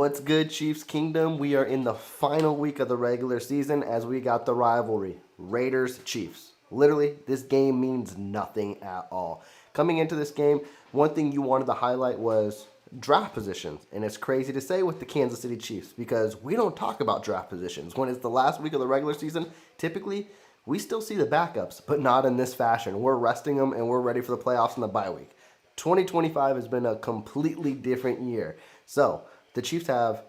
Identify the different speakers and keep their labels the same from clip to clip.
Speaker 1: What's good, Chiefs Kingdom? We are in the final week of the regular season as we got the rivalry, Raiders-Chiefs. Literally, this game means nothing at all. Coming into this game, one thing you wanted to highlight was draft positions. And it's crazy to say with the Kansas City Chiefs because we don't talk about draft positions. When it's the last week of the regular season, typically we still see the backups, but not in this fashion. We're resting them and we're ready for the playoffs in the bye week. 2025 has been a completely different year. So, the Chiefs have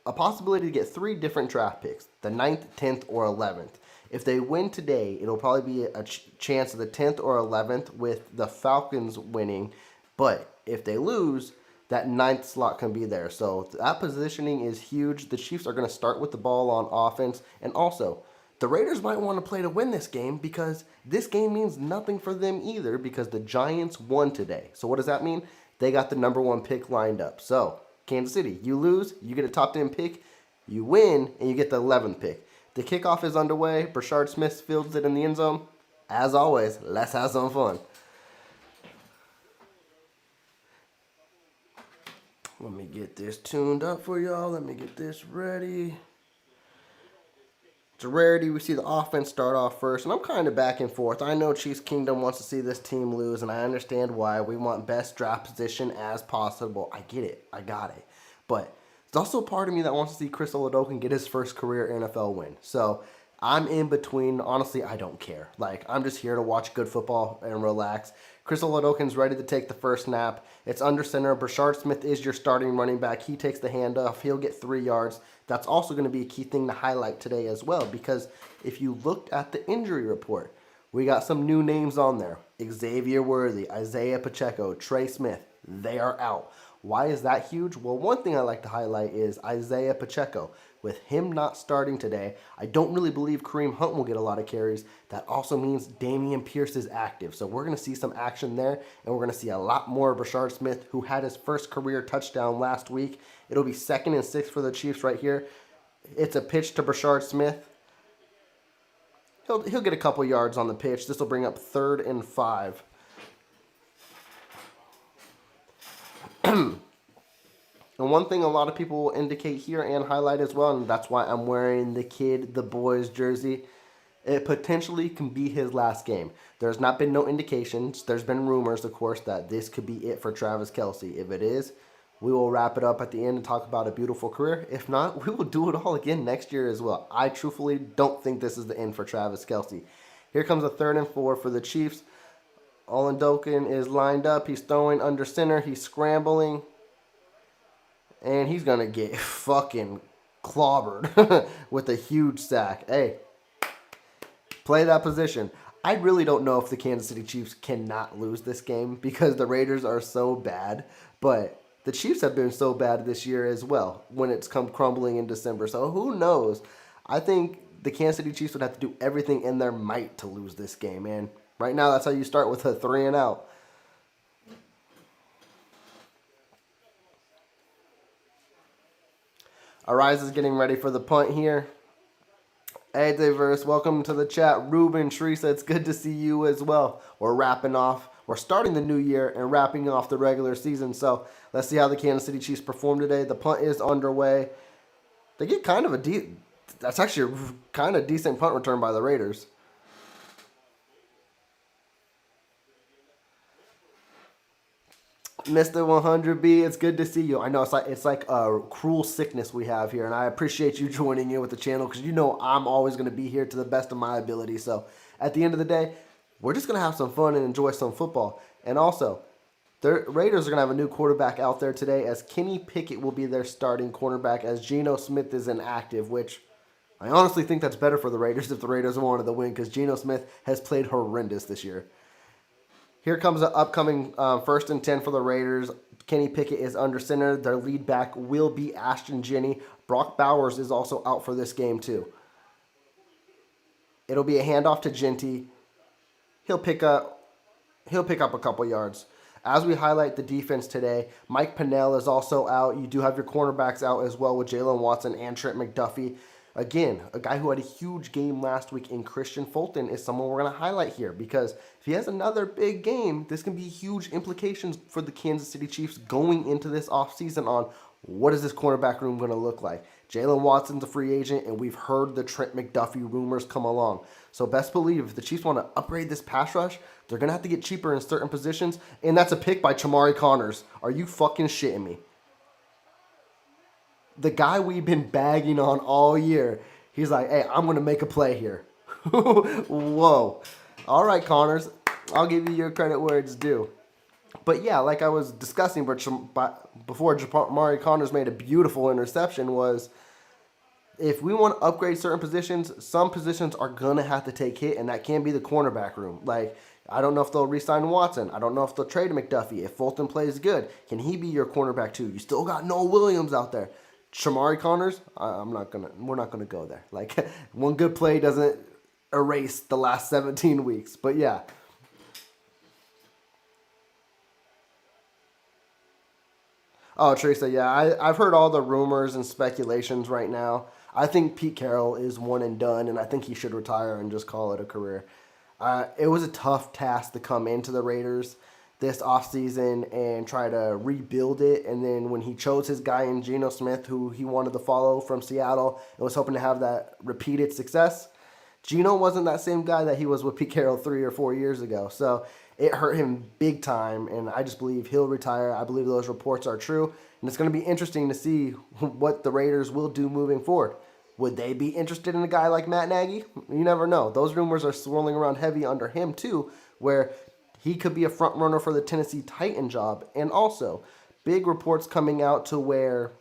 Speaker 1: a possibility to get 3 different draft picks, the 9th, 10th, or 11th. If they win today, it'll probably be a chance of the 10th or 11th with the Falcons winning. But if they lose, that 9th slot can be there. So that positioning is huge. The Chiefs are going to start with the ball on offense. And also, the Raiders might want to play to win this game because this game means nothing for them either because the Giants won today. So what does that mean? They got the number 1 pick lined up. So Kansas City, you lose, you get a top 10 pick, you win, and you get the 11th pick. The kickoff is underway. Brashard Smith fields it in the end zone. As always, let's have some fun. Let me get this tuned up for y'all. Let me get this ready. It's a rarity we see the offense start off first, and I'm kind of back and forth. I know Chiefs Kingdom wants to see this team lose, and I understand why. We want best draft position as possible. I get it. I got it. But there's also a part of me that wants to see Chris Oladokun get his first career NFL win. So I'm in between. Honestly, I don't care. Like, I'm just here to watch good football and relax. Chris Oladokun's ready to take the first snap. It's under center. Brashard Smith is your starting running back. He takes the handoff. He'll get 3 yards. That's also going to be a key thing to highlight today as well because if you looked at the injury report, we got some new names on there. Xavier Worthy, Isaiah Pacheco, Trey Smith. They are out. Why is that huge? Well, one thing I like to highlight is Isaiah Pacheco. With him not starting today, I don't really believe Kareem Hunt will get a lot of carries. That also means Dameon Pierce is active. So we're going to see some action there, and we're going to see a lot more of Brashard Smith, who had his first career touchdown last week. It'll be 2nd and 6 for the Chiefs right here. It's a pitch to Brashard Smith. He'll get a couple yards on the pitch. This will bring up 3rd and 5. And one thing a lot of people will indicate here and highlight as well, and that's why I'm wearing the boys jersey, it potentially can be his last game. There's not been no indications. There's been rumors, of course, that this could be it for Travis Kelce. If it is, we will wrap it up at the end and talk about a beautiful career. If not, we will do it all again next year as well. I truthfully don't think this is the end for Travis Kelce. Here comes a 3rd and 4 for the Chiefs. Olendokin is lined up. He's throwing under center. He's scrambling. And he's going to get fucking clobbered with a huge sack. Hey, play that position. I really don't know if the Kansas City Chiefs cannot lose this game because the Raiders are so bad. But the Chiefs have been so bad this year as well when it's come crumbling in December. So who knows? I think the Kansas City Chiefs would have to do everything in their might to lose this game. And right now, that's how you start with a 3 and out. Arise is getting ready for the punt here. Hey, Diverse, welcome to the chat. Ruben, Teresa, it's good to see you as well. We're wrapping off. We're starting the new year and wrapping off the regular season. So let's see how the Kansas City Chiefs perform today. The punt is underway. They get kind of that's actually a kind of decent punt return by the Raiders. Mr. 100B, it's good to see you. I know it's like a cruel sickness we have here, and I appreciate you joining in with the channel because you know I'm always going to be here to the best of my ability. So at the end of the day, we're just going to have some fun and enjoy some football. And also, the Raiders are going to have a new quarterback out there today as Kenny Pickett will be their starting cornerback as Geno Smith is inactive, which I honestly think that's better for the Raiders if the Raiders wanted to win because Geno Smith has played horrendous this year. Here comes the upcoming 1st and 10 for the Raiders. Kenny Pickett is under center. Their lead back will be Ashton Jenney. Brock Bowers is also out for this game too. It'll be a handoff to Genty. He'll pick up a couple yards. As we highlight the defense today, Mike Pennell is also out. You do have your cornerbacks out as well with Jalen Watson and Trent McDuffie. Again, a guy who had a huge game last week in Christian Fulton is someone we're going to highlight here because if he has another big game, this can be huge implications for the Kansas City Chiefs going into this offseason on what is this cornerback room going to look like. Jalen Watson's a free agent, and we've heard the Trent McDuffie rumors come along. So best believe if the Chiefs want to upgrade this pass rush, they're going to have to get cheaper in certain positions, and that's a pick by Chamari Connors. Are you fucking shitting me? The guy we've been bagging on all year, he's like, hey, I'm going to make a play here. Whoa. All right, Connors, I'll give you your credit where it's due. But yeah, like I was discussing before Jamari Connors made a beautiful interception was if we want to upgrade certain positions, some positions are going to have to take hit, and that can be the cornerback room. Like, I don't know if they'll re-sign Watson. I don't know if they'll trade McDuffie. If Fulton plays good, can he be your cornerback too? You still got Noah Williams out there. Chamari Connors, we're not gonna go there. Like, one good play doesn't erase the last 17 weeks. But yeah. Oh, Teresa, yeah, I've heard all the rumors and speculations right now. I think Pete Carroll is one and done, and I think he should retire and just call it a career. It was a tough task to come into the Raiders this offseason and try to rebuild it. And then when he chose his guy in Geno Smith, who he wanted to follow from Seattle and was hoping to have that repeated success, Geno wasn't that same guy that he was with Pete Carroll 3 or 4 years ago. So it hurt him big time, and I just believe he'll retire. I believe those reports are true, and it's going to be interesting to see what the Raiders will do moving forward. Would they be interested in a guy like Matt Nagy? You never know. Those rumors are swirling around heavy under him too, where he could be a front runner for the Tennessee Titan job. And also, big reports coming out to where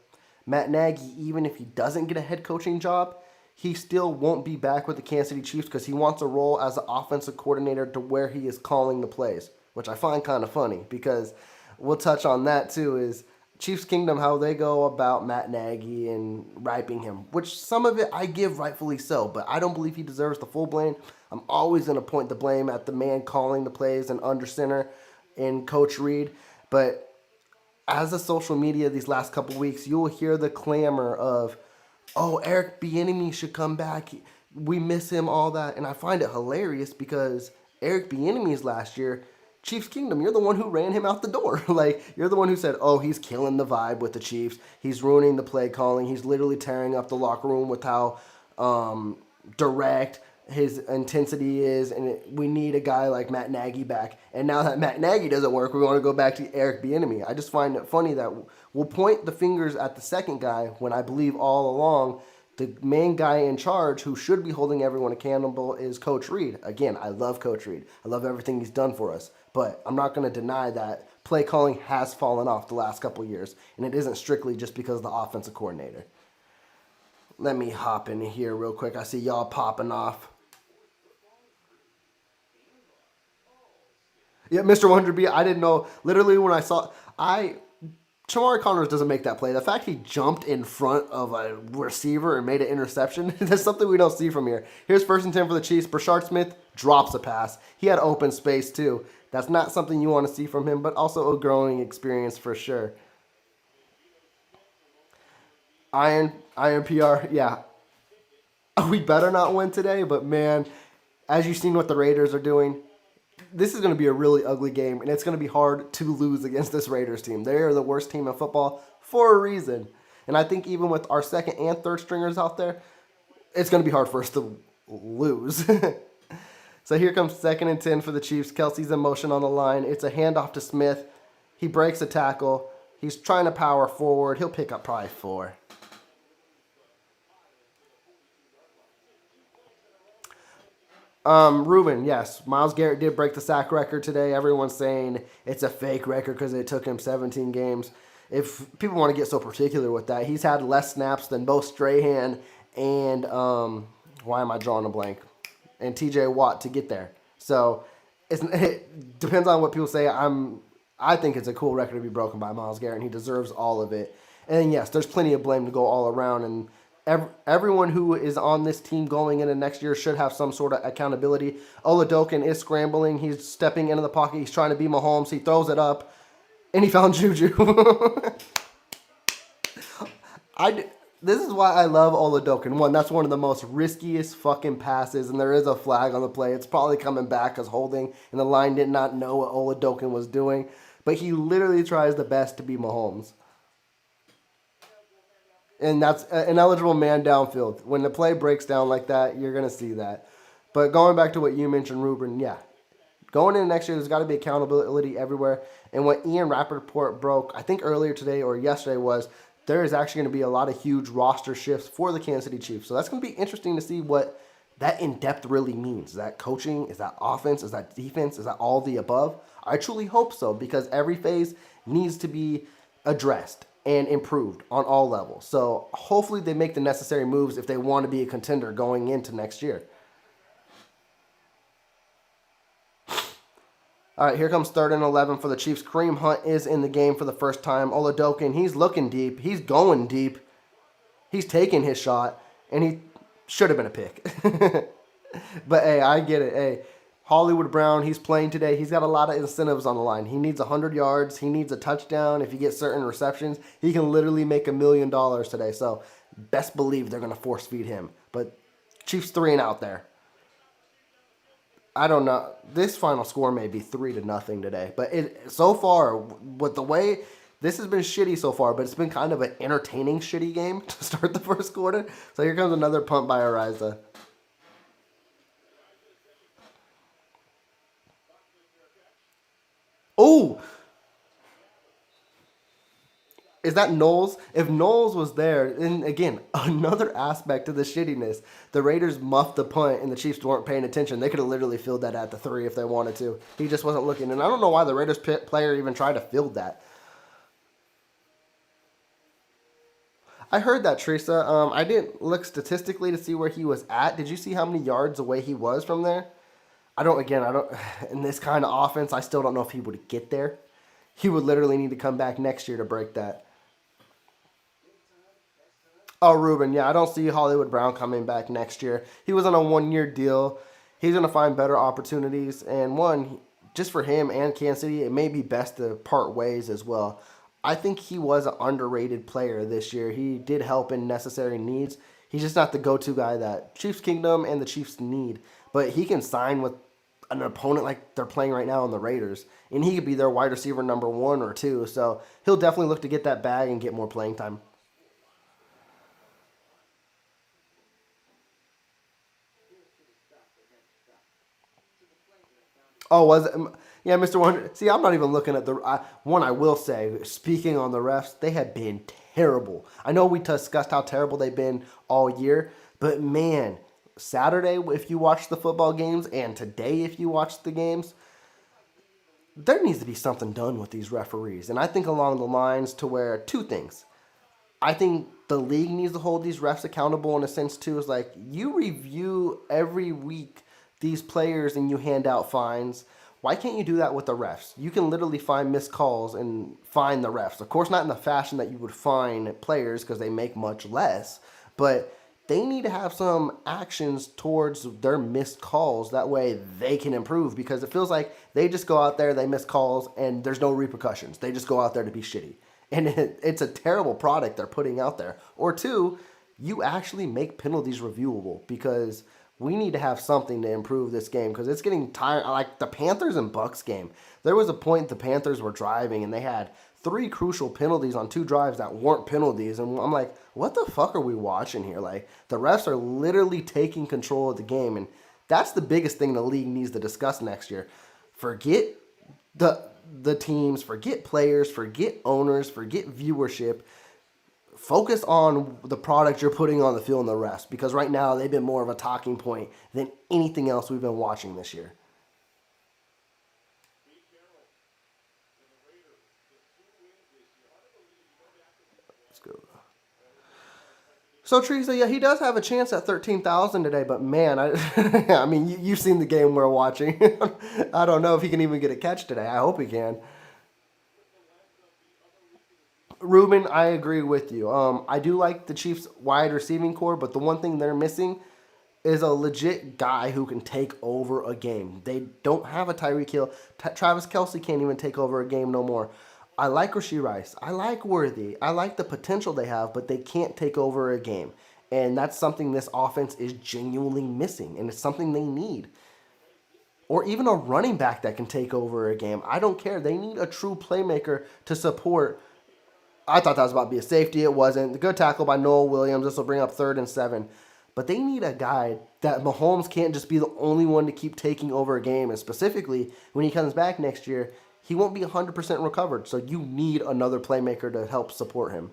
Speaker 1: Matt Nagy, even if he doesn't get a head coaching job, he still won't be back with the Kansas City Chiefs because he wants a role as an offensive coordinator to where he is calling the plays, which I find kind of funny because we'll touch on that too is Chiefs Kingdom, how they go about Matt Nagy and riping him, which some of it I give rightfully so, but I don't believe he deserves the full blame. I'm always going to point the blame at the man calling the plays and under center in Coach Reed. But as a social media these last couple weeks, you'll hear the clamor of, oh, Eric Bieniemy should come back. We miss him, all that. And I find it hilarious because Eric Bieniemy's last year, Chiefs Kingdom, you're the one who ran him out the door. Like, you're the one who said, oh, he's killing the vibe with the Chiefs. He's ruining the play calling. He's literally tearing up the locker room with how direct his intensity is, and we need a guy like Matt Nagy back. And now that Matt Nagy doesn't work, we want to go back to Eric Bieniemy. I just find it funny that we'll point the fingers at the second guy when I believe all along the main guy in charge who should be holding everyone accountable is Coach Reed. Again, I love Coach Reed. I love everything he's done for us. But I'm not going to deny that play calling has fallen off the last couple years, and it isn't strictly just because of the offensive coordinator. Let me hop in here real quick. I see y'all popping off. Yeah, Mr. 100B, I didn't know. Literally, when I saw... Shamari Connors doesn't make that play. The fact he jumped in front of a receiver and made an interception, that's something we don't see from here. Here's 1st and 10 for the Chiefs. Brashard Smith drops a pass. He had open space, too. That's not something you want to see from him, but also a growing experience for sure. Iron PR, yeah. We better not win today, but man, as you've seen what the Raiders are doing, this is going to be a really ugly game, and it's going to be hard to lose against this Raiders team. They are the worst team in football for a reason. And I think even with our second and third stringers out there, it's going to be hard for us to lose. So here comes 2nd and 10 for the Chiefs. Kelsey's in motion on the line. It's a handoff to Smith. He breaks a tackle. He's trying to power forward. He'll pick up probably 4. Ruben, yes. Myles Garrett did break the sack record today. Everyone's saying it's a fake record because it took him 17 games. If people want to get so particular with that, he's had less snaps than both Strahan and, why am I drawing a blank? And TJ Watt to get there. So it depends on what people say. I think it's a cool record to be broken by Myles Garrett, and he deserves all of it. And yes, there's plenty of blame to go all around, and everyone who is on this team going into next year should have some sort of accountability. Oladokin is scrambling. He's stepping into the pocket. He's trying to be Mahomes. He throws it up, and he found Juju. This is why I love Oladokin. One, that's one of the most riskiest fucking passes, and there is a flag on the play. It's probably coming back as holding, and the line did not know what Oladokin was doing. But he literally tries the best to be Mahomes. And that's an eligible man downfield. When the play breaks down like that, you're going to see that. But going back to what you mentioned, Ruben, yeah. Going into next year, there's got to be accountability everywhere. And what Ian Rappaport broke, I think earlier today or yesterday, was there is actually going to be a lot of huge roster shifts for the Kansas City Chiefs. So that's going to be interesting to see what that in-depth really means. Is that coaching? Is that offense? Is that defense? Is that all the above? I truly hope so, because every phase needs to be addressed and improved on all levels. So hopefully they make the necessary moves if they want to be a contender going into next year. All right, here comes 3rd and 11 for the Chiefs. Kareem Hunt is in the game for the first time. Oladokin, he's looking deep. He's going deep. He's taking his shot, and he should have been a pick. But, hey, I get it. Hey, Hollywood Brown, he's playing today. He's got a lot of incentives on the line. He needs 100 yards. He needs a touchdown. If he gets certain receptions, he can literally make $1 million today. So best believe they're going to force feed him. But Chiefs 3 and out there. I don't know. This final score may be 3-0 today. But so far, with the way this has been shitty so far, but it's been kind of an entertaining shitty game to start the first quarter. So here comes another punt by Ariza. Oh! Is that Knowles? If Knowles was there, and again, another aspect of the shittiness, the Raiders muffed the punt and the Chiefs weren't paying attention. They could have literally filled that at the 3 if they wanted to. He just wasn't looking. And I don't know why the Raiders player even tried to field that. I heard that, Teresa. I didn't look statistically to see where he was at. Did you see how many yards away he was from there? In this kind of offense, I still don't know if he would get there. He would literally need to come back next year to break that. Oh, Ruben, yeah, I don't see Hollywood Brown coming back next year. He was on a 1 year deal. He's going to find better opportunities. And one, just for him and Kansas City, it may be best to part ways as well. I think he was an underrated player this year. He did help in necessary needs. He's just not the go to guy that Chiefs Kingdom and the Chiefs need. But he can sign with an opponent like they're playing right now in the Raiders. And he could be their wide receiver number one or two. So he'll definitely look to get that bag and get more playing time. Oh, was it? Yeah, Mr. 100. See, I'm not even looking at the one. I will say, speaking on the refs, they have been terrible. I know we discussed how terrible they've been all year, but man, Saturday, if you watch the football games, and today, if you watch the games, there needs to be something done with these referees. And I think along the lines to where two things. I think the league needs to hold these refs accountable in a sense too. Is like you review every week these players and you hand out fines. Why can't you do that with the refs? You can literally find missed calls and fine the refs. Of course, not in the fashion that you would fine players because they make much less, but they need to have some actions towards their missed calls. That way they can improve because it feels like they just go out there, they miss calls, and there's no repercussions. They just go out there to be shitty. And it's a terrible product they're putting out there. Or two, you actually make penalties reviewable because we need to have something to improve this game because it's getting tired. Like the Panthers and Bucks game, there was a point the Panthers were driving and they had three crucial penalties on two drives that weren't penalties. And I'm like, what the fuck are we watching here? Like the refs are literally taking control of the game. And that's the biggest thing the league needs to discuss next year. Forget the teams, forget players, forget owners, forget viewership. Focus on the product you're putting on the field and the refs because right now they've been more of a talking point than anything else we've been watching this year. Let's go. So Teresa, yeah, he does have a chance at 13,000 today, but man, I mean, you've seen the game we're watching. I don't know if he can even get a catch today. I hope he can. Ruben, I agree with you. I do like the Chiefs' wide receiving core, but the one thing they're missing is a legit guy who can take over a game. They don't have a Tyreek Hill. Travis Kelsey can't even take over a game no more. I like Rasheed Rice. I like Worthy. I like the potential they have, but they can't take over a game. And that's something this offense is genuinely missing, and it's something they need. Or even a running back that can take over a game. I don't care. They need a true playmaker to support. I thought that was about to be a safety. It wasn't. The good tackle by Noel Williams. This will bring up 3rd and 7. But they need a guy that Mahomes can't just be the only one to keep taking over a game. And specifically, when he comes back next year, he won't be 100% recovered. So you need another playmaker to help support him.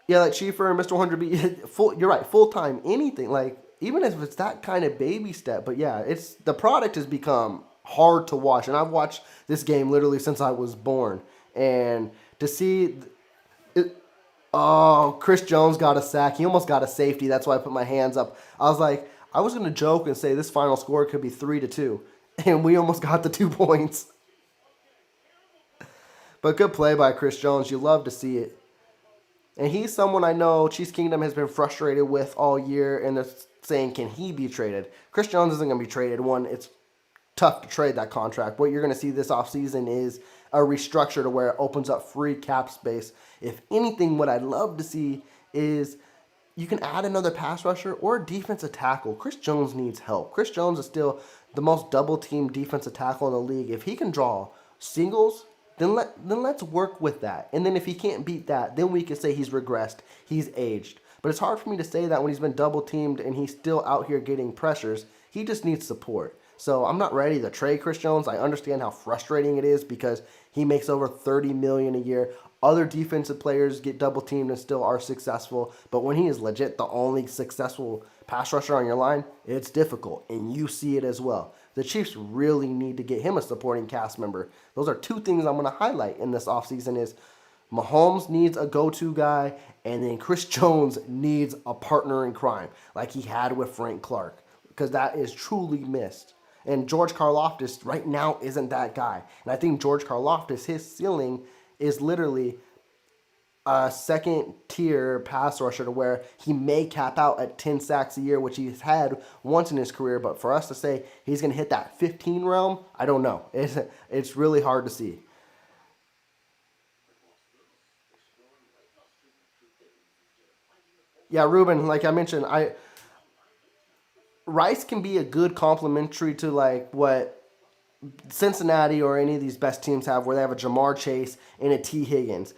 Speaker 1: Yeah, like Chiefer and Mr. 100B, full. You're right, full time, anything. Like even if it's that kind of baby step, but yeah, it's the product has become hard to watch, and I've watched this game literally since I was born, and to see, it, oh, Chris Jones got a sack. He almost got a safety. That's why I put my hands up. I was like, I was gonna joke and say this final score could be 3-2, and we almost got the 2 points. But good play by Chris Jones. You love to see it. And he's someone I know Chiefs Kingdom has been frustrated with all year, and they're saying, can he be traded? Chris Jones isn't going to be traded. One, it's tough to trade that contract. What you're going to see this offseason is a restructure to where it opens up free cap space. If anything, what I'd love to see is you can add another pass rusher or a defensive tackle. Chris Jones needs help. Chris Jones is still the most double-teamed defensive tackle in the league. If he can draw singles, then let's work with that. And then if he can't beat that, then we can say he's regressed, he's aged. But it's hard for me to say that when he's been double teamed and he's still out here getting pressures. He just needs support. So I'm not ready to trade Chris Jones. I understand how frustrating it is because he makes over $30 million a year. Other defensive players get double teamed and still are successful. But when he is legit the only successful pass rusher on your line, it's difficult. And you see it as well. The Chiefs really need to get him a supporting cast member. Those are two things I'm going to highlight in this offseason is Mahomes needs a go-to guy, and then Chris Jones needs a partner in crime like he had with Frank Clark because that is truly missed. And George Karlaftis right now isn't that guy. And I think George Karlaftis, his ceiling is literally a second tier pass rusher to where he may cap out at 10 sacks a year, which he's had once in his career. But for us to say he's going to hit that 15 realm, I don't know. It's really hard to see. Yeah, Ruben, like I mentioned, Rice can be a good complementary to like what Cincinnati or any of these best teams have, where they have a Jamar Chase and a T. Higgins.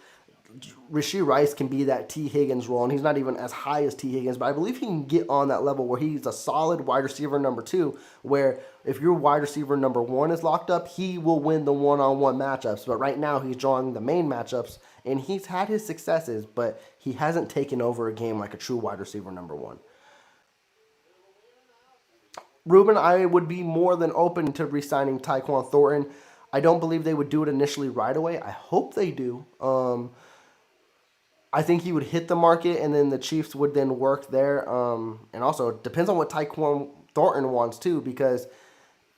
Speaker 1: Rashee Rice can be that T. Higgins role, and he's not even as high as T. Higgins, but I believe he can get on that level where he's a solid wide receiver number 2, where if your wide receiver number 1 is locked up, he will win the one-on-one matchups. But right now, he's drawing the main matchups, and he's had his successes, but he hasn't taken over a game like a true wide receiver number 1. Ruben, I would be more than open to re-signing Tyquan Thornton. I don't believe they would do it initially right away. I hope they do. I think he would hit the market, and then the Chiefs would then work there. And also, it depends on what Tyquan Thornton wants, too, because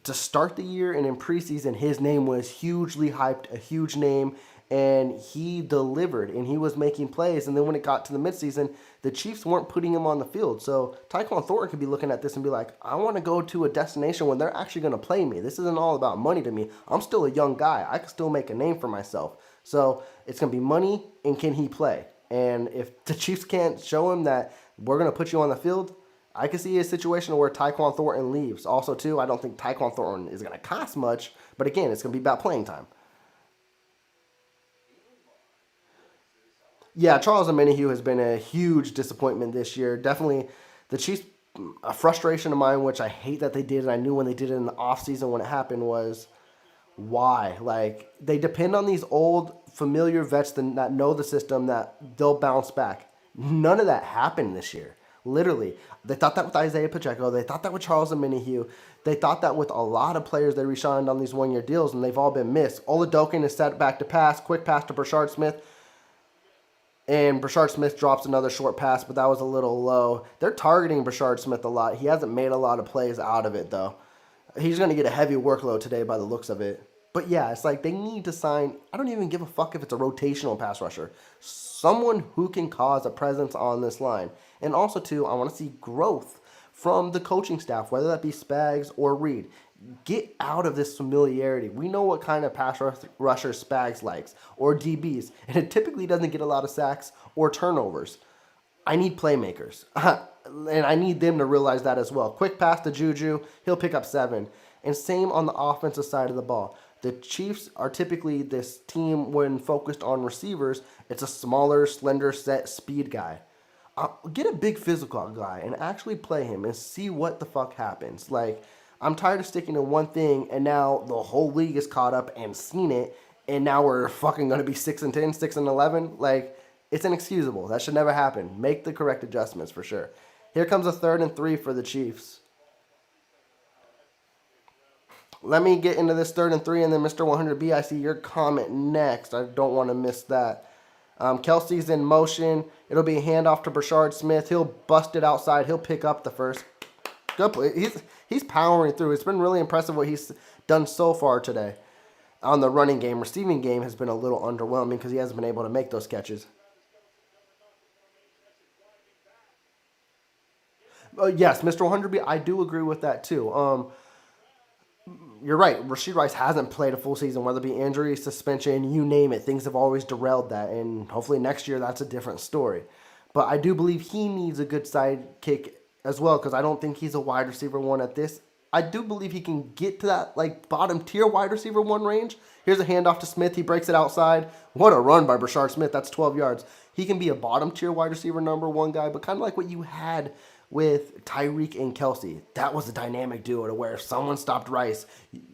Speaker 1: to start the year and in preseason, his name was hugely hyped, a huge name, and he delivered, and he was making plays. And then when it got to the midseason, the Chiefs weren't putting him on the field. So Tyquan Thornton could be looking at this and be like, I want to go to a destination when they're actually going to play me. This isn't all about money to me. I'm still a young guy. I can still make a name for myself. So it's going to be money, and can he play? And if the Chiefs can't show him that we're going to put you on the field, I can see a situation where Tyquan Thornton leaves. Also, too, I don't think Tyquan Thornton is going to cost much. But again, it's going to be about playing time. Yeah, Charles Omenihu has been a huge disappointment this year. Definitely the Chiefs, a frustration of mine, which I hate that they did, and I knew when they did it in the offseason when it happened, was why? Like, they depend on these old, familiar vets that know the system, that they'll bounce back. None of that happened this year. Literally. They thought that with Isaiah Pacheco. They thought that with Charles Omenihu. They thought that with a lot of players they re-signed on these one-year deals, and they've all been missed. Oladokin is set back to pass. Quick pass to Brashard Smith. And Brashard Smith drops another short pass, but that was a little low. They're targeting Brashard Smith a lot. He hasn't made a lot of plays out of it, though. He's going to get a heavy workload today by the looks of it. But yeah, it's like they need to sign, I don't even give a fuck if it's a rotational pass rusher. Someone who can cause a presence on this line. And also, too, I want to see growth from the coaching staff, whether that be Spags or Reed. Get out of this familiarity. We know what kind of pass rusher Spags likes, or DBs, and it typically doesn't get a lot of sacks or turnovers. I need playmakers, and I need them to realize that as well. Quick pass to Juju, he'll pick up 7. And same on the offensive side of the ball. The Chiefs are typically this team when focused on receivers. It's a smaller, slender, set speed guy. Get a big physical guy and actually play him and see what the fuck happens. Like, I'm tired of sticking to one thing, and now the whole league is caught up and seen it, and now we're fucking going to be 6-10, 6-11. Like, it's inexcusable. That should never happen. Make the correct adjustments for sure. Here comes a 3rd and 3 for the Chiefs. Let me get into this 3rd and 3, and then Mr. 100B, I see your comment next. I don't want to miss that. Kelsey's in motion. It'll be a handoff to Brashard Smith. He'll bust it outside. He'll pick up the first. Good play. He's powering through. It's been really impressive what he's done so far today. On the running game, receiving game has been a little underwhelming because he hasn't been able to make those catches. Yes, Mr. 100B, I do agree with that too. You're right. Rashee Rice hasn't played a full season, whether it be injury, suspension, you name it. Things have always derailed that, and hopefully next year that's a different story. But I do believe he needs a good sidekick as well, because I don't think he's a wide receiver 1 at this. I do believe he can get to that like bottom tier wide receiver 1 range. Here's a handoff to Smith. He breaks it outside. What a run by Brashard Smith. That's 12 yards. He can be a bottom tier wide receiver number 1 guy, but kind of like what you had with Tyreek and Kelsey. That was a dynamic duo to where if someone stopped Rice,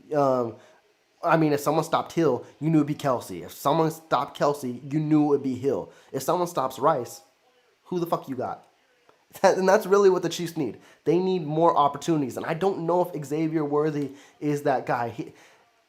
Speaker 1: if someone stopped Hill, you knew it'd be Kelsey. If someone stopped Kelsey, you knew it would be Hill. If someone stops Rice, who the fuck you got? And that's really what the Chiefs need. They need more opportunities. And I don't know if Xavier Worthy is that guy.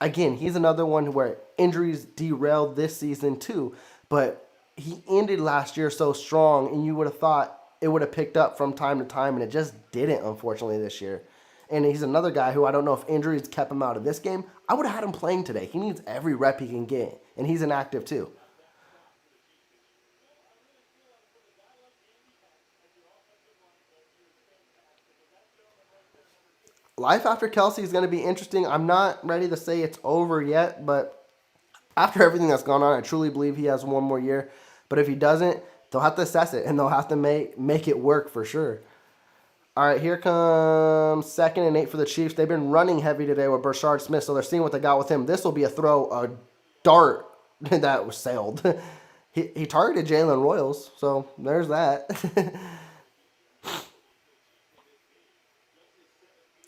Speaker 1: He's another one where injuries derailed this season too. But he ended last year so strong, and you would have thought it would have picked up from time to time, and it just didn't, unfortunately, this year. And he's another guy who I don't know if injuries kept him out of this game. I would have had him playing today. He needs every rep he can get, and he's inactive too. Life after Kelsey is going to be interesting. I'm not ready to say it's over yet, but after everything that's gone on, I truly believe he has one more year. But if he doesn't, they'll have to assess it, and they'll have to make it work for sure. All right, here comes 2nd and 8 for the Chiefs. They've been running heavy today with Brashard Smith, so they're seeing what they got with him. This will be a dart that was sailed. He targeted Jalen Royals, so there's that.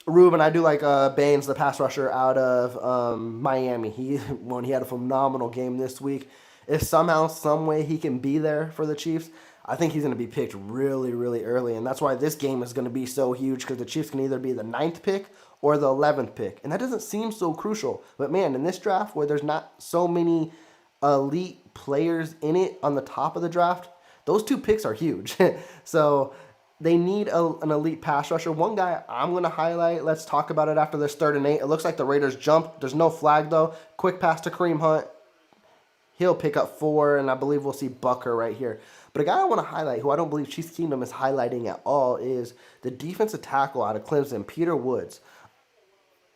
Speaker 1: Ruben, I do like Baines, the pass rusher out of Miami. He had a phenomenal game this week. If somehow, some way he can be there for the Chiefs, I think he's going to be picked really, really early. And that's why this game is going to be so huge, because the Chiefs can either be the 9th pick or the 11th pick. And that doesn't seem so crucial. But man, in this draft where there's not so many elite players in it on the top of the draft, those 2 picks are huge. So they need an elite pass rusher. One guy I'm going to highlight, let's talk about it after this 3rd and 8. It looks like the Raiders jumped. There's no flag, though. Quick pass to Kareem Hunt. He'll pick up 4, and I believe we'll see Bucker right here. But a guy I want to highlight, who I don't believe Chiefs Kingdom is highlighting at all, is the defensive tackle out of Clemson, Peter Woods.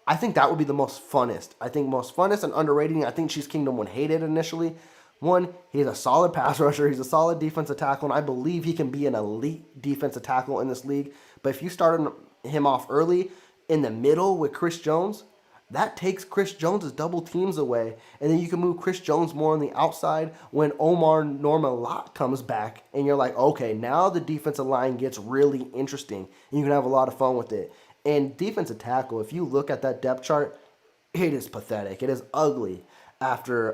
Speaker 1: I think that would be the most funnest. I think most funnest and underrated. I think Chiefs Kingdom would hate it initially. One, he's a solid pass rusher. He's a solid defensive tackle, and I believe he can be an elite defensive tackle in this league. But if you started him off early in the middle with Chris Jones, that takes Chris Jones' double teams away. And then you can move Chris Jones more on the outside when Omar Norman-Lott comes back. And you're like, okay, now the defensive line gets really interesting. And you can have a lot of fun with it. And defensive tackle, if you look at that depth chart, it is pathetic. It is ugly after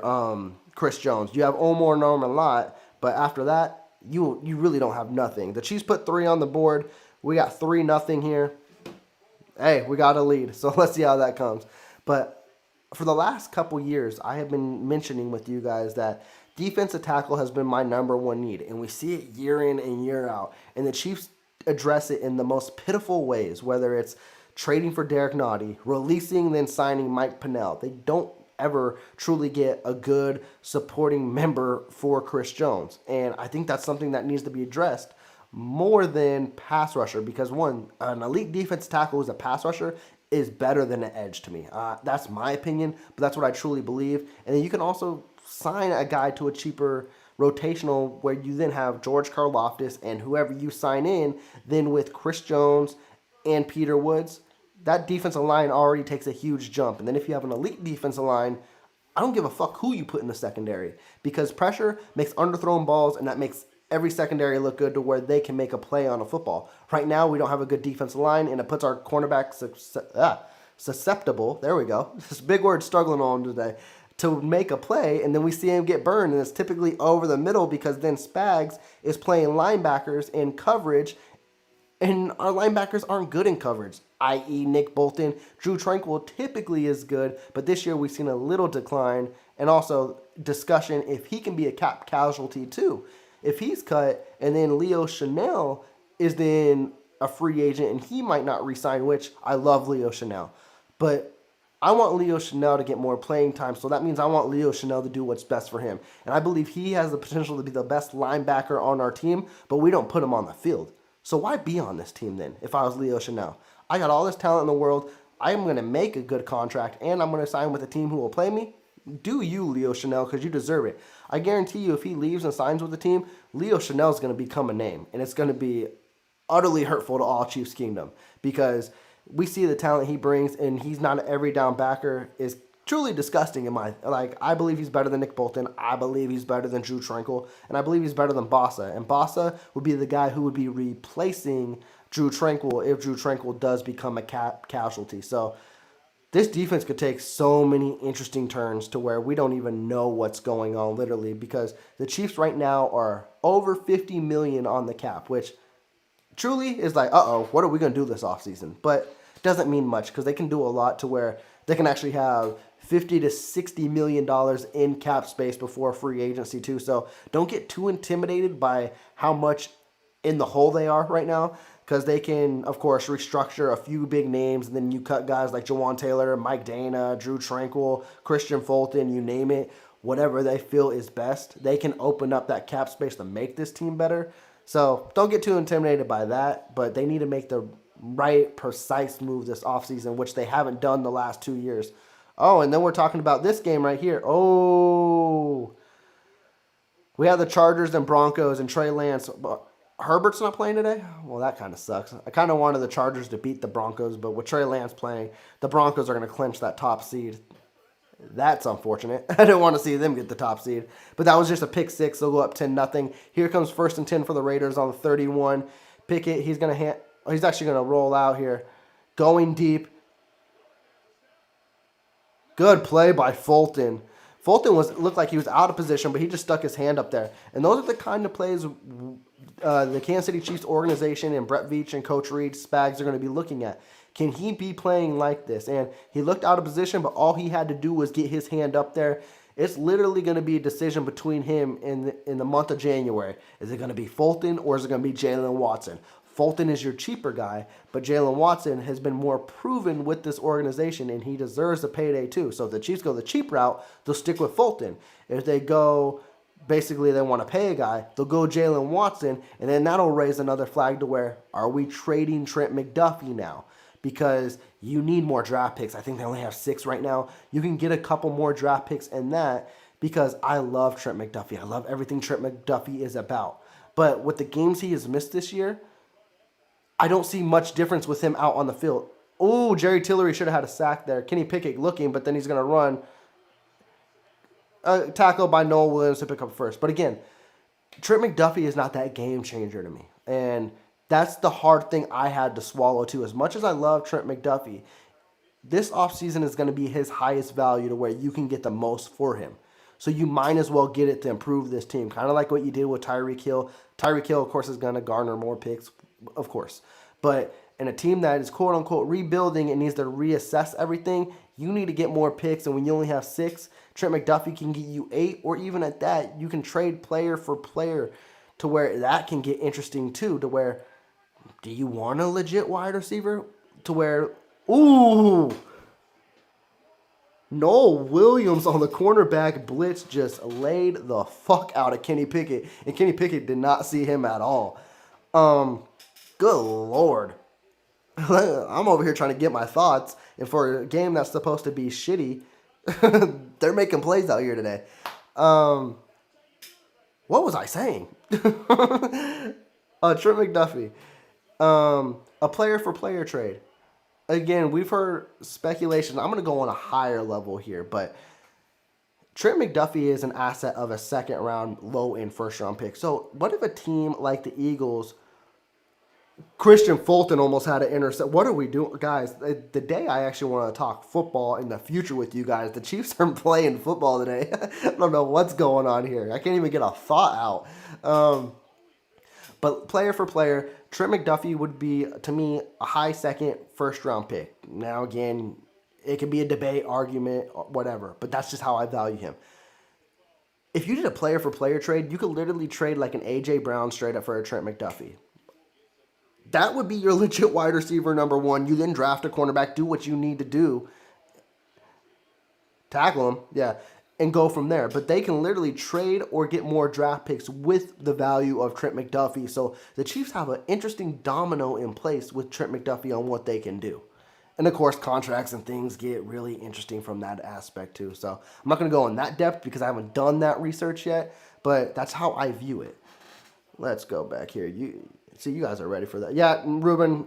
Speaker 1: Chris Jones. You have Omar Norman-Lott, but after that, you really don't have nothing. The Chiefs put 3 on the board. We got 3-0 here. Hey, we got a lead, so let's see how that comes. But for the last couple years, I have been mentioning with you guys that defensive tackle has been my number one need, and we see it year in and year out. And the Chiefs address it in the most pitiful ways, whether it's trading for Derek Nottie, releasing then signing Mike Pennell. They don't ever truly get a good supporting member for Chris Jones. And I think that's something that needs to be addressed more than pass rusher, because one, an elite defense tackle who's a pass rusher is better than an edge to me. That's my opinion, but that's what I truly believe. And then you can also sign a guy to a cheaper rotational where you then have George Karlaftis and whoever you sign in, then with Chris Jones and Peter Woods, that defensive line already takes a huge jump. And then if you have an elite defensive line, I don't give a fuck who you put in the secondary, because pressure makes underthrown balls, and that makes every secondary look good to where they can make a play on a football. Right now, we don't have a good defensive line, and it puts our cornerback susceptible. There we go. This big word struggling on today. To make a play, and then we see him get burned, and it's typically over the middle, because then Spags is playing linebackers in coverage, and our linebackers aren't good in coverage, i.e. Nick Bolton. Drew Tranquil typically is good, but this year we've seen a little decline, and also discussion if he can be a cap casualty too. If he's cut, and then Leo Chanel is then a free agent, and he might not re-sign, which I love Leo Chanel. But I want Leo Chanel to get more playing time, so that means I want Leo Chanel to do what's best for him. And I believe he has the potential to be the best linebacker on our team, but we don't put him on the field. So why be on this team then if I was Leo Chanel? I got all this talent in the world. I am going to make a good contract, and I'm going to sign with a team who will play me. Do you, Leo Chanel, because you deserve it. I guarantee you, if he leaves and signs with the team, Leo Chanel is going to become a name, and it's going to be utterly hurtful to all Chiefs Kingdom, because we see the talent he brings, and he's not an every down backer, is truly disgusting in my, I believe he's better than Nick Bolton. I believe he's better than Drew Tranquil, and I believe he's better than Bossa. And Bossa would be the guy who would be replacing Drew Tranquil if Drew Tranquil does become a casualty. So this defense could take so many interesting turns to where we don't even know what's going on, literally, because the Chiefs right now are over $50 million on the cap, which truly is like, uh-oh, what are we going to do this offseason? But it doesn't mean much, because they can do a lot to where they can actually have $50 to $60 million in cap space before free agency too. So don't get too intimidated by how much in the hole they are right now. because they can, of course, restructure a few big names, and then you cut guys like Jawan Taylor, Mike Dana, Drew Tranquil, Christian Fulton, you name it, whatever they feel is best. They can open up that cap space to make this team better. So don't get too intimidated by that, but they need to make the right, precise move this offseason, which they haven't done the last 2 years. Oh, and then we're talking about this game right here. Oh, we have the Chargers and Broncos and Trey Lance. Herbert's not playing today? Well, that kind of sucks. I kind of wanted the Chargers to beat the Broncos, but with Trey Lance playing, the Broncos are going to clinch that top seed. That's unfortunate. I didn't want to see them get the top seed. But that was just a pick six. They'll go up 10-0. Here comes 1st and 10 for the Raiders on the 31. Pickett, he's actually going to roll out here. Going deep. Good play by Fulton. Fulton looked like he was out of position, but he just stuck his hand up there. And those are the kind of plays the Kansas City Chiefs organization and Brett Veach and Coach Reed, Spags, are going to be looking at. Can he be playing like this? And he looked out of position, but all he had to do was get his hand up there. It's literally going to be a decision between him in the month of January. Is it going to be Fulton or is it going to be Jalen Watson? Fulton is your cheaper guy, but Jalen Watson has been more proven with this organization, and he deserves a payday too. So if the Chiefs go the cheap route, they'll stick with Fulton. If they go, basically they want to pay a guy, they'll go Jalen Watson, and then that'll raise another flag to where, are we trading Trent McDuffie now? Because you need more draft picks. I think they only have 6 right now. You can get a couple more draft picks in that, because I love Trent McDuffie. I love everything Trent McDuffie is about. But with the games he has missed this year, I don't see much difference with him out on the field. Oh, Jerry Tillery should have had a sack there. Kenny Pickett looking, but then he's going to run. Tackle by Noel Williams to pick up first. But again, Trent McDuffie is not that game changer to me. And that's the hard thing I had to swallow too. As much as I love Trent McDuffie, this offseason is going to be his highest value to where you can get the most for him. So you might as well get it to improve this team. Kind of like what you did with Tyreek Hill. Tyreek Hill, of course, is going to garner more picks, of course. But in a team that is quote-unquote rebuilding and needs to reassess everything, you need to get more picks. And when you only have 6, Trent McDuffie can get you 8. Or even at that, you can trade player for player to where that can get interesting too. To where, do you want a legit wide receiver? To where, ooh, Noel Williams on the cornerback blitz just laid the fuck out of Kenny Pickett. And Kenny Pickett did not see him at all. Good Lord. I'm over here trying to get my thoughts. And for a game that's supposed to be shitty, they're making plays out here today. What was I saying? Trent McDuffie. A player-for-player trade. Again, we've heard speculation. I'm going to go on a higher level here, but Trent McDuffie is an asset of a second-round, low-end first-round pick. So what if a team like the Eagles, Christian Fulton almost had an intercept? What are we doing? Guys, the day I actually want to talk football in the future with you guys, the Chiefs are playing football today. I don't know what's going on here. I can't even get a thought out. But player for player, Trent McDuffie would be, to me, a high second, first-round pick. Now, again, it can be a debate, argument, whatever, but that's just how I value him. If you did a player-for-player trade, you could literally trade like an A.J. Brown straight up for a Trent McDuffie. That would be your legit wide receiver number 1. You then draft a cornerback, do what you need to do, tackle him, yeah, and go from there. But they can literally trade or get more draft picks with the value of Trent McDuffie. So the Chiefs have an interesting domino in place with Trent McDuffie on what they can do. And of course, contracts and things get really interesting from that aspect too. So I'm not going to go in that depth because I haven't done that research yet, but that's how I view it. Let's go back here. You guys are ready for that. Yeah, Ruben,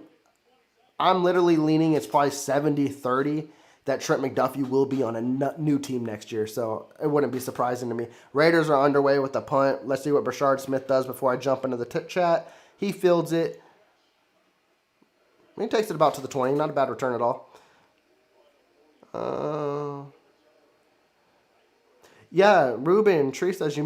Speaker 1: I'm literally leaning, it's probably 70-30 that Trent McDuffie will be on a new team next year, so it wouldn't be surprising to me. Raiders are underway with the punt. Let's see what Brashard Smith does before I jump into the chat. He fields it. He takes it about to the 20. Not a bad return at all. Yeah, Ruben, Tree says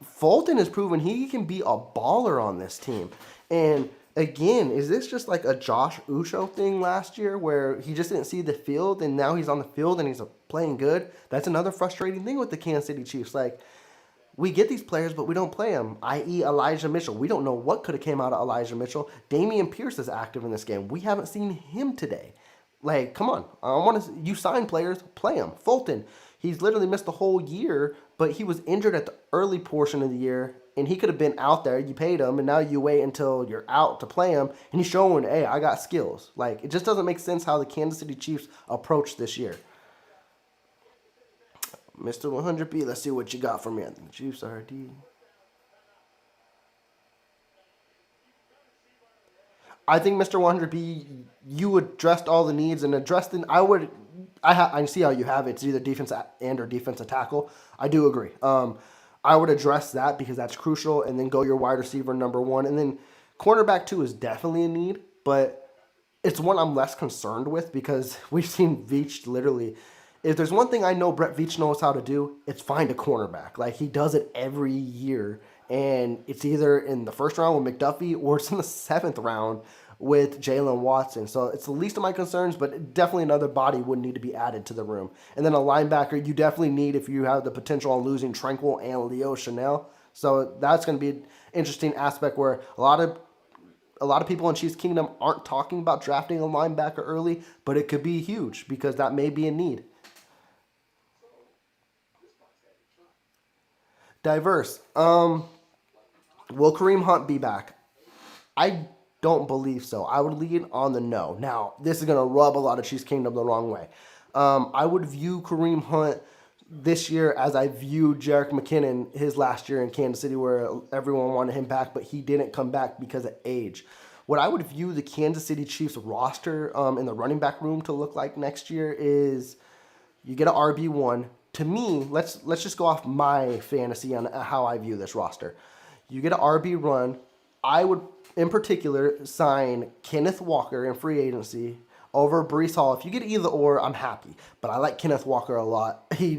Speaker 1: Fulton has proven he can be a baller on this team. And again, is this just like a Josh Ucho thing last year where he just didn't see the field and now he's on the field and he's playing good? That's another frustrating thing with the Kansas City Chiefs. Like, We get these players, but we don't play them, i.e. Elijah Mitchell. We don't know what could have came out of Elijah Mitchell. Damian Pierce is active in this game. We haven't seen him today. Like, come on. I want to. You sign players, play them. Fulton, he's literally missed the whole year, but he was injured at the early portion of the year, and he could have been out there. You paid him, and now you wait until you're out to play him, and he's showing, hey, I got skills. Like, it just doesn't make sense how the Kansas City Chiefs approach this year. Mr. 100B, let's see what you got for me. I think the Chiefs are D. I think Mr. 100B, you addressed all the needs and addressed it. I see how you have it. It's either defense and or defensive tackle. I do agree. I would address that because that's crucial, and then go your wide receiver number one, and then cornerback two is definitely a need, but it's one I'm less concerned with because we've seen Veach literally. If there's one thing I know Brett Veach knows how to do, it's find a cornerback. Like, he does it every year, and it's either in the first round with McDuffie or it's in the seventh round with Jalen Watson. So it's the least of my concerns, but definitely another body would need to be added to the room. And then a linebacker you definitely need if you have the potential on losing Tranquil and Leo Chanel. So that's going to be an interesting aspect where a lot of people in Chiefs Kingdom aren't talking about drafting a linebacker early, but it could be huge because that may be a need. Diverse. Will Kareem Hunt be back? I don't believe so. I would lean on the no. Now, this is going to rub a lot of Chiefs Kingdom the wrong way. I would view Kareem Hunt this year as I viewed Jerick McKinnon his last year in Kansas City, where everyone wanted him back, but he didn't come back because of age. What I would view the Kansas City Chiefs roster in the running back room to look like next year is you get an RB1. To me, let's just go off my fantasy on how I view this roster. You get an RB run. I would, in particular, sign Kenneth Walker in free agency over Breece Hall. If you get either or, I'm happy. But I like Kenneth Walker a lot. He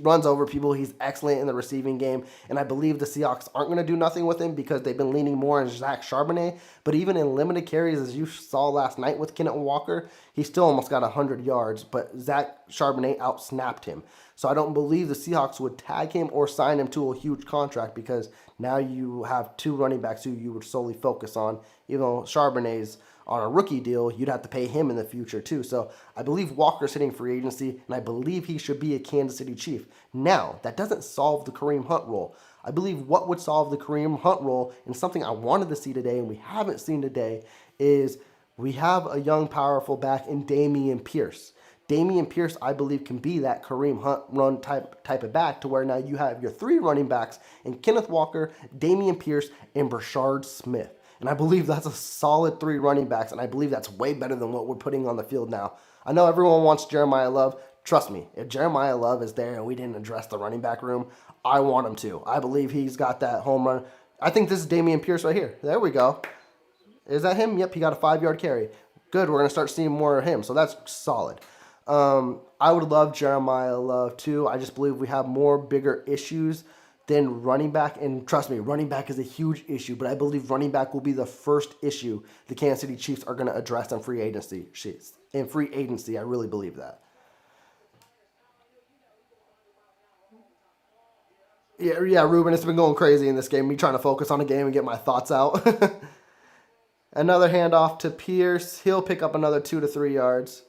Speaker 1: runs over people. He's excellent in the receiving game. And I believe the Seahawks aren't going to do nothing with him because they've been leaning more on Zach Charbonnet. But even in limited carries, as you saw last night with Kenneth Walker, he still almost got 100 yards. But Zach Charbonnet outsnapped him. So I don't believe the Seahawks would tag him or sign him to a huge contract because now you have two running backs who you would solely focus on. Even though Charbonnet's on a rookie deal, you'd have to pay him in the future too. So I believe Walker's hitting free agency, and I believe he should be a Kansas City Chief. Now, that doesn't solve the Kareem Hunt role. I believe what would solve the Kareem Hunt role, and something I wanted to see today and we haven't seen today, is we have a young, powerful back in Damian Pierce. Damian Pierce, I believe, can be that Kareem Hunt run type of back to where now you have your three running backs in Kenneth Walker, Damian Pierce, and Brashard Smith. And I believe that's a solid three running backs, and I believe that's way better than what we're putting on the field now. I know everyone wants Jeremiah Love. Trust me, if Jeremiah Love is there and we didn't address the running back room, I want him to. I believe he's got that home run. I think this is Damian Pierce right here. There we go. Is that him? Yep, he got a 5-yard carry. Good, we're going to start seeing more of him, so that's solid. I would love Jeremiah Love too. I just believe we have more bigger issues than running back. And trust me, running back is a huge issue, but I believe running back will be the first issue the Kansas City Chiefs are going to address in free agency. In free agency, I really believe that. Yeah, Ruben, it's been going crazy in this game. Me trying to focus on a game and get my thoughts out. Another handoff to Pierce. He'll pick up another 2 to 3 yards.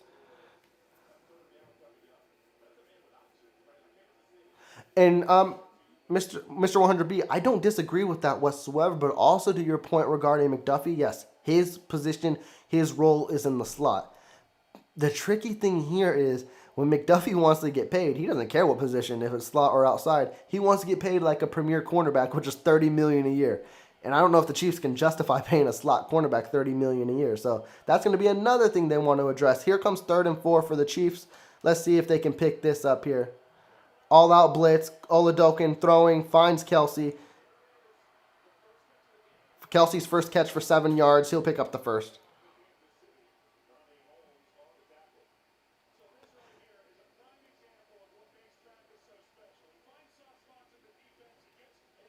Speaker 1: And Mr. 100B, I don't disagree with that whatsoever, but also to your point regarding McDuffie, yes, his position, his role is in the slot. The tricky thing here is when McDuffie wants to get paid, he doesn't care what position, if it's slot or outside. He wants to get paid like a premier cornerback, which is $30 million a year. And I don't know if the Chiefs can justify paying a slot cornerback $30 million a year. So that's going to be another thing they want to address. Here comes 3rd and 4 for the Chiefs. Let's see if they can pick this up here. All-out blitz. Oladokin throwing. Finds Kelsey. Kelsey's first catch for 7 yards. He'll pick up the first.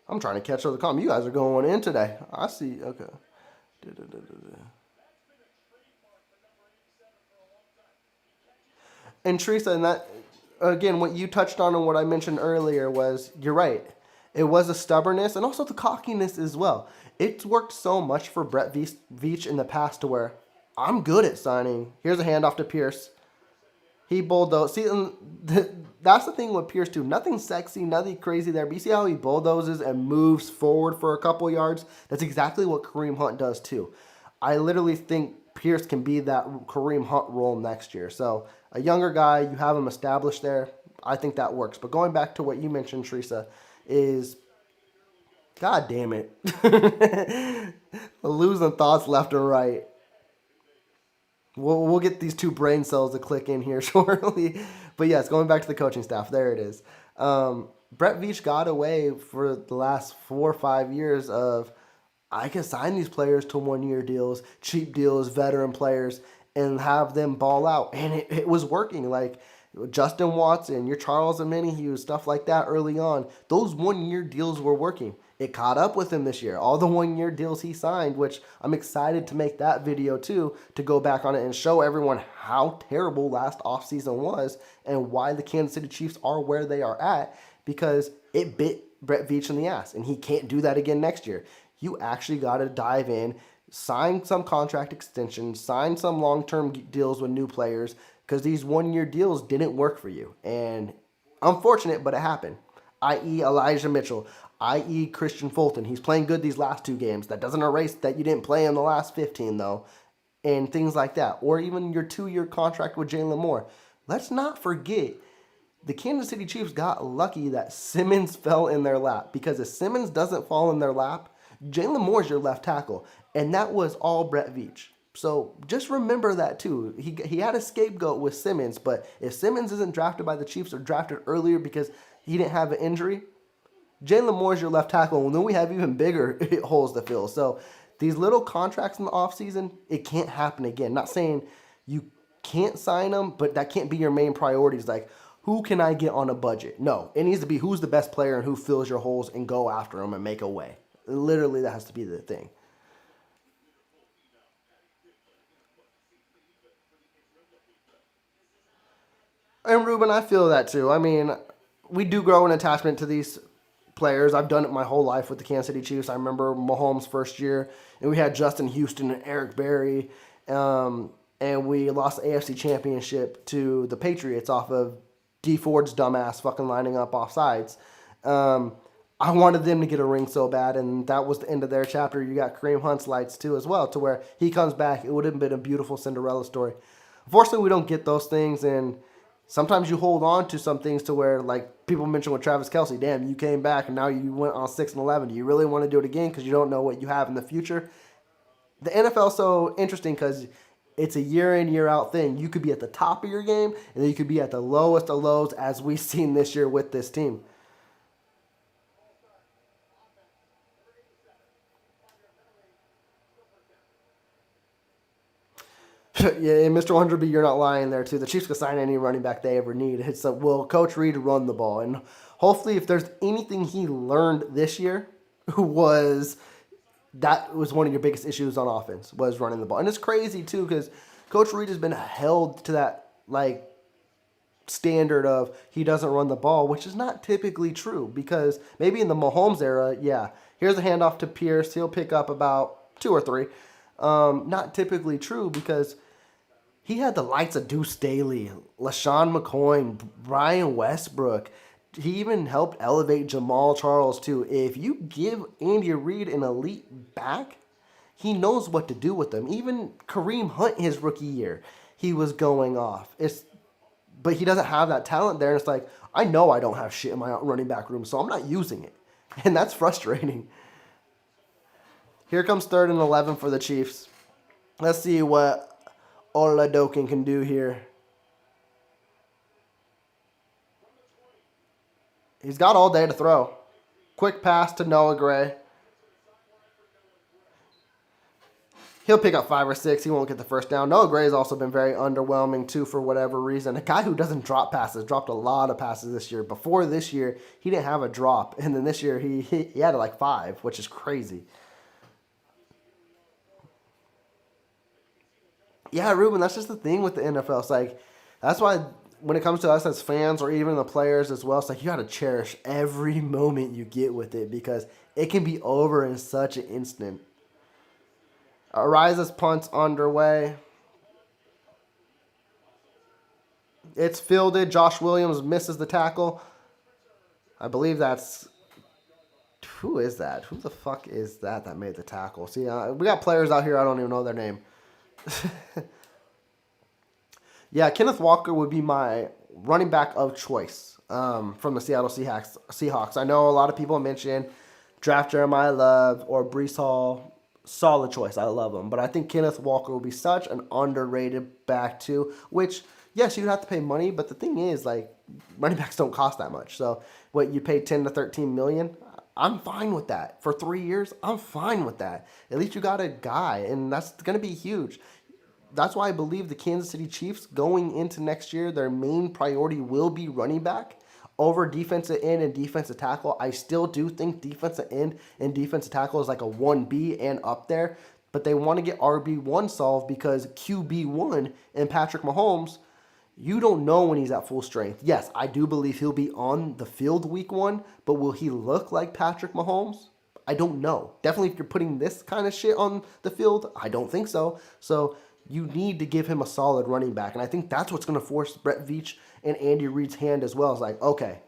Speaker 1: I'm trying to catch up the comment. You guys are going in today. I see. Okay. And Teresa, and that again, what you touched on and what I mentioned earlier was you're right. It was a stubbornness and also the cockiness as well. It's worked so much for Brett Veach in the past to where I'm good at signing. Here's a handoff to Pierce. He bulldozed. See, that's the thing with Pierce too. Nothing sexy, nothing crazy there. But you see how he bulldozes and moves forward for a couple yards? That's exactly what Kareem Hunt does too. I literally think Pierce can be that Kareem Hunt role next year. So a younger guy, you have him established there. I think that works. But going back to what you mentioned, Teresa, is God damn it. Losing thoughts left and right. We'll get these two brain cells to click in here shortly. But yes, going back to the coaching staff, there it is. Brett Veach got away for the last 4 or 5 years of, I can sign these players to 1-year deals, cheap deals, veteran players, and have them ball out. And it was working. Like Justin Watson, your Charles Omenihu, stuff like that early on. Those 1-year deals were working. It caught up with him this year. All the 1-year deals he signed, which I'm excited to make that video too, to go back on it and show everyone how terrible last offseason was and why the Kansas City Chiefs are where they are at, because it bit Brett Veach in the ass, and he can't do that again next year. You actually got to dive in, sign some contract extensions, sign some long-term deals with new players, because these 1-year deals didn't work for you. And unfortunate, but it happened. I.e. Elijah Mitchell, i.e. Christian Fulton. He's playing good these last 2 games. That doesn't erase that you didn't play in the last 15, though, and things like that. Or even your 2-year contract with Jalen Moore. Let's not forget, the Kansas City Chiefs got lucky that Simmons fell in their lap, because if Simmons doesn't fall in their lap, Jalen Moore's your left tackle, and that was all Brett Veach. So just remember that too. He had a scapegoat with Simmons, but if Simmons isn't drafted by the Chiefs or drafted earlier because he didn't have an injury, Jalen Moore's your left tackle, and then we have even bigger holes to fill. So these little contracts in the offseason, it can't happen again. Not saying you can't sign them, but that can't be your main priorities. Like, who can I get on a budget? No, it needs to be who's the best player and who fills your holes, and go after them and make a way. Literally, that has to be the thing. And Ruben, I feel that too. I mean, we do grow an attachment to these players. I've done it my whole life with the Kansas City Chiefs. I remember Mahomes' first year, and we had Justin Houston and Eric Berry, and we lost the AFC Championship to the Patriots off of D Ford's dumbass fucking lining up offsides. I wanted them to get a ring so bad, and that was the end of their chapter. You got Kareem Hunt's lights too as well, to where he comes back. It would have been a beautiful Cinderella story. Unfortunately, we don't get those things, and sometimes you hold on to some things to where, like people mentioned with Travis Kelce, damn, you came back and now you went on 6-11. Do you really want to do it again because you don't know what you have in the future? The NFL is so interesting because it's a year in, year out thing. You could be at the top of your game, and then you could be at the lowest of lows, as we've seen this year with this team. Yeah, and Mr. Wonderby, you're not lying there too. The Chiefs can sign any running back they ever need. It's like, will Coach Reed run the ball? And hopefully, if there's anything he learned this year, was that was one of your biggest issues on offense, was running the ball. And it's crazy too, because Coach Reed has been held to that like standard of he doesn't run the ball, which is not typically true, because maybe in the Mahomes era, yeah, here's a handoff to Pierce, he'll pick up about 2 or 3. Not typically true, because he had the likes of Deuce Staley, LaShawn McCoy, Brian Westbrook. He even helped elevate Jamal Charles too. If you give Andy Reid an elite back, he knows what to do with them. Even Kareem Hunt, his rookie year, he was going off. But he doesn't have that talent there. And it's like, I know I don't have shit in my running back room, so I'm not using it. And that's frustrating. Here comes 3rd and 11 for the Chiefs. Let's see what Oladokin can do here. He's got all day to throw. Quick pass to Noah Gray. He'll pick up 5 or 6. He won't get the first down. Noah Gray has also been very underwhelming, too, for whatever reason. A guy who doesn't drop passes, dropped a lot of passes this year. Before this year, he didn't have a drop. And then this year, he had like 5, which is crazy. Yeah, Ruben, that's just the thing with the NFL. It's like, that's why when it comes to us as fans or even the players as well, it's like you got to cherish every moment you get with it because it can be over in such an instant. Ariza's punt's underway. It's fielded. Josh Williams misses the tackle. I believe that's... Who is that? Who the fuck is that made the tackle? See, we got players out here, I don't even know their name. Yeah, Kenneth Walker would be my running back of choice from the Seattle Seahawks. I know a lot of people mention draft Jeremiah Love or Breece Hall. Solid choice. I love them. But I think Kenneth Walker will be such an underrated back too, which, yes, you'd have to pay money, but the thing is, like, running backs don't cost that much. So what, you pay 10 to 13 million? I'm fine with that. For 3 years, I'm fine with that. At least you got a guy, and that's going to be huge. That's why I believe the Kansas City Chiefs going into next year, their main priority will be running back over defensive end and defensive tackle. I still do think defensive end and defensive tackle is like a 1B and up there, but they want to get RB1 solved because QB1 and Patrick Mahomes, you don't know when he's at full strength. Yes, I do believe he'll be on the field week 1, but will he look like Patrick Mahomes? I don't know. Definitely if you're putting this kind of shit on the field, I don't think so. So you need to give him a solid running back. And I think that's what's going to force Brett Veach and Andy Reid's hand as well. It's like, okay,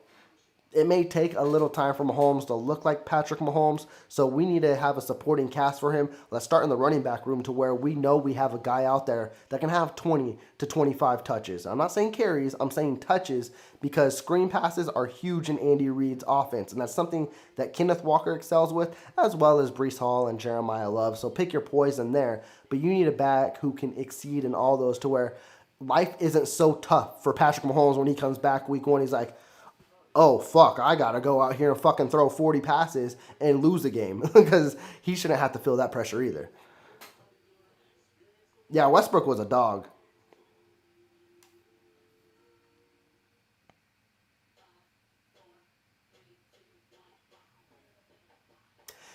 Speaker 1: it may take a little time for Mahomes to look like Patrick Mahomes, so we need to have a supporting cast for him. Let's start in the running back room to where we know we have a guy out there that can have 20 to 25 touches. I'm not saying carries, I'm saying touches, because screen passes are huge in Andy Reid's offense, and that's something that Kenneth Walker excels with, as well as Breece Hall and Jeremiah Love. So pick your poison there, but you need a back who can exceed in all those to where life isn't so tough for Patrick Mahomes when he comes back week 1. He's like, oh, fuck, I got to go out here and fucking throw 40 passes and lose the game because he shouldn't have to feel that pressure either. Yeah, Westbrook was a dog.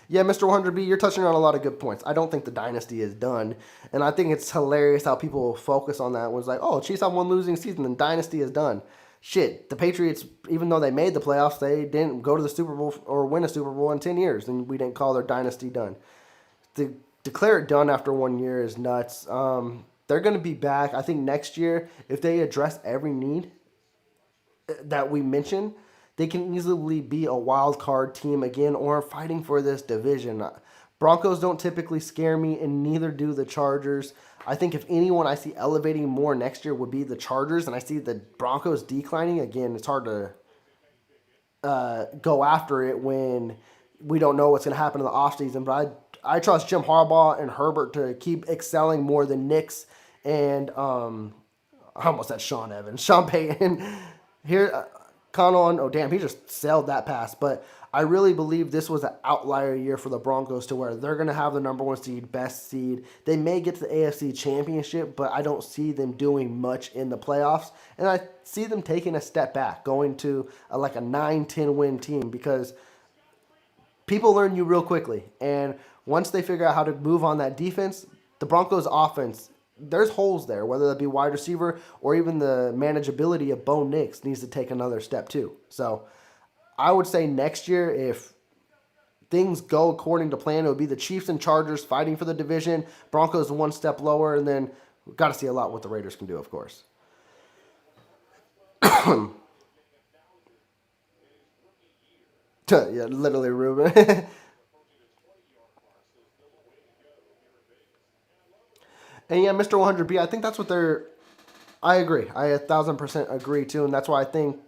Speaker 1: Yeah, Mr. 100B, you're touching on a lot of good points. I don't think the dynasty is done, and I think it's hilarious how people focus on that. It was like, oh, Chiefs have one losing season, and dynasty is done. Shit, the Patriots, even though they made the playoffs, they didn't go to the Super Bowl or win a Super Bowl in 10 years, and we didn't call their dynasty done. To declare it done after 1 year is nuts. They're going to be back, I think, next year. If they address every need that we mentioned, they can easily be a wild card team again or fighting for this division. Broncos don't typically scare me, and neither do the Chargers. I think if anyone I see elevating more next year would be the Chargers, and I see the Broncos declining. Again, it's hard to go after it when we don't know what's going to happen in the offseason, but I trust Jim Harbaugh and Herbert to keep excelling more than Knicks and I almost said Sean Evans. Sean Payton. Here, Connell, oh damn, he just sailed that pass. But I really believe this was an outlier year for the Broncos to where they're going to have the number 1 seed, best seed. They may get to the AFC Championship, but I don't see them doing much in the playoffs. And I see them taking a step back, going to like a 9-10 win team because people learn you real quickly. And once they figure out how to move on that defense, the Broncos offense, there's holes there, whether that be wide receiver or even the manageability of Bo Nix needs to take another step too. So I would say next year, if things go according to plan, it would be the Chiefs and Chargers fighting for the division. Broncos 1 step lower, and then we've got to see a lot what the Raiders can do, of course. Yeah, literally, Ruben. And yeah, Mr. 100B, I think that's what they're... I agree. I 1,000% agree, too. And that's why I think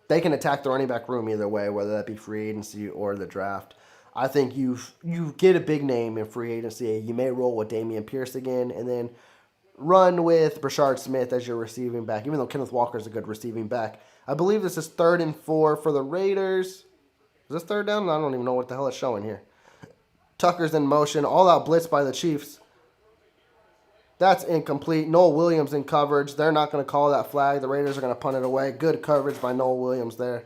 Speaker 1: they can attack the running back room either way, whether that be free agency or the draft. I think you get a big name in free agency. You may roll with Dameon Pierce again and then run with Brashard Smith as your receiving back, even though Kenneth Walker is a good receiving back. I believe this is 3rd and 4 for the Raiders. Is this 3rd down? I don't even know what the hell it's showing here. Tucker's in motion. All out blitz by the Chiefs. That's incomplete. Noel Williams in coverage. They're not going to call that flag. The Raiders are going to punt it away. Good coverage by Noel Williams there.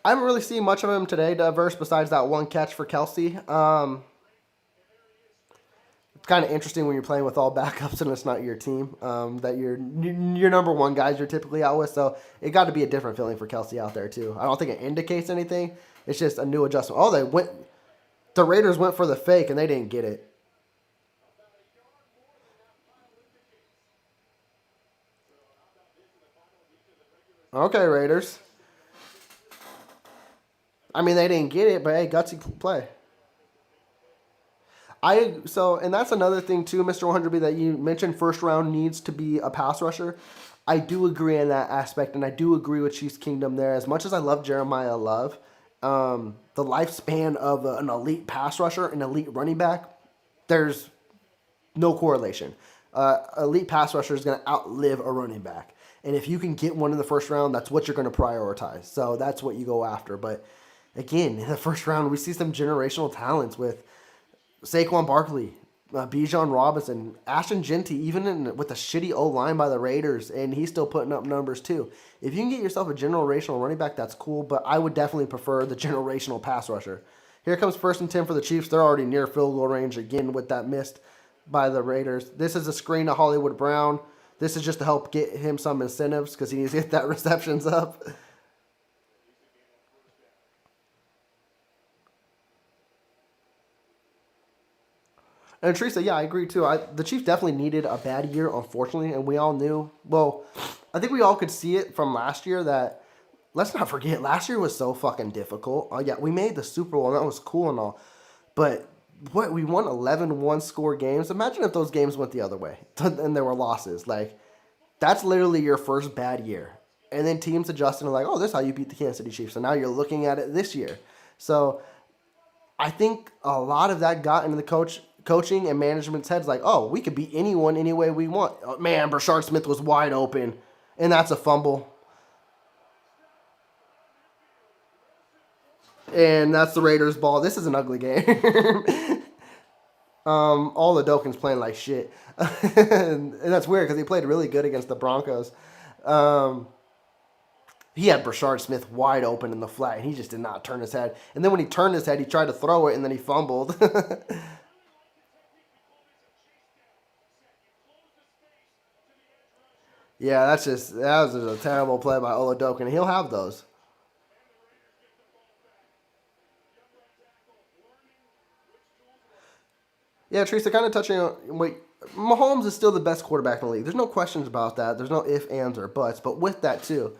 Speaker 1: I haven't really seen much of him today, Diverse, besides that one catch for Kelsey. It's kind of interesting when you're playing with all backups and it's not your team. That your number one guys you're typically out with. So it got to be a different feeling for Kelsey out there too. I don't think it indicates anything. It's just a new adjustment. Oh, the Raiders went for the fake and they didn't get it. Okay, Raiders. I mean, they didn't get it, but hey, gutsy play. And that's another thing too, Mr. 100B, that you mentioned. First round needs to be a pass rusher. I do agree in that aspect, and I do agree with Chiefs Kingdom there. As much as I love Jeremiah Love, the lifespan of an elite pass rusher and elite running back, there's no correlation. Elite pass rusher is going to outlive a running back. And if you can get one in the first round, that's what you're going to prioritize. So that's what you go after. But again, in the first round, we see some generational talents with Saquon Barkley, Bijan Robinson, Ashton Genty, even with a shitty O-line by the Raiders, and he's still putting up numbers too. If you can get yourself a generational running back, that's cool, but I would definitely prefer the generational pass rusher. Here comes 1st and 10 for the Chiefs. They're already near field goal range again with that missed by the Raiders. This is a screen to Hollywood Brown. This is just to help get him some incentives because he needs to get that receptions up. And Teresa, yeah, I agree too. The Chiefs definitely needed a bad year, unfortunately, and we all knew. Well, I think we all could see it from last year that, let's not forget, last year was so fucking difficult. Yeah, we made the Super Bowl, and that was cool and all. But we won 11 one-score games. Imagine if those games went the other way and there were losses. Like, that's literally your first bad year. And then teams adjusted and like, oh, this is how you beat the Kansas City Chiefs. So now you're looking at it this year. So I think a lot of that got into the coaching and management's heads like, oh, we could beat anyone any way we want. Oh, man, Brashard Smith was wide open, and that's a fumble. And that's the Raiders' ball. This is an ugly game. All the Dokin's playing like shit. And that's weird because he played really good against the Broncos. He had Brashard Smith wide open in the flat, and he just did not turn his head. And then when he turned his head, he tried to throw it, and then he fumbled. Yeah, that was just a terrible play by Oladokin. He'll have those. Yeah, Teresa, kind of touching on wait, Mahomes is still the best quarterback in the league. There's no questions about that. There's no ifs, ands, or buts. But with that too,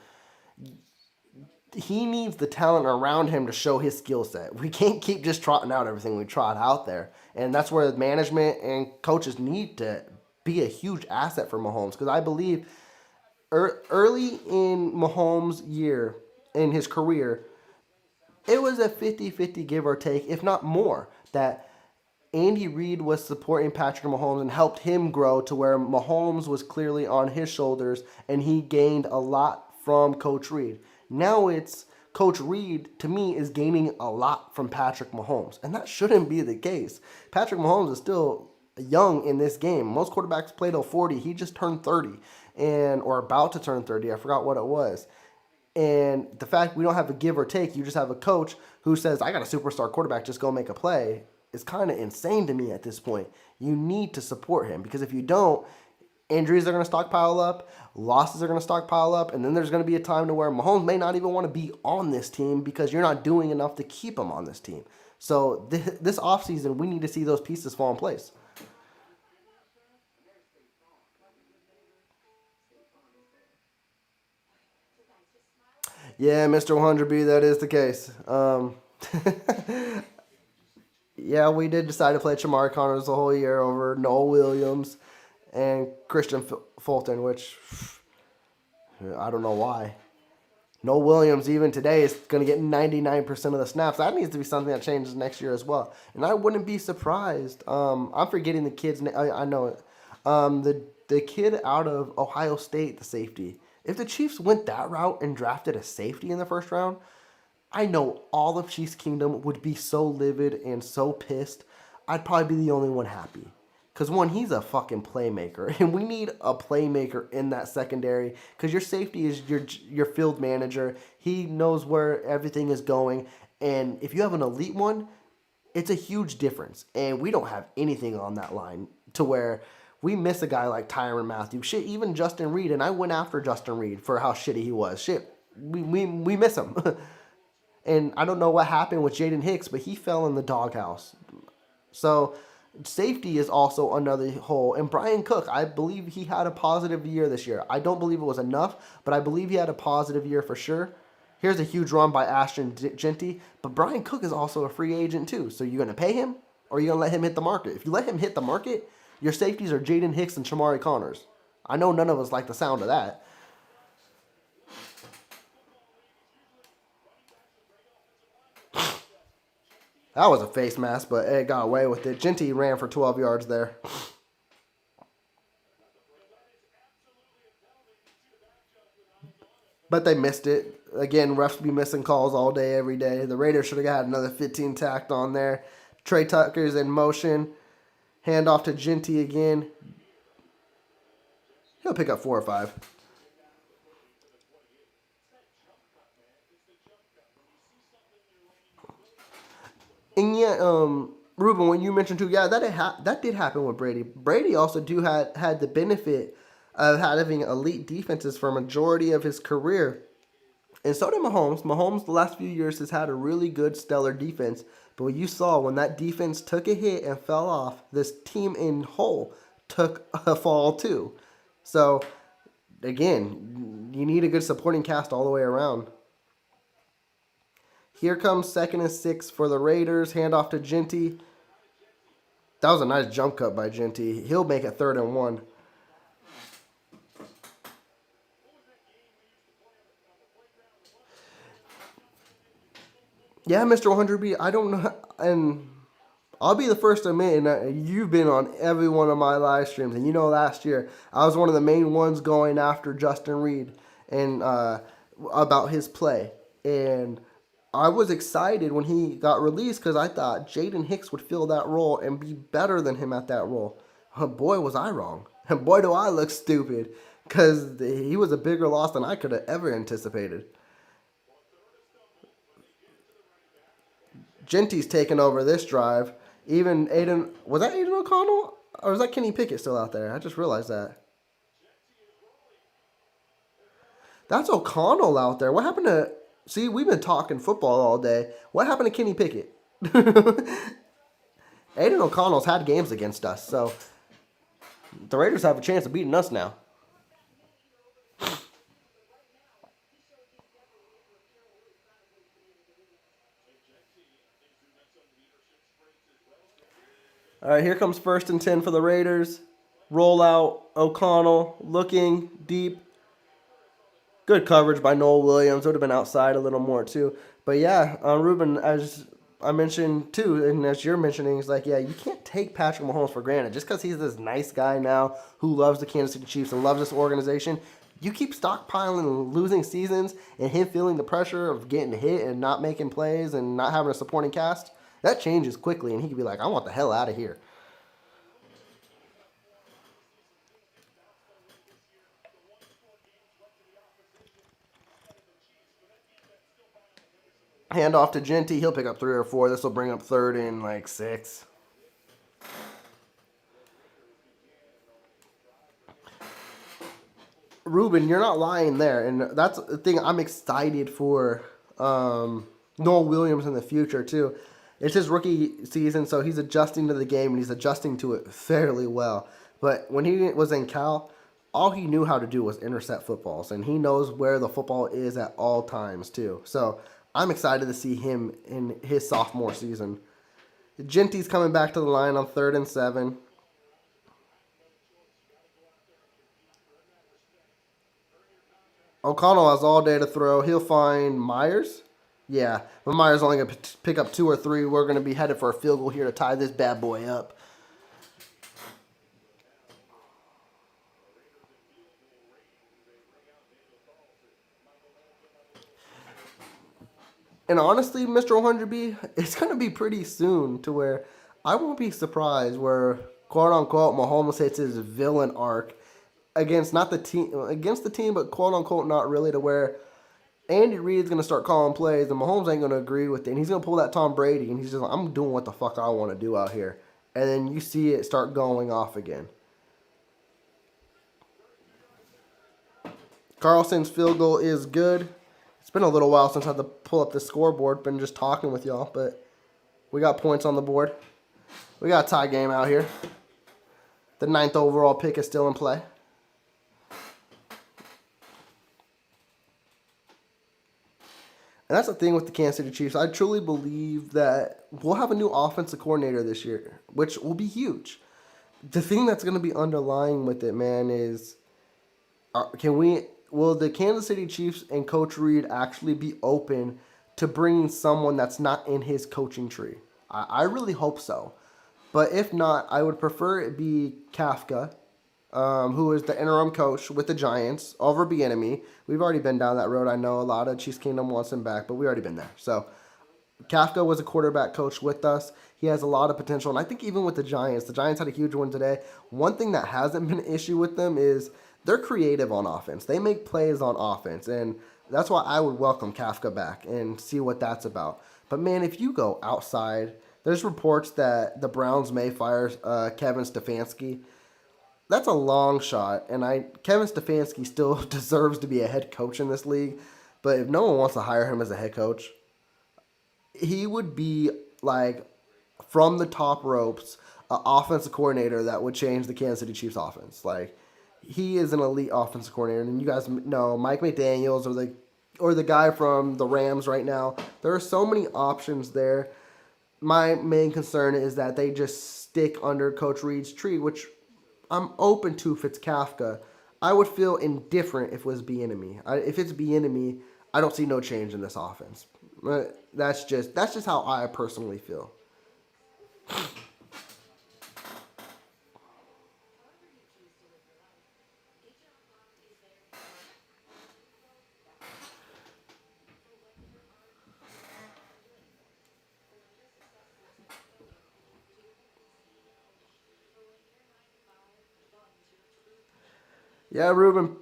Speaker 1: he needs the talent around him to show his skill set. We can't keep just trotting out everything we trot out there, and that's where management and coaches need to be a huge asset for Mahomes because I believe early in Mahomes' year in his career, it was a 50-50 give or take, if not more, that Andy Reid was supporting Patrick Mahomes and helped him grow to where Mahomes was clearly on his shoulders and he gained a lot from Coach Reid. Now it's Coach Reid, to me, is gaining a lot from Patrick Mahomes. And that shouldn't be the case. Patrick Mahomes is still young in this game. Most quarterbacks play till 40. He just turned 30 or about to turn 30. I forgot what it was. And the fact we don't have a give or take, you just have a coach who says, I got a superstar quarterback, just go make a play, is kind of insane to me at this point. You need to support him because if you don't, injuries are going to stockpile up, losses are going to stockpile up, and then there's going to be a time to where Mahomes may not even want to be on this team because you're not doing enough to keep him on this team. So this offseason, we need to see those pieces fall in place. Yeah, Mr. 100B, that is the case. Yeah, we did decide to play Chamari Connors the whole year over Noel Williams and Christian Fulton, which I don't know why. Noel Williams, even today, is going to get 99% of the snaps. That needs to be something that changes next year as well. And I wouldn't be surprised. I'm forgetting the kid's name. I know it. The kid out of Ohio State, the safety. If the Chiefs went that route and drafted a safety in the first round, I know all of Chiefs Kingdom would be so livid and so pissed. I'd probably be the only one happy. Because, one, he's a fucking playmaker. And we need a playmaker in that secondary. Because your safety is your field manager. He knows where everything is going. And if you have an elite one, It's a huge difference, and we don't have anything on that line to where we miss a guy like Tyrann Mathieu. Shit, even Justin Reed, and I went after Justin Reed for how shitty he was. Shit, we miss him. And I don't know what happened with Jaden Hicks, but he fell in the doghouse. So safety is also another hole. And Brian Cook, I believe he had a positive year this year. I don't believe it was enough, but I believe he had a positive year for sure. Here's a huge run by Ashton Genty, but Brian Cook is also a free agent too. So you're going to pay him, or are you going to let him hit the market? If you let him hit the market, your safeties are Jaden Hicks and Shamari Connors. I know none of us like the sound of that. That was a face mask, but it got away with it. Genty ran for 12 yards there. But they missed it. Again, refs be missing calls all day, every day. The Raiders should have got another 15 tacked on there. Trey Tucker's in motion. Hand off to Genty again. He'll pick up 4 or 5. And yeah, Ruben, when you mentioned too, yeah, that did happen with Brady. Brady also had the benefit of having elite defenses for a majority of his career. And so did Mahomes. Mahomes, the last few years, has had a really good, stellar defense. But what you saw when that defense took a hit and fell off, this team in whole took a fall too. So, again, you need a good supporting cast all the way around. Here comes 2nd and 6 for the Raiders. Handoff to Genty. That was a nice jump cut by Genty. He'll make it 3rd and 1. Yeah, Mr. 100B, I don't know. And I'll be the first to admit, and you've been on every one of my live streams. And you know last year, I was one of the main ones going after Justin Reed and about his play. And I was excited when he got released because I thought Jaden Hicks would fill that role and be better than him at that role. Boy, was I wrong. And boy, do I look stupid because he was a bigger loss than I could have ever anticipated. Genty's taking over this drive. Even Aiden, was that Aiden O'Connell? Or was that Kenny Pickett still out there? I just realized that. That's O'Connell out there. What happened to... See, we've been talking football all day. What happened to Kenny Pickett? Aiden O'Connell's had games against us, so the Raiders have a chance of beating us now. All right, here comes 1st and 10 for the Raiders. Roll out, O'Connell looking deep. Good coverage by Noel Williams. Would have been outside a little more too. But yeah, Ruben, as I mentioned too, and as you're mentioning, it's like, yeah, you can't take Patrick Mahomes for granted. Just because he's this nice guy now who loves the Kansas City Chiefs and loves this organization, you keep stockpiling and losing seasons and him feeling the pressure of getting hit and not making plays and not having a supporting cast, that changes quickly, and he could be like, I want the hell out of here. Hand off to Genty. He'll pick up 3 or 4. This will bring up 3rd and like 6. Ruben, you're not lying there. And that's the thing I'm excited for Noel Williams in the future too. It's his rookie season, so he's adjusting to the game, and he's adjusting to it fairly well. But when he was in Cal, all he knew how to do was intercept footballs, and he knows where the football is at all times too. So I'm excited to see him in his sophomore season. Genty's coming back to the line on 3rd and 7. O'Connell has all day to throw. He'll find Myers. Yeah, but Myers only going to pick up 2 or 3. We're going to be headed for a field goal here to tie this bad boy up. And honestly, Mr. 100B, it's going to be pretty soon to where I won't be surprised where, quote-unquote, Mahomes hits his villain arc against not the team, against the team, but quote-unquote not really, to where Andy Reid's going to start calling plays, and Mahomes ain't going to agree with it. And he's going to pull that Tom Brady, and he's just like, I'm doing what the fuck I want to do out here. And then you see it start going off again. Carlson's field goal is good. It's been a little while since I had to pull up the scoreboard. Been just talking with y'all, but we got points on the board. We got a tie game out here. The 9th overall pick is still in play. And that's the thing with the Kansas City Chiefs. I truly believe that we'll have a new offensive coordinator this year, which will be huge. The thing that's going to be underlying with it, man, is will the Kansas City Chiefs and Coach Reid actually be open to bringing someone that's not in his coaching tree? I really hope so. But if not, I would prefer it be Kafka, who is the interim coach with the Giants, over Bieniemy. We've already been down that road. I know a lot of Chiefs Kingdom wants him back, but we already been there. So Kafka was a quarterback coach with us. He has a lot of potential. And I think even with the Giants had a huge one today. One thing that hasn't been an issue with them is they're creative on offense. They make plays on offense. And that's why I would welcome Kafka back and see what that's about. But, man, if you go outside, there's reports that the Browns may fire Kevin Stefanski. That's a long shot, and Kevin Stefanski still deserves to be a head coach in this league. But if no one wants to hire him as a head coach, he would be like from the top ropes, an offensive coordinator that would change the Kansas City Chiefs offense. Like, he is an elite offensive coordinator, and you guys know Mike McDaniels or the guy from the Rams right now. There are so many options there. My main concern is that they just stick under Coach Reid's tree, which I'm open to if it's Kafka. I would feel indifferent if it was Bieniemy. If it's Bieniemy, I don't see no change in this offense. That's just how I personally feel. Yeah, Ruben,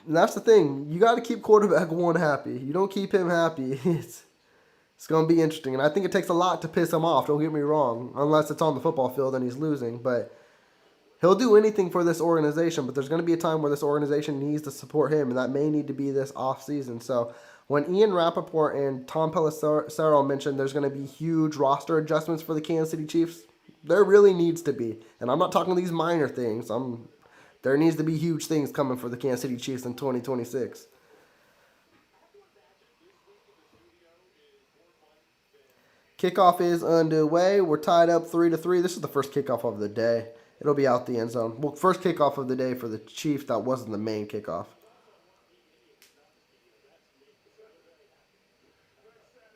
Speaker 1: that's the thing. You got to keep quarterback one happy. You don't keep him happy, it's going to be interesting. And I think it takes a lot to piss him off, don't get me wrong, unless it's on the football field and he's losing. But he'll do anything for this organization, but there's going to be a time where this organization needs to support him, and that may need to be this offseason. So when Ian Rappaport and Tom Pelissero mentioned there's going to be huge roster adjustments for the Kansas City Chiefs, there really needs to be. And I'm not talking these minor things. There needs to be huge things coming for the Kansas City Chiefs in 2026. Kickoff is underway. We're tied up 3-3. This is the first kickoff of the day. It'll be out the end zone. Well, first kickoff of the day for the Chiefs. That wasn't the main kickoff.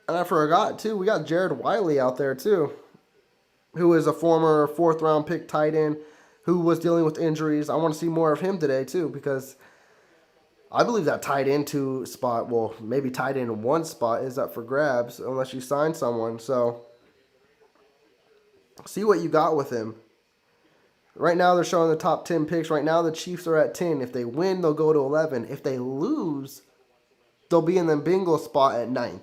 Speaker 1: And I forgot, too, we got Jared Wiley out there, too, who is a former fourth-round pick tight end who was dealing with injuries. I want to see more of him today, too, because I believe that tight end two spot, well, maybe tight end one spot is up for grabs unless you sign someone. So see what you got with him. Right now they're showing the top 10 picks. Right now the Chiefs are at 10. If they win, they'll go to 11. If they lose, they'll be in the Bengals spot at 9th.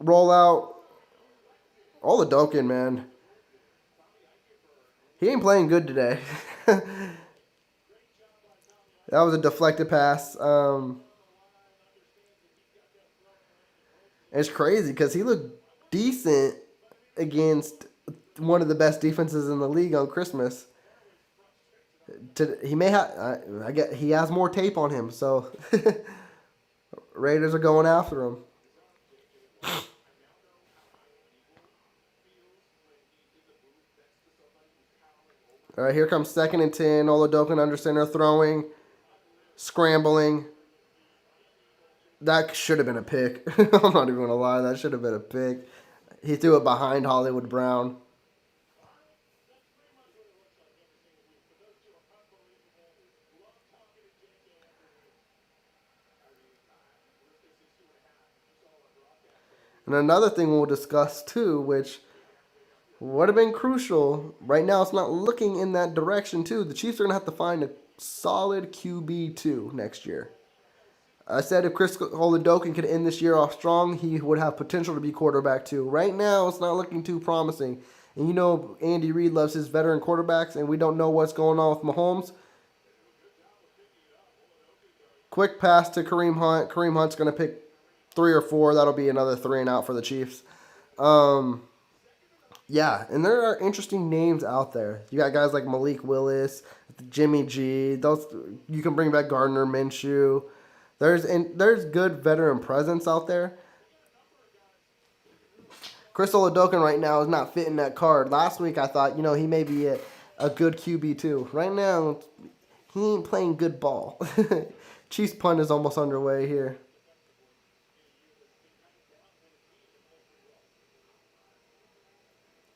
Speaker 1: Roll out. Oladokin, man. He ain't playing good today. That was a deflected pass. It's crazy because he looked decent against one of the best defenses in the league on Christmas. He may have. I get he has more tape on him, so Raiders are going after him. All right, here comes 2nd and 10. Oladokin under center, throwing, scrambling. That should have been a pick. I'm not even going to lie. That should have been a pick. He threw it behind Hollywood Brown. And another thing we'll discuss too, which Would have been crucial. Right now, it's not looking in that direction, too. The Chiefs are going to have to find a solid QB2 next year. I said if Chris Oladokun could end this year off strong, he would have potential to be quarterback 2. Right now, it's not looking too promising. And you know, Andy Reid loves his veteran quarterbacks, and we don't know what's going on with Mahomes. Quick pass to Kareem Hunt. Kareem Hunt's going to pick 3 or 4. That'll be another 3 and out for the Chiefs. Yeah, and there are interesting names out there. You got guys like Malik Willis, Jimmy G. Those you can bring back Gardner Minshew. There's good veteran presence out there. Chris Oladokun right now is not fitting that card. Last week I thought, he may be a good QB2. Right now, he ain't playing good ball. Chiefs punt is almost underway here.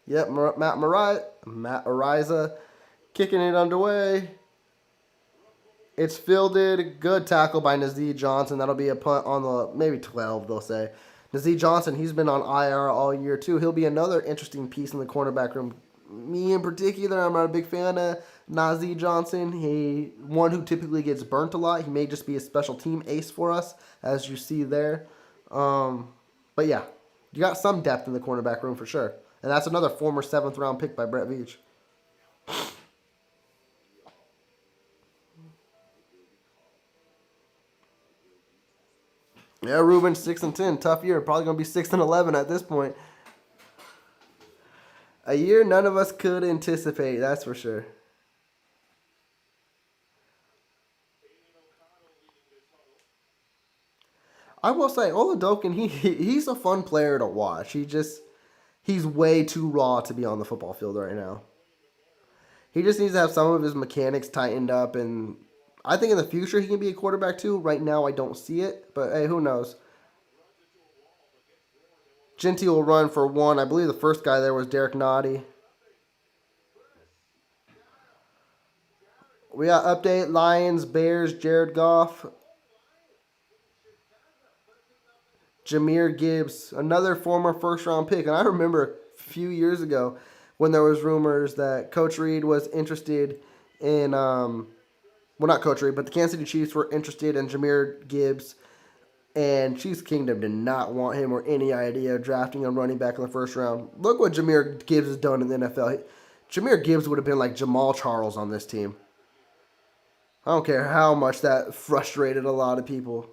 Speaker 1: Yep, Matt Ariza kicking it underway. It's fielded. Good tackle by Nazeeh Johnson. That'll be a punt on the maybe 12, they'll say. Nazeeh Johnson, he's been on IR all year, too. He'll be another interesting piece in the cornerback room. Me in particular, I'm not a big fan of Nazeeh Johnson. One who typically gets burnt a lot. He may just be a special team ace for us, as you see there. But yeah, you got some depth in the cornerback room for sure. And that's another former 7th round pick by Brett Veach. Yeah, Ruben 6-10, tough year. Probably gonna be 6-11 at this point. A year none of us could anticipate. That's for sure. I will say, Oladokun, he's a fun player to watch. He's way too raw to be on the football field right now. He just needs to have some of his mechanics tightened up, and I think in the future he can be a quarterback too. Right now I don't see it, but hey, who knows? Genty will run for 1. I believe the first guy there was Derek Noddy. We got update, Lions, Bears, Jared Goff. Jahmyr Gibbs, another former first-round pick. And I remember a few years ago when there was rumors that Coach Reid was interested in, well, not Coach Reid, but the Kansas City Chiefs were interested in Jahmyr Gibbs. And Chiefs Kingdom did not want him or any idea of drafting a running back in the first round. Look what Jahmyr Gibbs has done in the NFL. Jahmyr Gibbs would have been like Jamal Charles on this team. I don't care how much that frustrated a lot of people.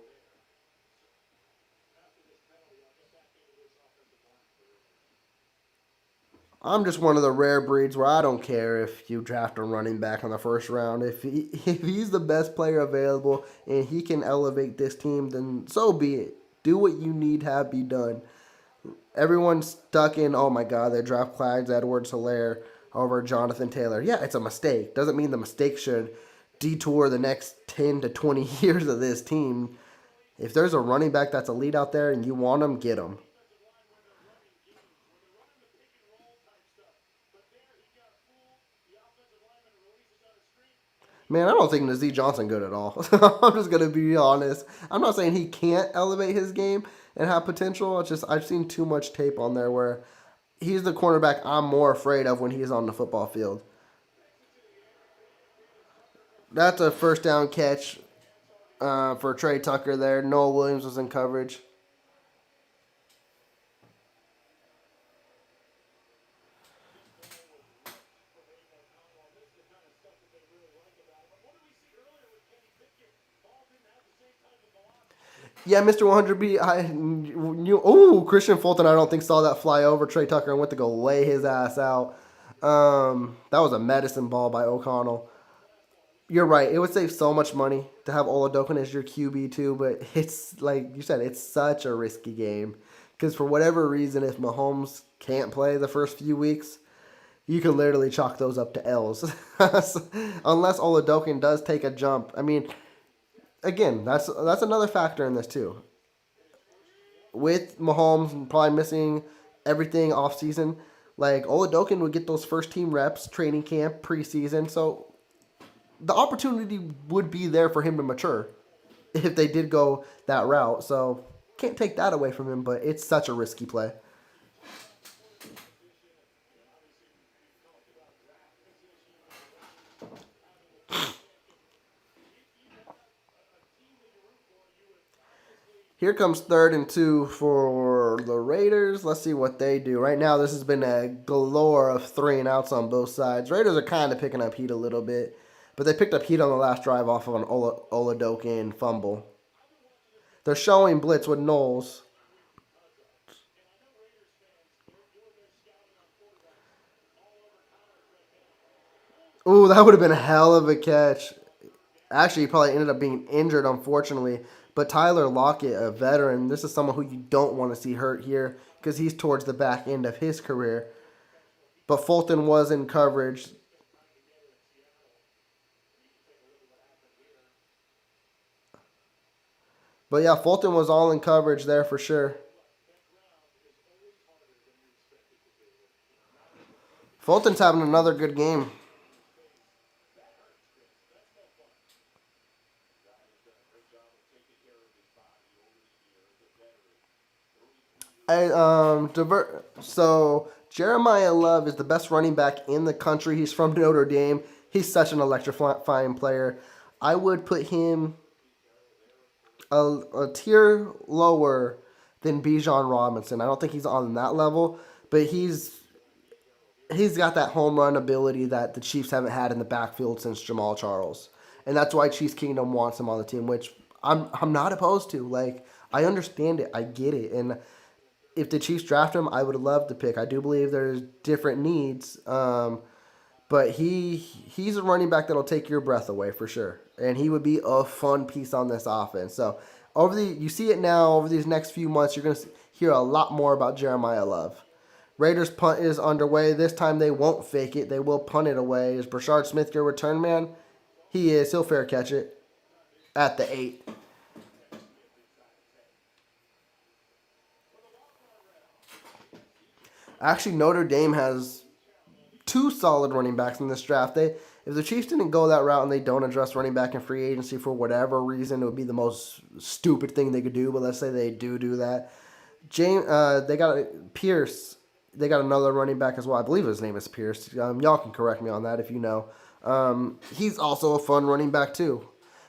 Speaker 1: I'm just one of the rare breeds where I don't care if you draft a running back in the first round. If he's the best player available and he can elevate this team, then so be it. Do what you need to have be done. Everyone's stuck in, oh my God, they draft Clyde Edwards-Helaire over Jonathan Taylor. Yeah, it's a mistake. Doesn't mean the mistake should detour the next 10 to 20 years of this team. If there's a running back that's elite out there and you want him, get him. Man, I don't think Nazeeh Johnson good at all. I'm just gonna be honest. I'm not saying he can't elevate his game and have potential. It's just I've seen too much tape on there where he's the cornerback I'm more afraid of when he's on the football field. That's a first down catch for Trey Tucker there. Noah Williams was in coverage. Yeah, Mr. 100B. Christian Fulton, I don't think saw that fly over Trey Tucker and went to go lay his ass out. That was a medicine ball by O'Connell. You're right. It would save so much money to have Oladokun as your QB too, but it's like you said, it's such a risky game because for whatever reason, if Mahomes can't play the first few weeks, you can literally chalk those up to L's, unless Oladokun does take a jump. I mean, again, that's another factor in this too. With Mahomes probably missing everything off season, like Oladokun would get those first team reps, training camp, preseason, so the opportunity would be there for him to mature if they did go that route. So can't take that away from him, but it's such a risky play. Here comes 3rd and 2 for the Raiders. Let's see what they do. Right now, this has been a galore of 3-and-outs on both sides. Raiders are kind of picking up heat a little bit, but they picked up heat on the last drive off of an Oladokin fumble. They're showing blitz with Knowles. Ooh, that would have been a hell of a catch. Actually, he probably ended up being injured, unfortunately. But Tyler Lockett, a veteran, this is someone who you don't want to see hurt here because he's towards the back end of his career. But Fulton was in coverage. But yeah, Fulton was all in coverage there for sure. Fulton's having another good game. So Jeremiah Love is the best running back in the country. He's from Notre Dame. He's such an electrifying player. I would put him a tier lower than Bijan Robinson. I don't think he's on that level, but he's got that home run ability that the Chiefs haven't had in the backfield since Jamal Charles, and that's why Chiefs Kingdom wants him on the team, which I'm not opposed to. Like, I understand it, I get it, and if the Chiefs draft him, I would love to pick. I do believe there's different needs, but he's a running back that'll take your breath away for sure, and he would be a fun piece on this offense. So you see it now over these next few months, you're gonna hear a lot more about Jeremiah Love. Raiders punt is underway. This time they won't fake it. They will punt it away. Is Brashard Smith your return man? He is. He'll fair catch it at the 8. Actually, Notre Dame has 2 solid running backs in this draft. If the Chiefs didn't go that route and they don't address running back in free agency for whatever reason, it would be the most stupid thing they could do. But let's say they do that. They got Pierce. They got another running back as well. I believe his name is Pierce. Y'all can correct me on that if you know. He's also a fun running back too.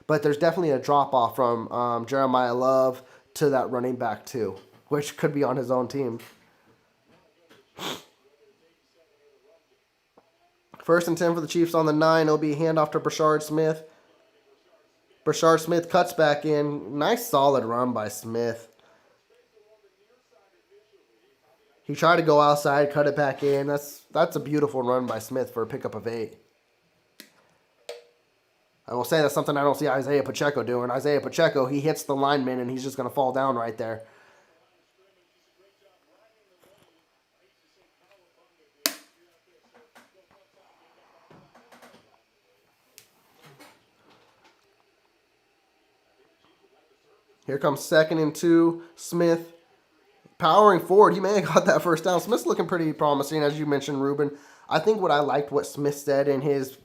Speaker 1: But there's definitely a drop-off from Jeremiah Love to that running back too, which could be on his own team. 1st and 10 for the Chiefs on the 9. It'll be a handoff to Brashard Smith. Brashard Smith cuts back in. Nice solid run by Smith. He tried to go outside, cut it back in. That's a beautiful run by Smith for a pickup of 8. I will say that's something I don't see Isaiah Pacheco doing. Isaiah Pacheco, he hits the lineman and he's just going to fall down right there. Here comes 2nd and 2. Smith powering forward. He may have got that first down. Smith's looking pretty promising, as you mentioned, Ruben. I think what I liked what Smith said in his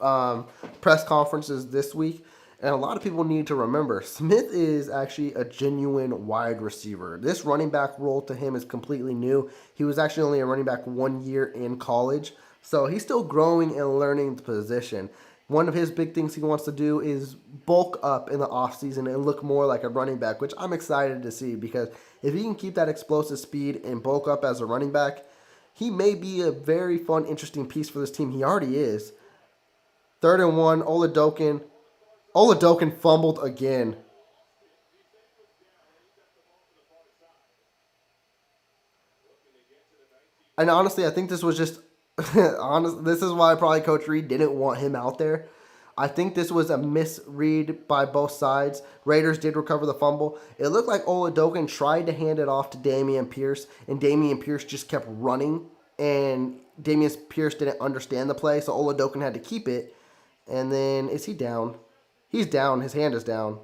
Speaker 1: press conferences this week, and a lot of people need to remember, Smith is actually a genuine wide receiver. This running back role to him is completely new. He was actually only a running back 1 year in college, so he's still growing and learning the position. One of his big things he wants to do is bulk up in the offseason and look more like a running back, which I'm excited to see because if he can keep that explosive speed and bulk up as a running back, he may be a very fun, interesting piece for this team. He already is. 3rd and 1, Oladokin. Oladokin fumbled again. And honestly, I think this was just this is why probably Coach Reed didn't want him out there. I think this was a misread by both sides. Raiders did recover the fumble. It looked like Oladokin tried to hand it off to Dameon Pierce, and Dameon Pierce just kept running, and Dameon Pierce didn't understand the play, so Oladokin had to keep it. And then, is he down? He's down. His hand is down.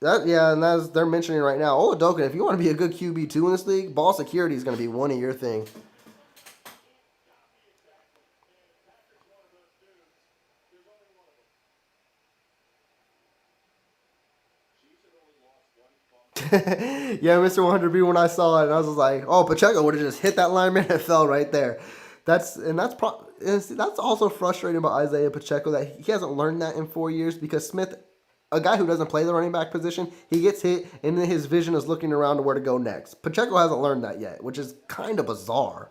Speaker 1: And they're mentioning right now. Oladokin, if you want to be a good QB2 in this league, ball security is going to be one of your things. Yeah, Mr. 100B, when I saw it, I was like, oh, Pacheco would have just hit that lineman and it fell right there. That's also frustrating about Isaiah Pacheco that he hasn't learned that in 4 years because Smith, a guy who doesn't play the running back position, he gets hit and then his vision is looking around to where to go next. Pacheco hasn't learned that yet, which is kind of bizarre.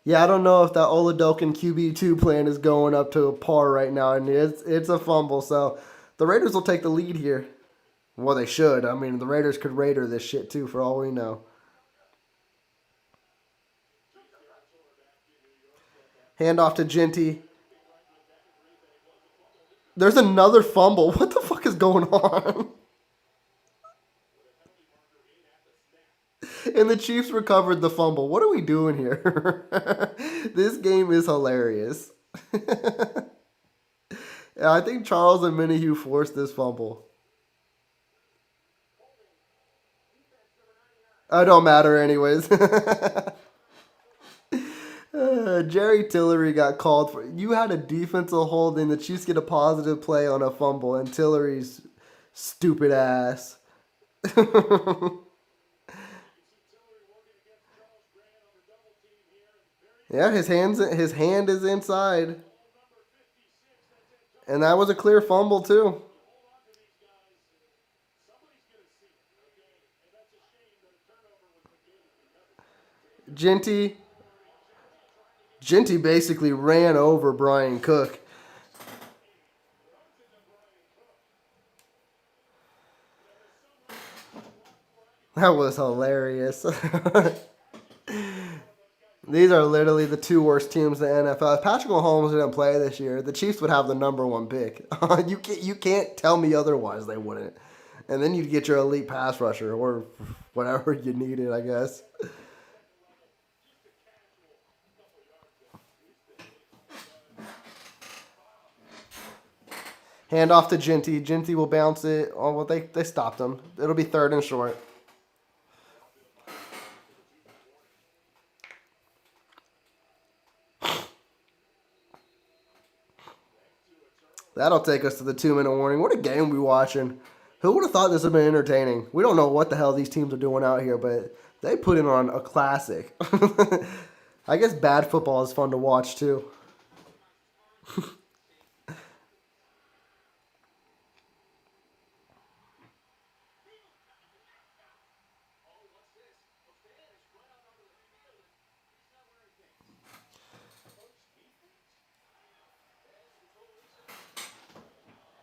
Speaker 1: Yeah, I don't know if that Oladokin QB2 plan is going up to a par right now, and it's a fumble. So the Raiders will take the lead here. Well, they should. I mean, the Raiders could Raider this shit too, for all we know. Hand off to Genty. There's another fumble. What the fuck is going on? And the Chiefs recovered the fumble. What are we doing here? This game is hilarious. Yeah, I think Charles and Minihue forced this fumble. It don't matter anyways. Jerry Tillery got called for. You had a defensive hold, and the Chiefs get a positive play on a fumble, and Tillery's stupid ass. Yeah, his hand is inside, and that was a clear fumble too. Genty Genty basically ran over Brian Cook. That was hilarious. These are literally the two worst teams in the NFL. If Patrick Mahomes didn't play this year, the Chiefs would have the number one pick. You can't tell me otherwise they wouldn't. And then you'd get your elite pass rusher or whatever you needed, I guess. Hand off to Genty. Genty will bounce it. Oh, well, they stopped him. It'll be third and short. That'll take us to the 2-minute warning. What a game we watching. Who would have thought this would have been entertaining? We don't know what the hell these teams are doing out here, but they put in on a classic. I guess bad football is fun to watch, too.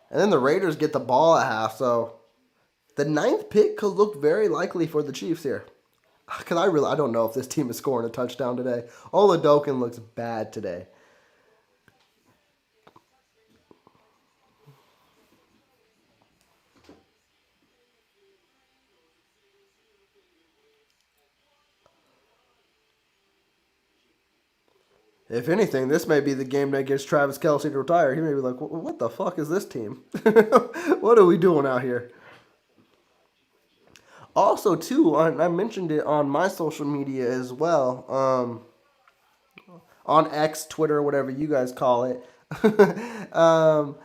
Speaker 1: And then the Raiders get the ball at half, so the ninth pick could look very likely for the Chiefs here. Because I don't know if this team is scoring a touchdown today. Oladokin looks bad today. If anything, this may be the game that gets Travis Kelce to retire. He may be like, what the fuck is this team? What are we doing out here? Also, too, I mentioned it on my social media as well. On X, Twitter, whatever you guys call it. um,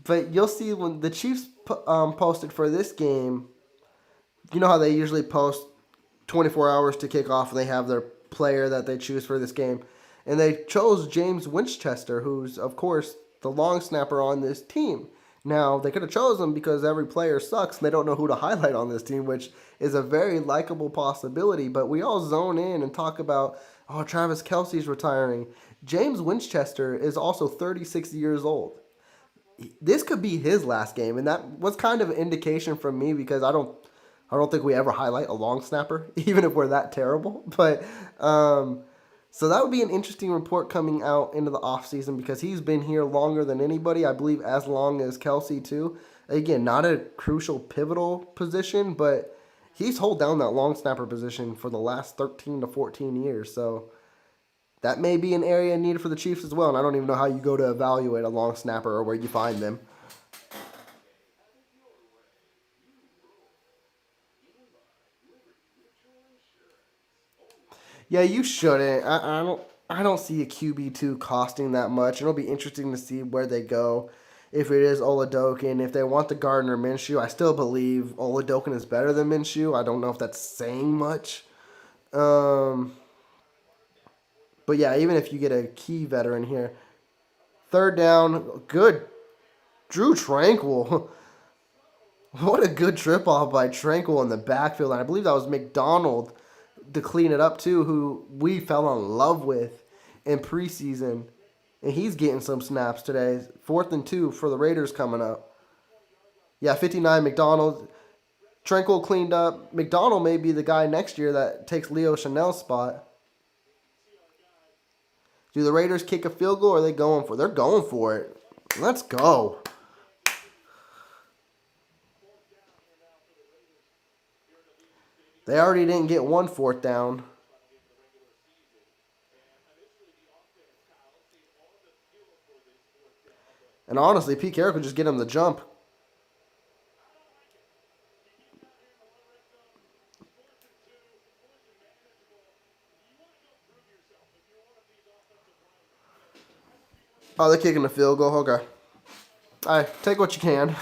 Speaker 1: but you'll see when the Chiefs posted for this game, you know how they usually post 24 hours to kick off and they have their player that they choose for this game. And they chose James Winchester, who's, of course, the long snapper on this team. Now, they could have chosen him because every player sucks and they don't know who to highlight on this team, which is a very likable possibility. But we all zone in and talk about, oh, Travis Kelce's retiring. James Winchester is also 36 years old. This could be his last game, and that was kind of an indication from me because I don't think we ever highlight a long snapper, even if we're that terrible. But so that would be an interesting report coming out into the offseason because he's been here longer than anybody. I believe as long as Kelce, too. Again, not a crucial, pivotal position, but he's held down that long snapper position for the last 13 to 14 years. So that may be an area needed for the Chiefs as well. And I don't even know how you go to evaluate a long snapper or where you find them. Yeah, you shouldn't. I don't see a QB2 costing that much. It'll be interesting to see where they go. if it is Oladokin. If they want the Gardner Minshew, I still believe Oladokin is better than Minshew. I don't know if that's saying much. But yeah, even if you get a key veteran here. Third down, good. Drew Tranquil. What a good trip off by Tranquil in the backfield. And I believe that was McDonald to clean it up too, who we fell in love with in preseason. And he's getting some snaps today. 4th and 2 for the Raiders coming up. Yeah, 59 McDonald. Tranquil cleaned up. McDonald may be the guy next year that takes Leo Chanel's spot. Do the Raiders kick a field goal or are they going for it? They're going for it. Let's go. They already didn't get 1 4th down. And honestly, Pete Carroll could just get him the jump. Oh, they're kicking the field goal. Okay. All right, take what you can.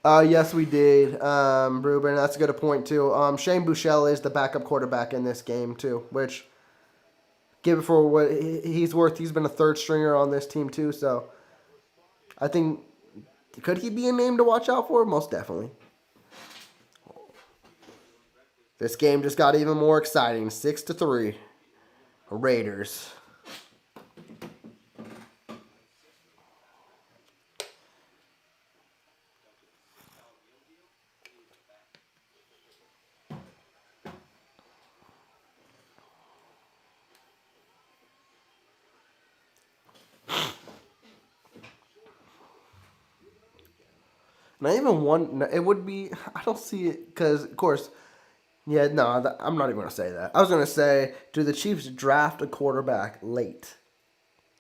Speaker 1: Yes, we did, Ruben. That's a good point, too. Shane Buechele is the backup quarterback in this game, too, which, give it for what he's worth. He's been a third stringer on this team, too, so I think, could he be a name to watch out for? Most definitely. This game just got even more exciting. 6-3. Raiders. And I even want, it would be, I don't see it, because, of course, yeah, no, I'm not even going to say that. I was going to say, do the Chiefs draft a quarterback late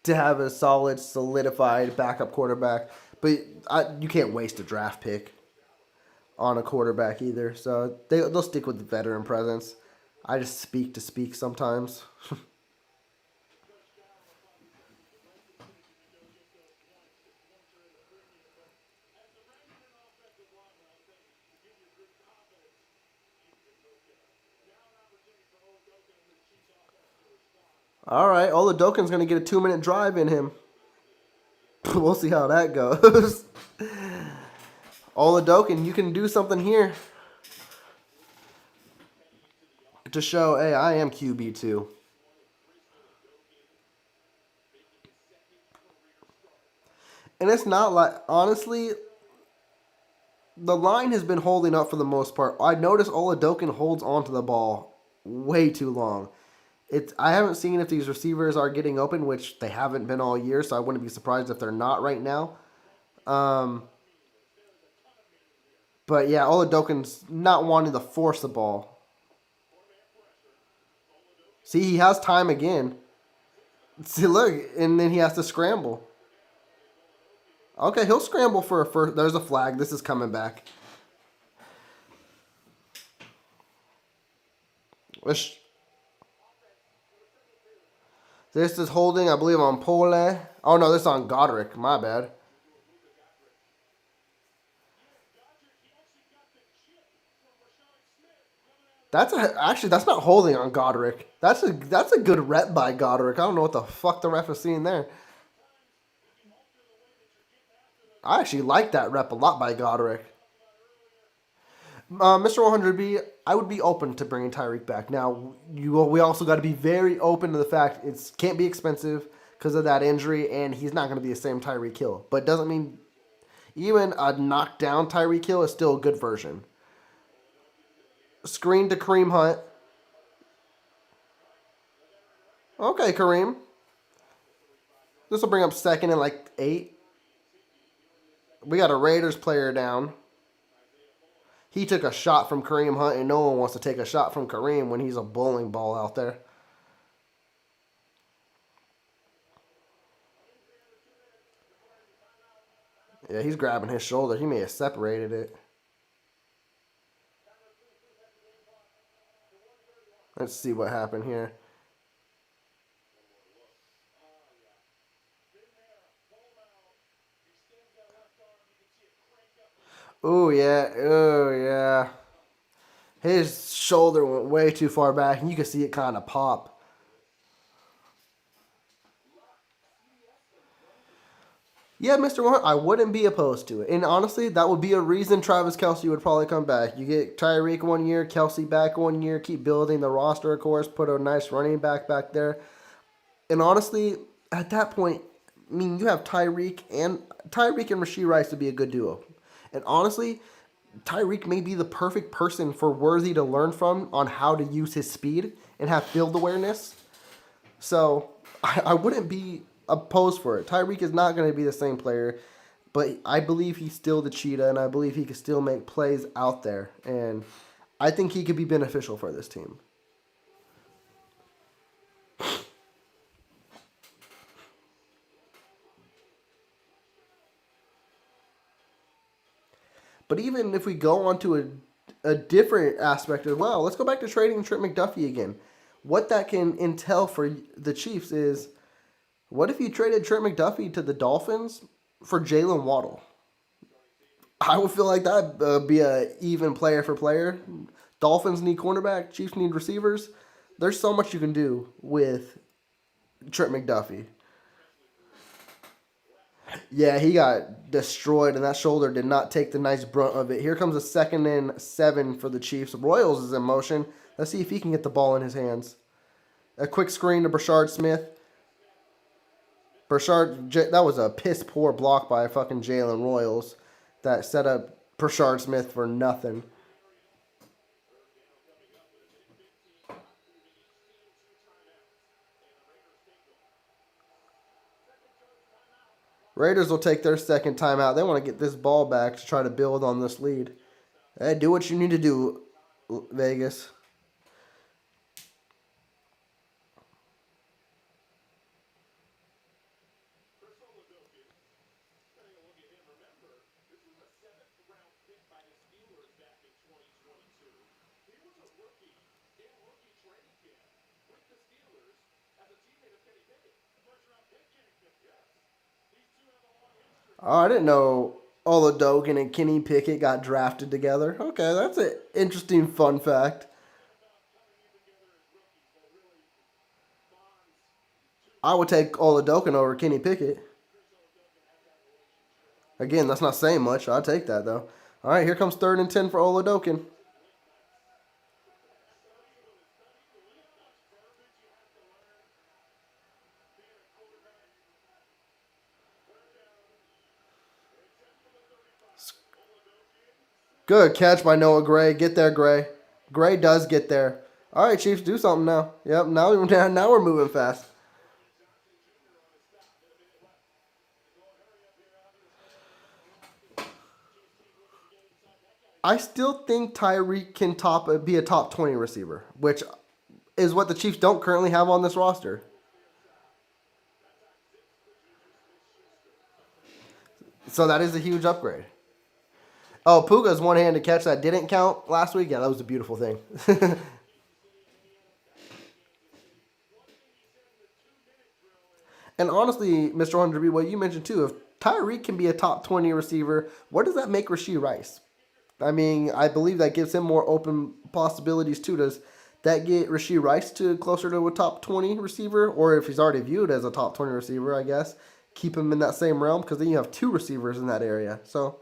Speaker 1: to have a solid, solidified backup quarterback? But you can't waste a draft pick on a quarterback either. So they'll stick with the veteran presence. I just speak to speak sometimes. All right, Oladokin's going to get a 2-minute drive in him. We'll see how that goes. Oladokin, you can do something here to show, hey, I am QB2. And it's not like, honestly, the line has been holding up for the most part. I noticed Oladokin holds onto the ball way too long. I haven't seen if these receivers are getting open, which they haven't been all year, so I wouldn't be surprised if they're not right now. But yeah, Oladokin's not wanting to force the ball. See, he has time again. See, look, and then he has to scramble. Okay, he'll scramble for a first. There's a flag. This is coming back. This is holding, I believe, on Pole. Oh, no, this is on Godric. My bad. Actually, that's not holding on Godric. That's a good rep by Godric. I don't know what the fuck the ref is seeing there. I actually like that rep a lot by Godric. Mr. 100B, I would be open to bringing Tyreek back. Now, we also got to be very open to the fact it can't be expensive because of that injury, and he's not going to be the same Tyreek Hill. But it doesn't mean even a knockdown Tyreek Hill is still a good version. Screen to Kareem Hunt. Okay, Kareem. This will bring up 2nd and like 8. We got a Raiders player down. He took a shot from Kareem Hunt, and no one wants to take a shot from Kareem when he's a bowling ball out there. Yeah, he's grabbing his shoulder. He may have separated it. Let's see what happened here. Oh yeah. Oh yeah. His shoulder went way too far back, and you could see it kind of pop. Yeah, Mr. Warren, I wouldn't be opposed to it. And honestly, that would be a reason Travis Kelsey would probably come back. You get Tyreek 1 year, Kelsey back 1 year, keep building the roster, of course, put a nice running back there. And honestly, at that point, I mean, you have Tyreek and Rashee Rice would be a good duo. And honestly, Tyreek may be the perfect person for Worthy to learn from on how to use his speed and have field awareness. So I wouldn't be opposed for it. Tyreek is not going to be the same player, but I believe he's still the cheetah, and I believe he can still make plays out there. And I think he could be beneficial for this team. But even if we go on to a different aspect as well, let's go back to trading Trent McDuffie again. What that can entail for the Chiefs is, what if you traded Trent McDuffie to the Dolphins for Jalen Waddle? I would feel like that be a even player for player. Dolphins need cornerback, Chiefs need receivers. There's so much you can do with Trent McDuffie. Yeah, he got destroyed, and that shoulder did not take the nice brunt of it. Here comes a 2nd and 7 for the Chiefs. Royals is in motion. Let's see if he can get the ball in his hands. A quick screen to Brashard Smith. That was a piss poor block by fucking Jalen Royals that set up Brashard Smith for nothing. Raiders will take their second timeout. They want to get this ball back to try to build on this lead. Hey, do what you need to do, Vegas. Oh, I didn't know Oladogan and Kenny Pickett got drafted together. Okay, that's an interesting fun fact. I would take Oladogan over Kenny Pickett. Again, that's not saying much. I'll take that, though. All right, here comes 3rd and 10 for Oladokin. Good catch by Noah Gray. Get there, Gray. Gray does get there. All right, Chiefs, do something now. Yep, now we're moving fast. I still think Tyreek can be a top 20 receiver, which is what the Chiefs don't currently have on this roster. So that is a huge upgrade. Oh, Puga's one-handed catch that didn't count last week. Yeah, that was a beautiful thing. And honestly, Mr. 100B, what you mentioned too, if Tyreek can be a top 20 receiver, what does that make Rashee Rice? I mean, I believe that gives him more open possibilities too. Does that get Rashee Rice to closer to a top 20 receiver? Or if he's already viewed as a top 20 receiver, I guess, keep him in that same realm because then you have two receivers in that area. So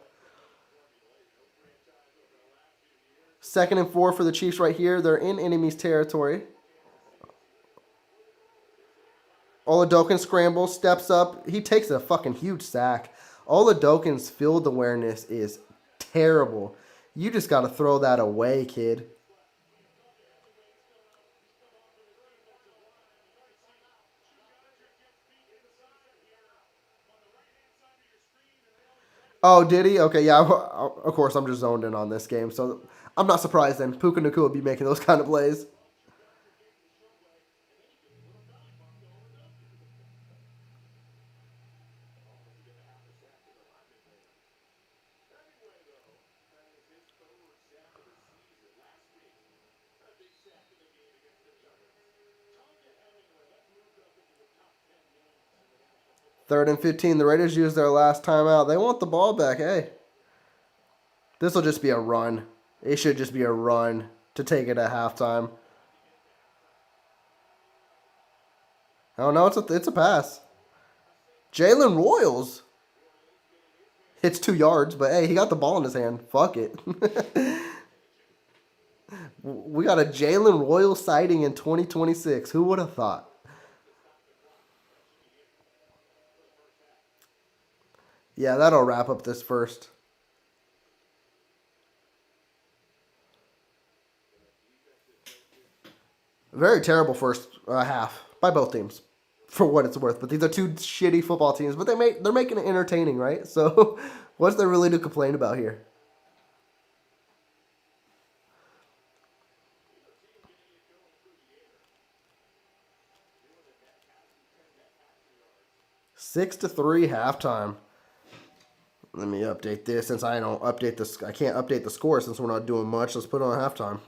Speaker 1: 2nd and 4 for the Chiefs right here. They're in enemy's territory. Oladokin scrambles, steps up. He takes a fucking huge sack. Oladokin's field awareness is terrible. You just got to throw that away, kid. Oh, did he? Okay, yeah. Of course, I'm just zoned in on this game, so I'm not surprised then. Puka Nakua would be making those kind of plays. 3rd and 15. The Raiders use their last timeout. They want the ball back. Hey, This will just be a run. It should just be a run to take it at halftime. Oh no, it's a pass. Jalen Royals hits 2 yards, but hey, he got the ball in his hand. Fuck it. We got a Jalen Royals sighting in 2026. Who would have thought? Yeah, that'll wrap up this first. Very terrible first half by both teams, for what it's worth. But these are two shitty football teams. But they're making it entertaining, right? So, what's there really to complain about here? Six to three halftime. Let me update this since I don't update this. I can't update the score since we're not doing much. Let's put it on halftime.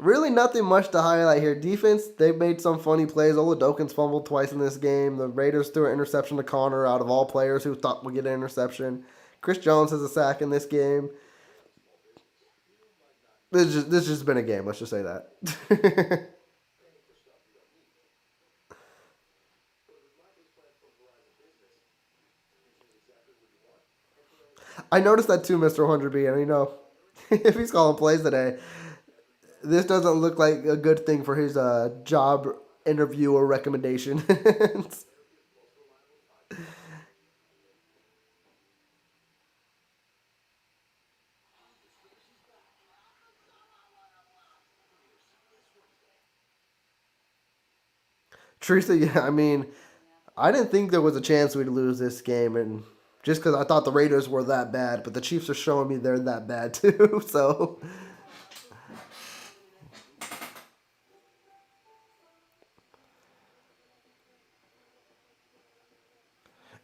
Speaker 1: Really nothing much to highlight here. Defense, they've made some funny plays. Oladokin's fumbled twice in this game. The Raiders threw an interception to Connor out of all players who thought would get an interception. Chris Jones has a sack in this game. This has just been a game. Let's just say that. I noticed that too, Mr. 100B, and if he's calling plays today, this doesn't look like a good thing for his job interview or recommendation. Teresa, yeah, I mean, I didn't think there was a chance we'd lose this game, and just because I thought the Raiders were that bad, but the Chiefs are showing me they're that bad too. So,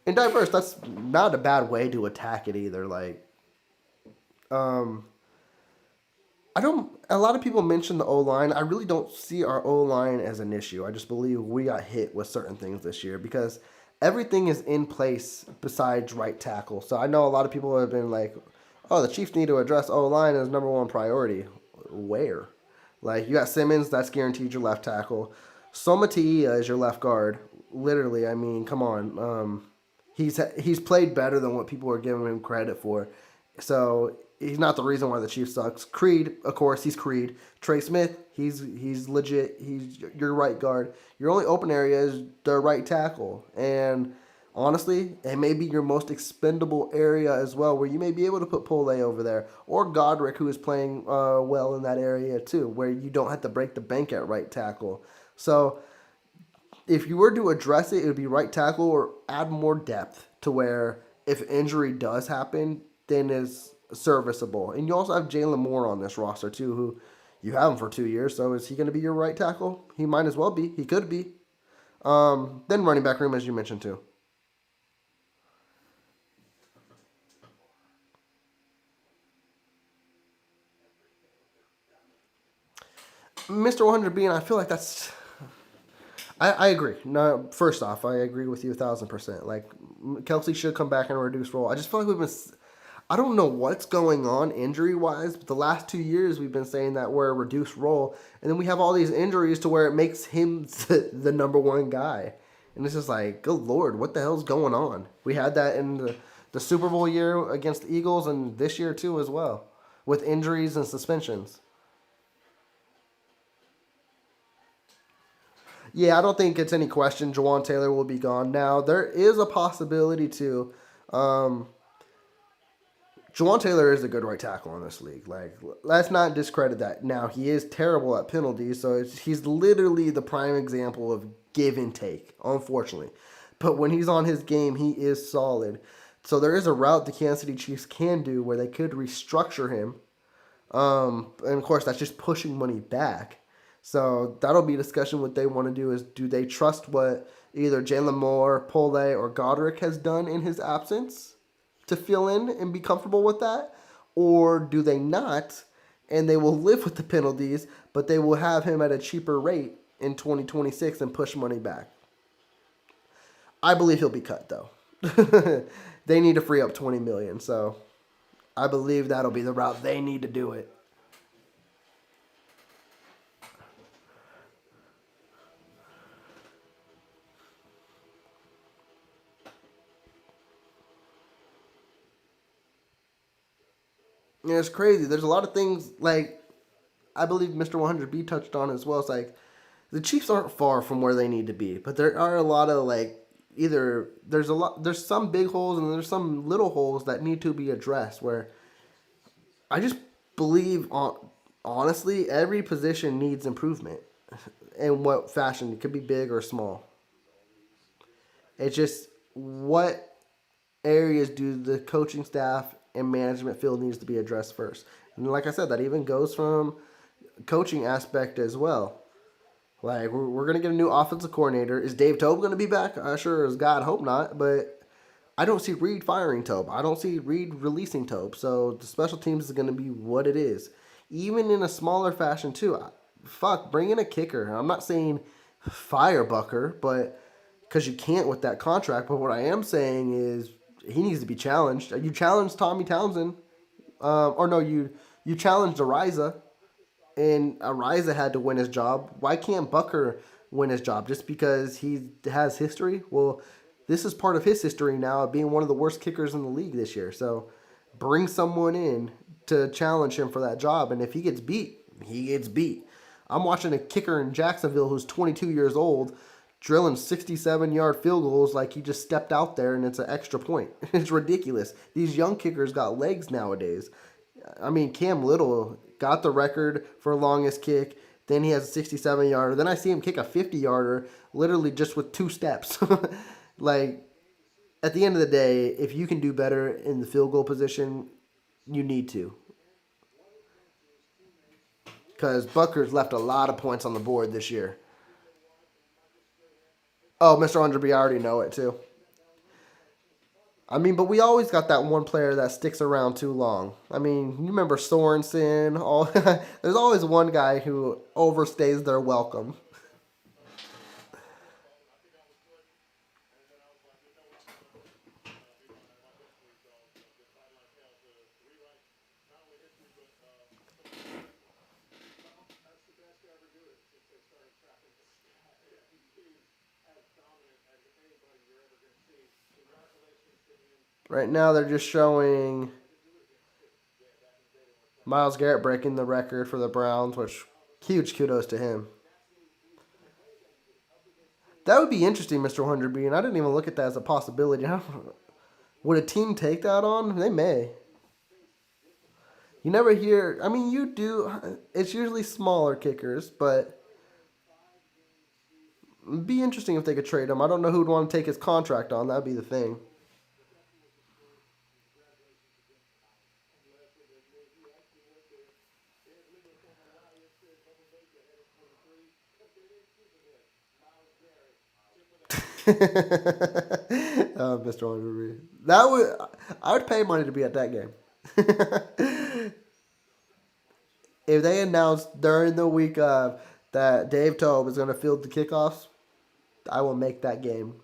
Speaker 1: and diverse, that's not a bad way to attack it either. Like, um, I don't. A lot of people mention the O line. I really don't see our O line as an issue. I just believe we got hit with certain things this year because everything is in place besides right tackle. So I know a lot of people have been like, "Oh, the Chiefs need to address O line as number one priority." Where? Like you got Simmons, that's guaranteed your left tackle. Somatia is your left guard. Literally, I mean, come on. He's played better than what people are giving him credit for. So he's not the reason why the Chiefs sucks. Creed, of course, he's Creed. Trey Smith, he's legit. He's your right guard. Your only open area is the right tackle, and honestly, it may be your most expendable area as well, where you may be able to put Pole over there or Godric, who is playing well in that area too, where you don't have to break the bank at right tackle. So if you were to address it, it would be right tackle or add more depth to where if injury does happen, then is serviceable. And you also have Jalen Moore on this roster too, who you have him for 2 years. So is he going to be your right tackle? He might as well be. He could be. Then running back room, as you mentioned too. Mr. 100B, and I feel like that's. I agree. No, first off, I agree with you 1,000%. Like Kelsey should come back in a reduced role. I just feel like we've been. I don't know what's going on injury wise, but the last 2 years we've been saying that we're a reduced role, and then we have all these injuries to where it makes him the number one guy, and it's just like, good lord, what the hell's going on? We had that in the Super Bowl year against the Eagles, and this year too as well, with injuries and suspensions. Yeah, I don't think it's any question Jawan Taylor will be gone. Now, there is a possibility to. Jawan Taylor is a good right tackle in this league. Like, let's not discredit that. Now, he is terrible at penalties, so he's literally the prime example of give and take, unfortunately. But when he's on his game, he is solid. So there is a route the Kansas City Chiefs can do where they could restructure him. And of course, that's just pushing money back. So that'll be a discussion. What they want to do is, do they trust what either Jalen Moore, Pole, or Godric has done in his absence to fill in and be comfortable with that? Or do they not, and they will live with the penalties, but they will have him at a cheaper rate in 2026 and push money back? I believe he'll be cut, though. They need to free up 20 million. So I believe that'll be the route they need to do it. Yeah, it's crazy. There's a lot of things like I believe Mr. 100B touched on as well. It's like the Chiefs aren't far from where they need to be, but there are a lot of like either there's some big holes and there's some little holes that need to be addressed. Where I just believe honestly every position needs improvement in what fashion. It could be big or small. It's just what areas do the coaching staff and management feel needs to be addressed first. And like I said, that even goes from coaching aspect as well. Like we're gonna get a new offensive coordinator. Is Dave Tobe gonna be back? I sure as God hope not. But I don't see Reed firing Tobe. I don't see Reed releasing Tobe. So the special teams is gonna be what it is. Even in a smaller fashion too. Fuck, bring in a kicker. I'm not saying fire Bucker, but because you can't with that contract. But what I am saying is he needs to be challenged. You challenged Tommy Townsend, or no, you challenged Ariza, and Ariza had to win his job. Why can't Bucker win his job just because he has history? Well, this is part of his history now of being one of the worst kickers in the league this year. So bring someone in to challenge him for that job, and if he gets beat, he gets beat. I'm watching a kicker in Jacksonville who's 22 years old drilling 67-yard field goals like he just stepped out there and it's an extra point. It's ridiculous. These young kickers got legs nowadays. I mean, Cam Little got the record for longest kick. Then he has a 67-yarder. Then I see him kick a 50-yarder literally just with 2 steps. Like, at the end of the day, if you can do better in the field goal position, you need to. Because Bucker's left a lot of points on the board this year. Oh, Mr. Underby, I already know it too. I mean, but we always got that one player that sticks around too long. I mean, you remember Sorensen? There's always one guy who overstays their welcome. Right now, they're just showing Myles Garrett breaking the record for the Browns, which huge kudos to him. That would be interesting, Mr. 100B, and I didn't even look at that as a possibility. Would a team take that on? They may. You never hear. I mean, you do. It's usually smaller kickers, but it'd be interesting if they could trade him. I don't know who'd want to take his contract on. That'd be the thing. Mr. Honorary. That would I would pay money to be at that game. If they announced during the week that Dave Tobe is going to field the kickoffs, I will make that game.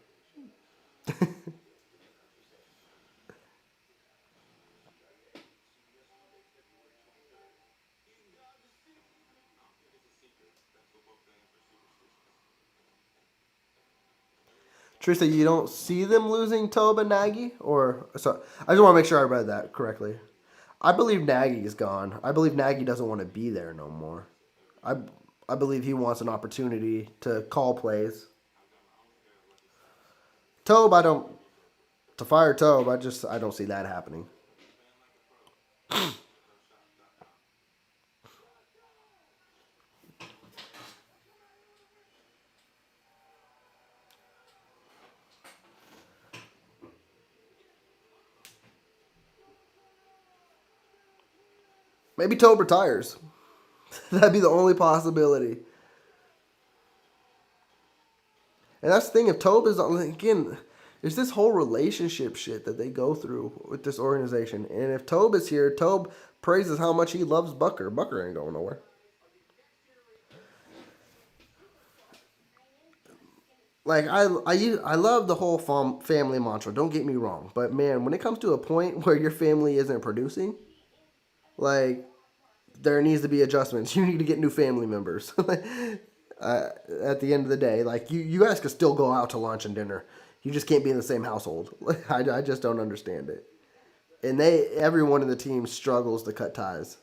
Speaker 1: Trista, you don't see them losing Tobe and Nagy? Or so I just want to make sure I read that correctly. I believe Nagy is gone. I believe Nagy doesn't want to be there no more. I I believe he wants an opportunity to call plays. Tobe, I don't to fire Tobe. I don't see that happening. Maybe Tobe retires. That'd be the only possibility. And that's the thing. If Tobe is again, there's this whole relationship shit that they go through with this organization. And if Tobe is here, Tobe praises how much he loves Bucker. Bucker ain't going nowhere. like I love the whole family mantra. Don't get me wrong, but man, when it comes to a point where your family isn't producing, like there needs to be adjustments. You need to get new family members. At the end of the day, like you guys could still go out to lunch and dinner. You just can't be in the same household. I just don't understand it. And everyone in the team struggles to cut ties.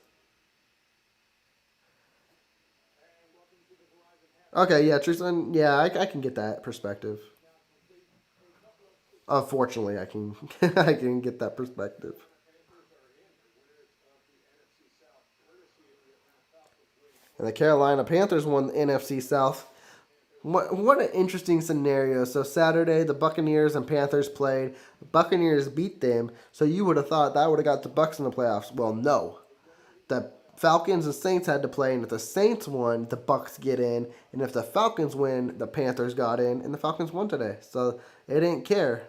Speaker 1: Okay, yeah, Tristan, yeah, I can get that perspective. Unfortunately, I can I can get that perspective. And the Carolina Panthers won the NFC South. What an interesting scenario. So Saturday, the Buccaneers and Panthers played. The Buccaneers beat them. So you would have thought that would have got the Bucks in the playoffs. Well, no. The Falcons and Saints had to play, and if the Saints won, the Bucks get in, and if the Falcons win, the Panthers got in, and the Falcons won today. So it didn't care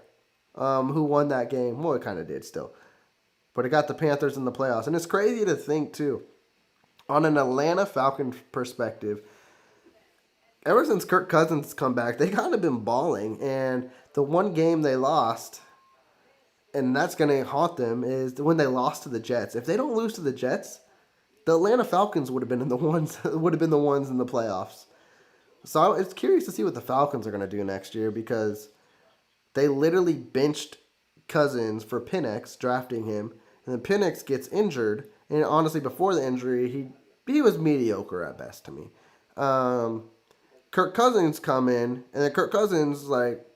Speaker 1: who won that game. Well, it kind of did still, but it got the Panthers in the playoffs, and it's crazy to think too. On an Atlanta Falcons perspective, ever since Kirk Cousins come back, they kind of been balling, and the one game they lost, and that's going to haunt them, is when they lost to the Jets. If they don't lose to the Jets, the Atlanta Falcons would have been in the ones would have been the ones in the playoffs. So it's curious to see what the Falcons are going to do next year because they literally benched Cousins for Penix, drafting him, and then Penix gets injured. And honestly, before the injury, he was mediocre at best to me. Kirk Cousins come in, and then Kirk Cousins like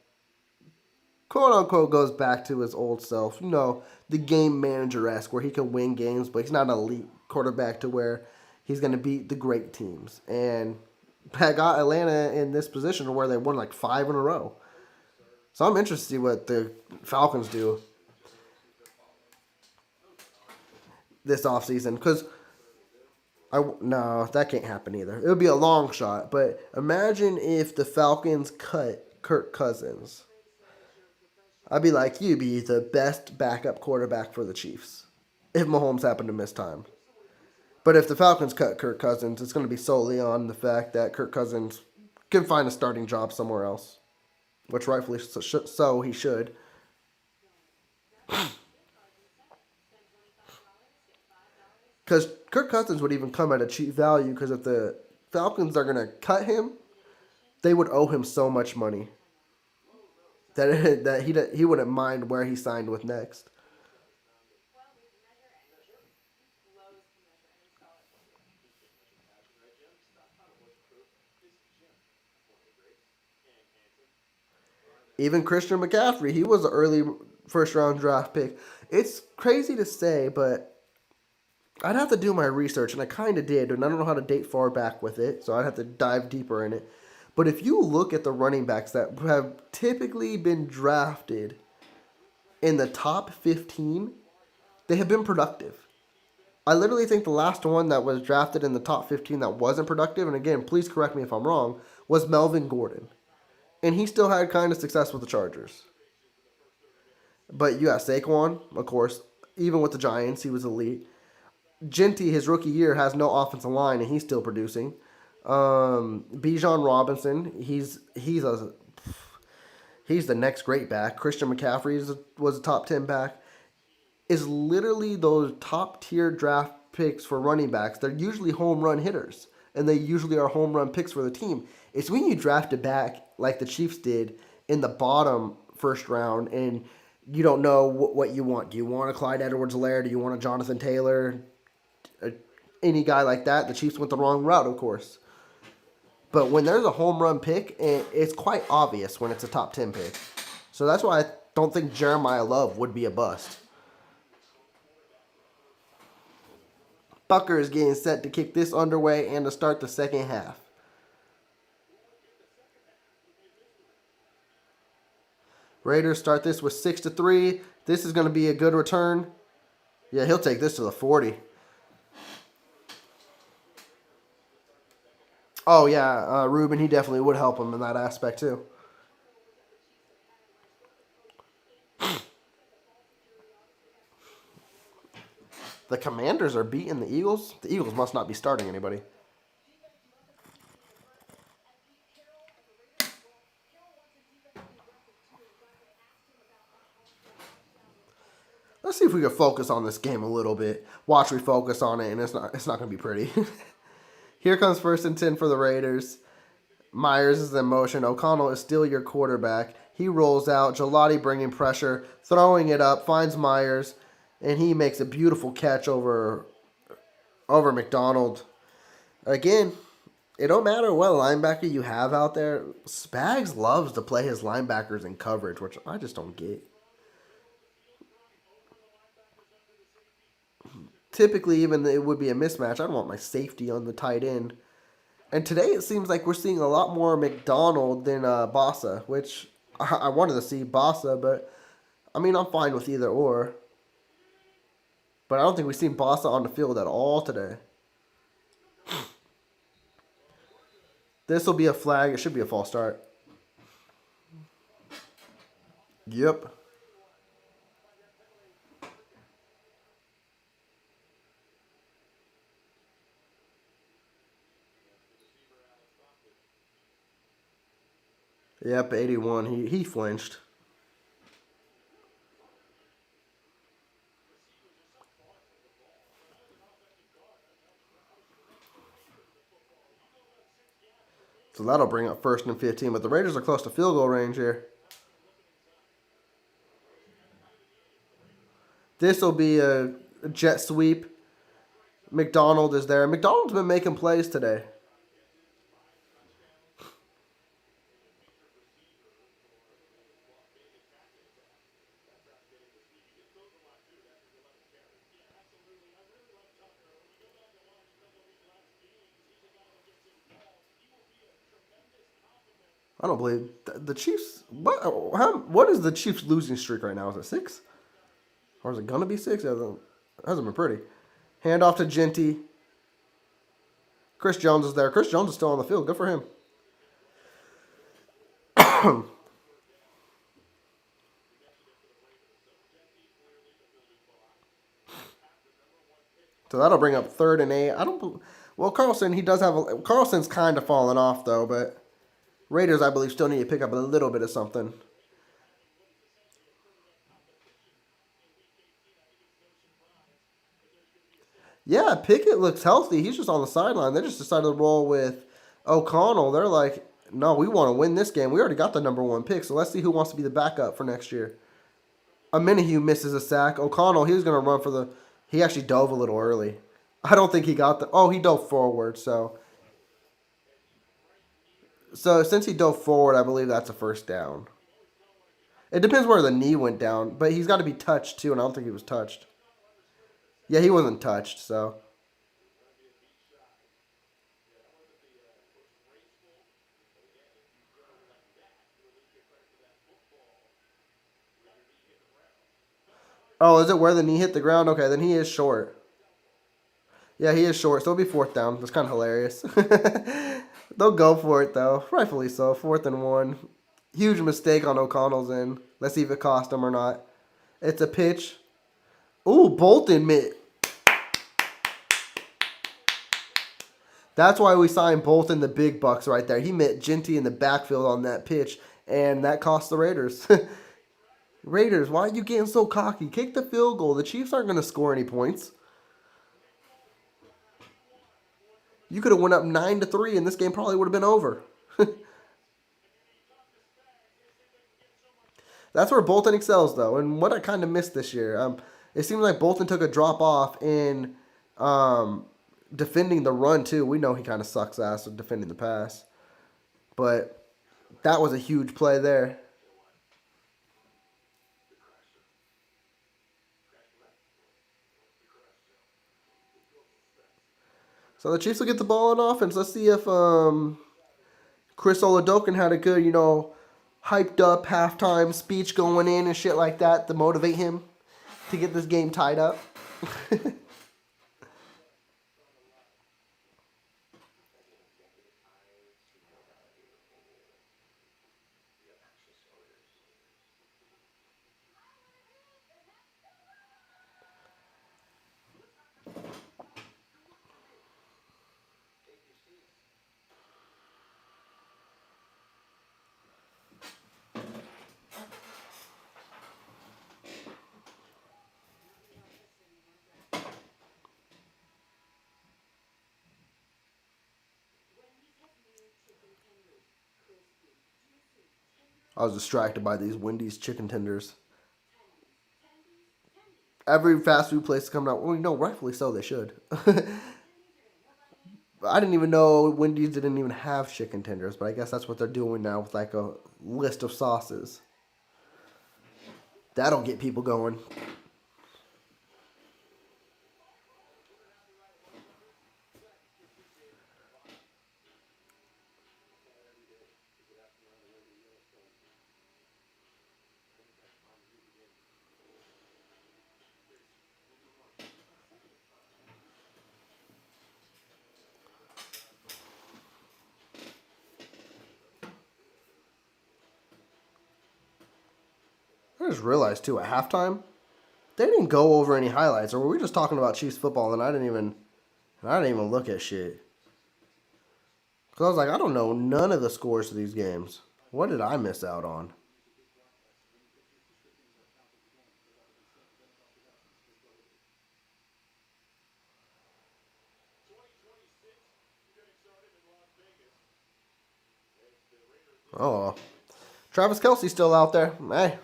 Speaker 1: quote unquote goes back to his old self. You know, the game manager esque where he can win games, but he's not an elite quarterback to where he's going to beat the great teams. And that got Atlanta in this position where they won like 5 in a row. So I'm interested to see what the Falcons do this offseason because no, that can't happen either. It would be a long shot, but imagine if the Falcons cut Kirk Cousins. I'd be like, you'd be the best backup quarterback for the Chiefs if Mahomes happened to miss time. But if the Falcons cut Kirk Cousins, it's going to be solely on the fact that Kirk Cousins can find a starting job somewhere else, which rightfully so he should. Because Kirk Cousins would even come at a cheap value because if the Falcons are going to cut him, they would owe him so much money that he wouldn't mind where he signed with next. Even Christian McCaffrey, he was an early first round draft pick. It's crazy to say, but I'd have to do my research, and I kind of did, and I don't know how to date far back with it, so I'd have to dive deeper in it. But if you look at the running backs that have typically been drafted in the top 15, they have been productive. I literally think the last one that was drafted in the top 15 that wasn't productive, and again, please correct me if I'm wrong, was Melvin Gordon. And he still had kind of success with the Chargers. But you got Saquon, of course. Even with the Giants, he was elite. Genty, his rookie year, has no offensive line, and he's still producing. Bijan Robinson, he's the next great back. Christian McCaffrey was a top 10 back. Is literally those top tier draft picks for running backs. They're usually home run hitters, and they usually are home run picks for the team. It's when you draft a back like the Chiefs did in the bottom first round, and you don't know what you want. Do you want a Clyde Edwards-Helaire? Do you want a Jonathan Taylor? Any guy like that? The Chiefs went the wrong route, of course. But when there's a home run pick, it's quite obvious when it's a top 10 pick. So that's why I don't think Jeremiah Love would be a bust. Bucker is getting set to kick this underway and to start the second half. Raiders start this with 6-3. This is going to be a good return. Yeah, he'll take this to the 40. Oh, yeah, Ruben, he definitely would help him in that aspect, too. The Commanders are beating the Eagles. The Eagles must not be starting anybody. if we could focus on this game a little bit. Watch me focus on it, and it's not going to be pretty. Here comes 1st and 10 for the Raiders. Myers is in motion. O'Connell is still your quarterback. He rolls out. Gelati bringing pressure, throwing it up, finds Myers, and he makes a beautiful catch over McDonald. Again, it don't matter what linebacker you have out there. Spags loves to play his linebackers in coverage, which I just don't get. Typically, even it would be a mismatch. I don't want my safety on the tight end. And today it seems like we're seeing a lot more McDonald than Bossa, which I wanted to see Bossa, but I mean, I'm fine with either or. But I don't think we've seen Bossa on the field at all today. This will be a flag. It should be a false start. Yep. Yep, 81. He flinched. So that'll bring up 1st and 15, but the Raiders are close to field goal range here. This will be a jet sweep. McDonald is there. McDonald's been making plays today. I don't believe the Chiefs. What is the Chiefs losing streak right now? Is it 6? Or is it gonna be 6? It hasn't been pretty. Hand off to Genty. Chris Jones is there. Chris Jones is still on the field. Good for him. So that'll bring up 3rd and 8. Well, Carlson's kind of fallen off though, but Raiders, I believe, still need to pick up a little bit of something. Yeah, Pickett looks healthy. He's just on the sideline. They just decided to roll with O'Connell. They're like, no, we want to win this game. We already got the #1 pick, so let's see who wants to be the backup for next year. Minihue misses a sack. O'Connell, he was going to run for the... He actually dove a little early. I don't think he got the... Oh, he dove forward, so... So since he dove forward, I believe that's a 1st down. It depends where the knee went down, but he's got to be touched too, and I don't think he was touched. Yeah, he wasn't touched, so. Oh, is it where the knee hit the ground? Okay, then he is short. Yeah, he is short, so it'll be 4th down. That's kind of hilarious. They'll go for it, though. Rightfully so. 4th and 1. Huge mistake on O'Connell's end. Let's see if it cost him or not. It's a pitch. Ooh, Bolton mid. That's why we signed Bolton the big bucks right there. He met Genty in the backfield on that pitch, and that cost the Raiders. Raiders, why are you getting so cocky? Kick the field goal. The Chiefs aren't going to score any points. You could have went up 9-3, and this game probably would have been over. That's where Bolton excels, though, and what I kind of missed this year. It seems like Bolton took a drop off in defending the run, too. We know he kind of sucks ass with defending the pass. But that was a huge play there. So the Chiefs will get the ball on offense. Let's see if Chris Oladokin had a good, hyped up halftime speech going in and shit like that to motivate him to get this game tied up. I was distracted by these Wendy's chicken tenders. Every fast food place is coming out. Well, rightfully so, they should. I didn't even know Wendy's didn't even have chicken tenders, but I guess that's what they're doing now with like a list of sauces. That'll get people going. I just realized too, at halftime, they didn't go over any highlights, or were we just talking about Chiefs football and I didn't even look at shit. Because I was like, I don't know none of the scores to these games. What did I miss out on? Oh, Travis Kelce's still out there. Hey.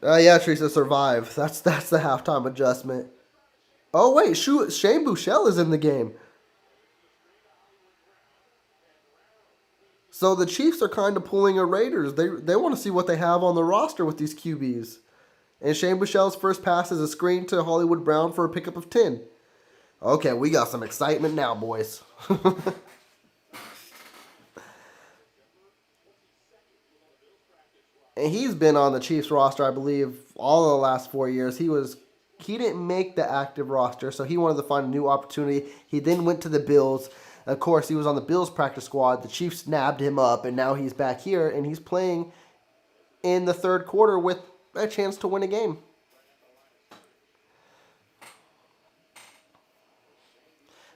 Speaker 1: Yeah, Teresa, survive. That's the halftime adjustment. Oh, wait, shoot, Shane Buechele is in the game. So the Chiefs are kind of pulling a Raiders. They want to see what they have on the roster with these QBs. And Shane Buechele's first pass is a screen to Hollywood Brown for a pickup of 10. Okay, we got some excitement now, boys. And he's been on the Chiefs roster, I believe, all of the last 4 years. He didn't make the active roster, so he wanted to find a new opportunity. He then went to the Bills. Of course, he was on the Bills practice squad. The Chiefs nabbed him up, and now he's back here, and he's playing in the third quarter with a chance to win a game.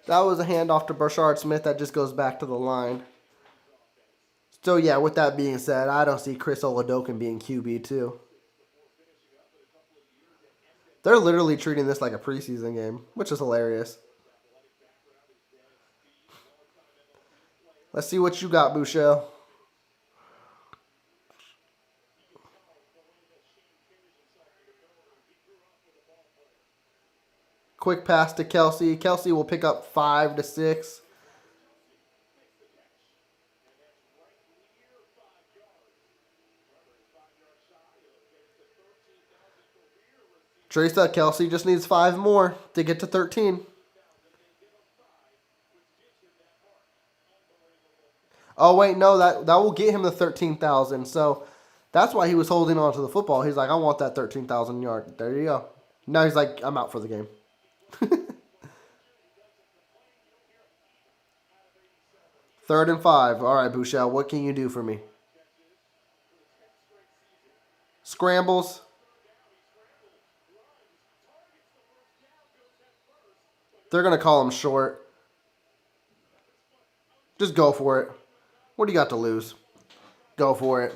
Speaker 1: That was a handoff to Brashard Smith that just goes back to the line. So, yeah, with that being said, I don't see Chris Oladokun being QB, too. They're literally treating this like a preseason game, which is hilarious. Let's see what you got, Buechele. Quick pass to Kelce. Kelce will pick up 5 to 6. Teresa, Kelce just needs 5 more to get to 13. Oh, wait, no, that will get him the 13,000. So that's why he was holding on to the football. He's like, I want that 13,000 yard. There you go. Now he's like, I'm out for the game. Third and 5. All right, Buechele, what can you do for me? Scrambles. They're going to call him short. Just go for it. What do you got to lose? Go for it.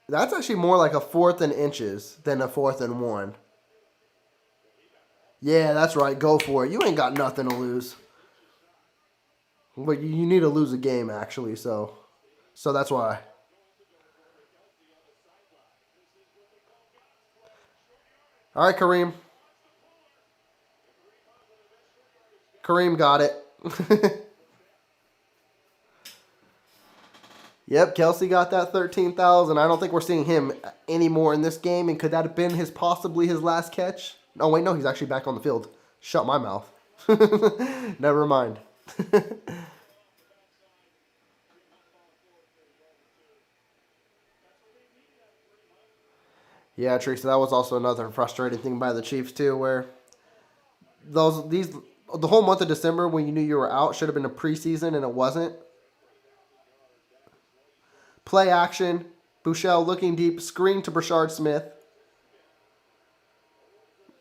Speaker 1: That's actually more like a 4th and inches than a 4th and 1. Yeah, that's right. Go for it. You ain't got nothing to lose. But you need to lose a game, actually, so that's why. All right, Kareem. Kareem got it. Yep, Kelce got that 13,000. I don't think we're seeing him anymore in this game. And could that have been possibly his last catch? Oh, wait, no, he's actually back on the field. Shut my mouth. Never mind. Yeah, Teresa, that was also another frustrating thing by the Chiefs too, where the whole month of December when you knew you were out should have been a preseason and it wasn't. Play action. Buechele looking deep. Screen to Brashard Smith.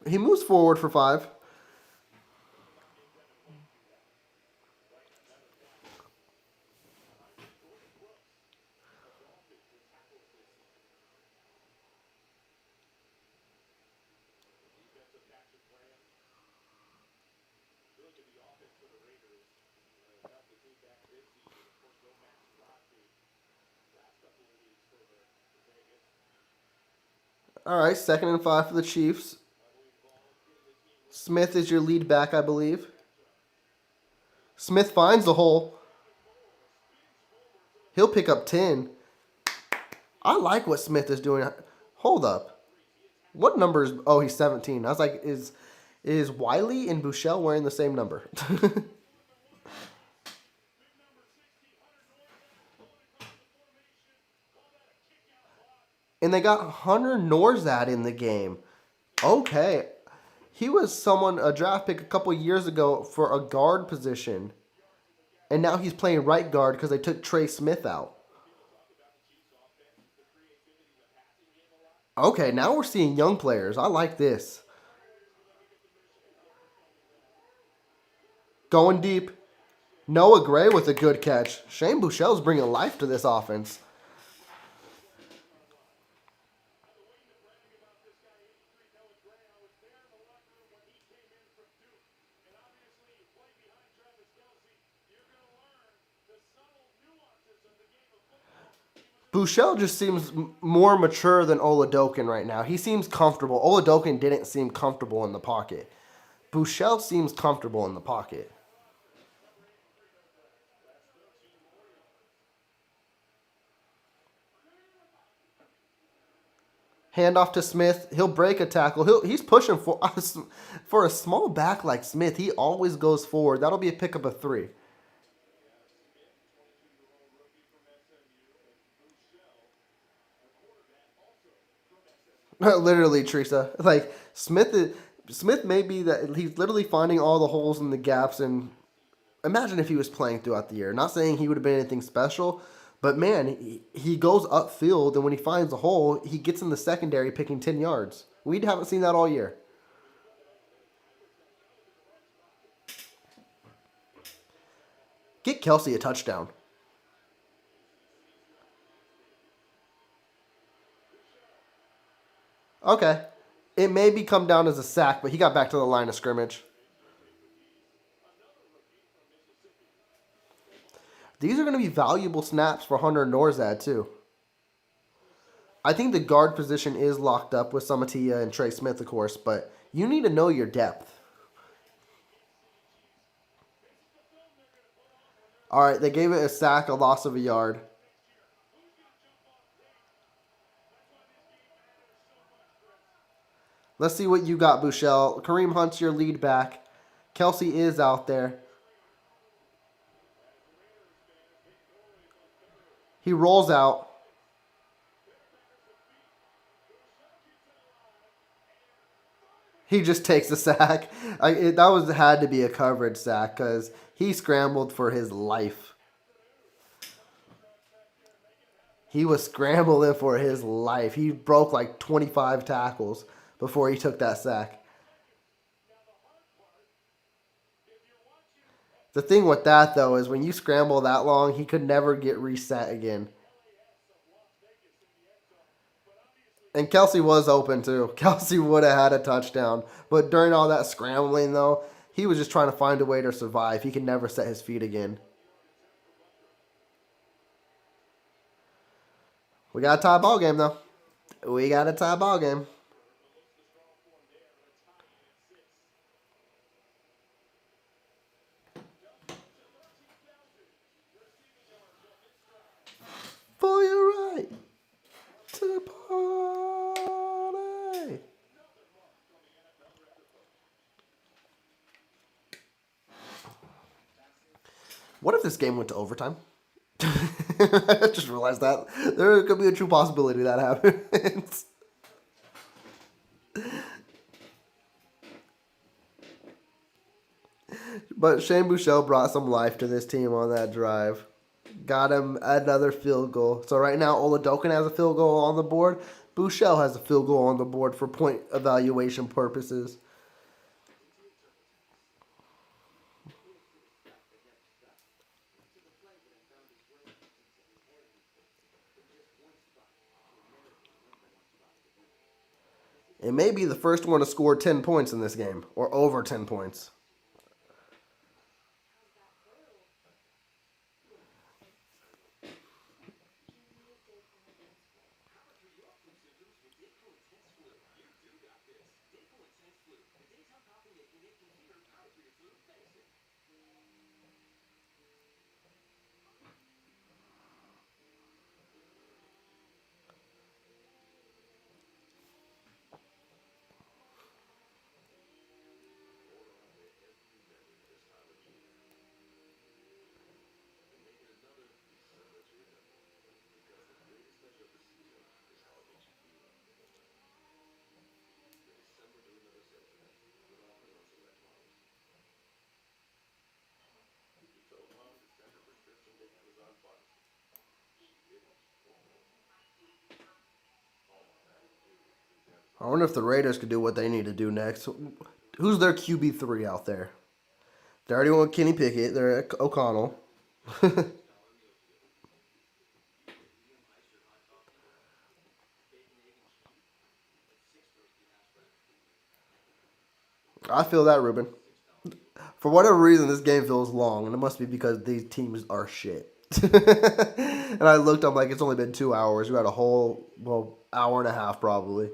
Speaker 1: He moves forward for 5. All right, 2nd and 5 for the Chiefs. Smith is your lead back, I believe. Smith finds the hole. He'll pick up 10. I like what Smith is doing. Hold up. What number is... Oh, he's 17. I was like, is Wiley and Bouchel wearing the same number? And they got Hunter Norzad in the game. Okay. He was a draft pick a couple years ago for a guard position. And now he's playing right guard because they took Trey Smith out. Okay, now we're seeing young players. I like this. Going deep. Noah Gray with a good catch. Shane Bouchel's bringing life to this offense. Bouchel just seems more mature than Oladokin right now. He seems comfortable. Oladokin didn't seem comfortable in the pocket. Bouchel seems comfortable in the pocket. Handoff to Smith. He'll break a tackle. He's pushing for a small back like Smith. He always goes forward. That'll be a pickup of 3. Literally, Teresa. Like Smith may be that he's literally finding all the holes and the gaps. And imagine if he was playing throughout the year. Not saying he would have been anything special, but man, he goes upfield, and when he finds a hole, he gets in the secondary picking 10 yards. We haven't seen that all year. Get Kelsey a touchdown. Okay. It may be come down as a sack, but he got back to the line of scrimmage. These are going to be valuable snaps for Hunter Norzad, too. I think the guard position is locked up with Samatia and Trey Smith, of course, but you need to know your depth. All right, they gave it a sack, a loss of a yard. Let's see what you got, Bouchel. Kareem Hunt's your lead back. Kelsey is out there. He rolls out. He just takes a sack. That had to be a coverage sack because he scrambled for his life. He was scrambling for his life. He broke like 25 tackles before he took that sack. The thing with that, though, is when you scramble that long, he could never get reset again. And Kelsey was open, too. Kelsey would have had a touchdown. But during all that scrambling, though, he was just trying to find a way to survive. He could never set his feet again. We got a tie ball game, though. We got a tie ball game. For your right to party. What if this game went to overtime? I just realized that. There could be a true possibility that happens. But Shane Bouchel brought some life to this team on that drive. Got him another field goal. So right now, Oladokin has a field goal on the board. Bouchel has a field goal on the board for point evaluation purposes. It may be the first one to score 10 points in this game, or over 10 points. I wonder if the Raiders could do what they need to do next. Who's their QB3 out there? They already went Kenny Pickett. They're at O'Connell. I feel that, Ruben. For whatever reason, this game feels long, and it must be because these teams are shit. And I looked, I'm like, it's only been 2 hours. We had a whole, well, hour and a half probably.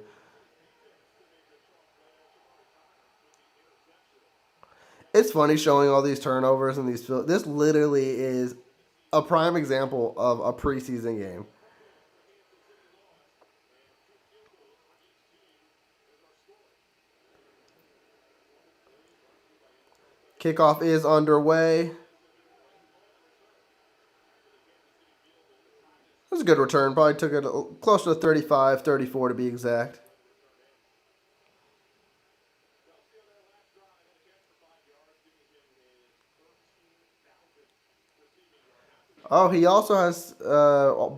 Speaker 1: It's funny showing all these turnovers and these. This literally is a prime example of a preseason game. Kickoff is underway. It was a good return. Probably took it close to 35, 34 to be exact. Oh, he also has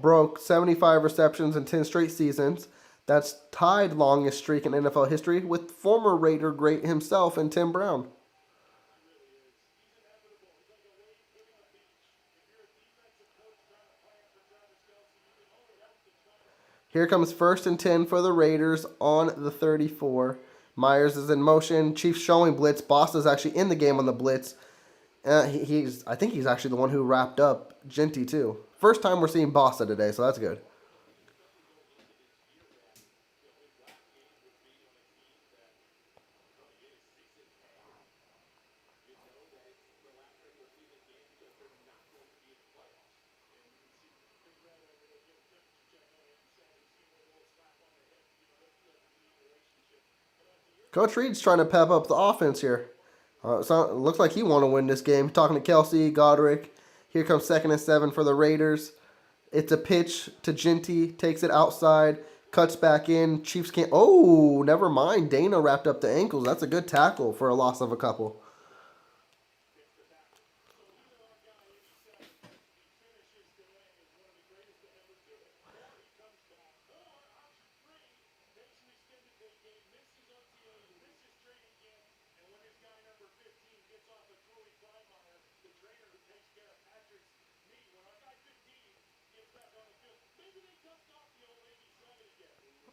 Speaker 1: broke 75 receptions in 10 straight seasons. That's tied longest streak in NFL history with former Raider great himself and Tim Brown. Here comes first and 10 for the Raiders on the 34. Myers is in motion. Chiefs showing blitz. Boss is actually in the game on the blitz. I think he's actually the one who wrapped up Genty too. First time we're seeing Bossa today, so that's good. Coach Reed's trying to pep up the offense here. It looks like he want to win this game. Talking to Kelsey, Godric. Here comes second and 7 for the Raiders. It's a pitch to Genty. Takes it outside. Cuts back in. Chiefs can't. Oh, never mind. Dana wrapped up the ankles. That's a good tackle for a loss of a couple.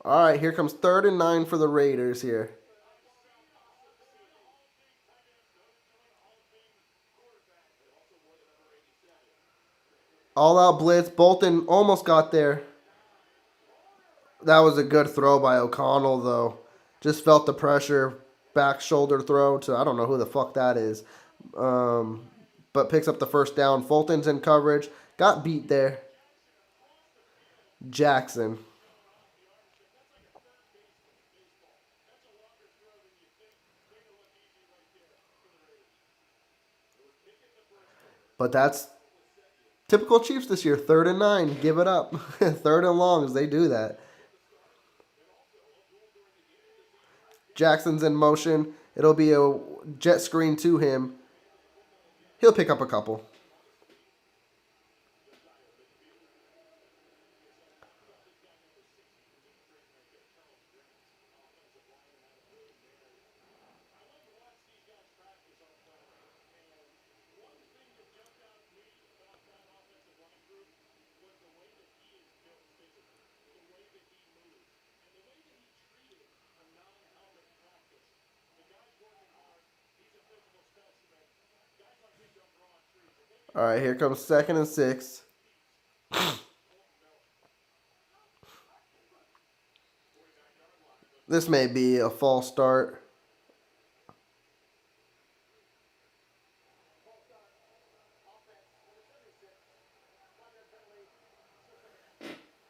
Speaker 1: All right, here comes third and 9 for the Raiders here. All out blitz. Bolton almost got there. That was a good throw by O'Connell, though. Just felt the pressure. Back shoulder throw to, I don't know who the fuck that is. Um, but picks up the first down. Fulton's in coverage. Got beat there. Jackson. But that's typical Chiefs this year. Third and 9. Give it up. Third and longs. They do that. Jackson's in motion. It'll be a jet screen to him. He'll pick up a couple. All right, here comes second and 6. This may be a false start.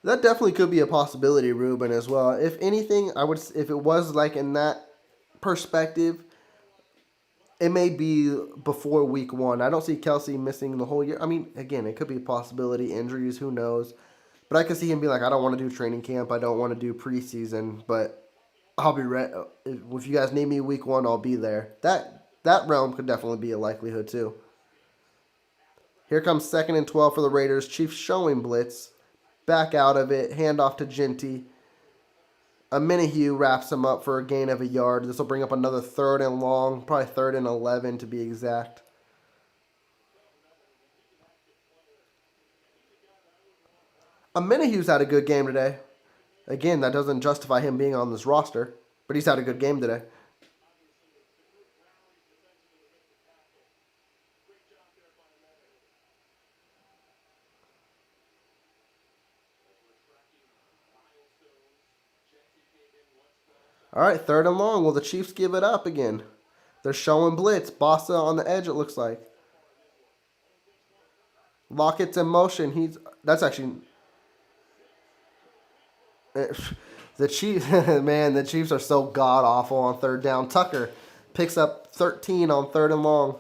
Speaker 1: That definitely could be a possibility, Ruben, as well. If anything, I would if it was like in that perspective, it may be before week 1. I don't see Kelsey missing the whole year. I mean, again, it could be a possibility, injuries, who knows. But I could see him be like, I don't want to do training camp. I don't want to do preseason, but I'll be ready. If you guys need me week 1, I'll be there. That realm could definitely be a likelihood too. Here comes second and 12 for the Raiders. Chiefs showing blitz. Back out of it. Hand off to Genty. A Minihue wraps him up for a gain of a yard. This will bring up another 3rd and long, probably 3rd and 11 to be exact. A Minihue's had a good game today. Again, that doesn't justify him being on this roster, but he's had a good game today. All right, 3rd and long. Will the Chiefs give it up again? They're showing blitz. Bossa on the edge, it looks like. Lockett's in motion. That's actually the Chiefs. Man, the Chiefs are so god awful on 3rd down. Tucker picks up 13 on 3rd and long.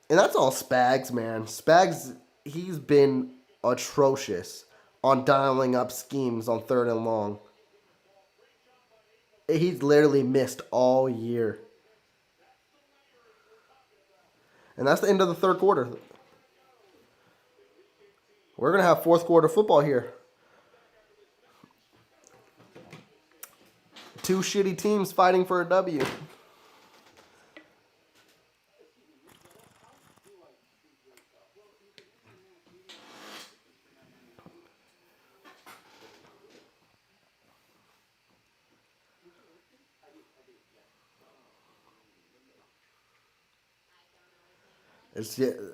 Speaker 1: And that's all Spags, man. Spags, he's been atrocious on dialing up schemes on 3rd and long. He's literally missed all year. And that's the end of the 3rd quarter. We're going to have 4th quarter football here. 2 shitty teams fighting for a W.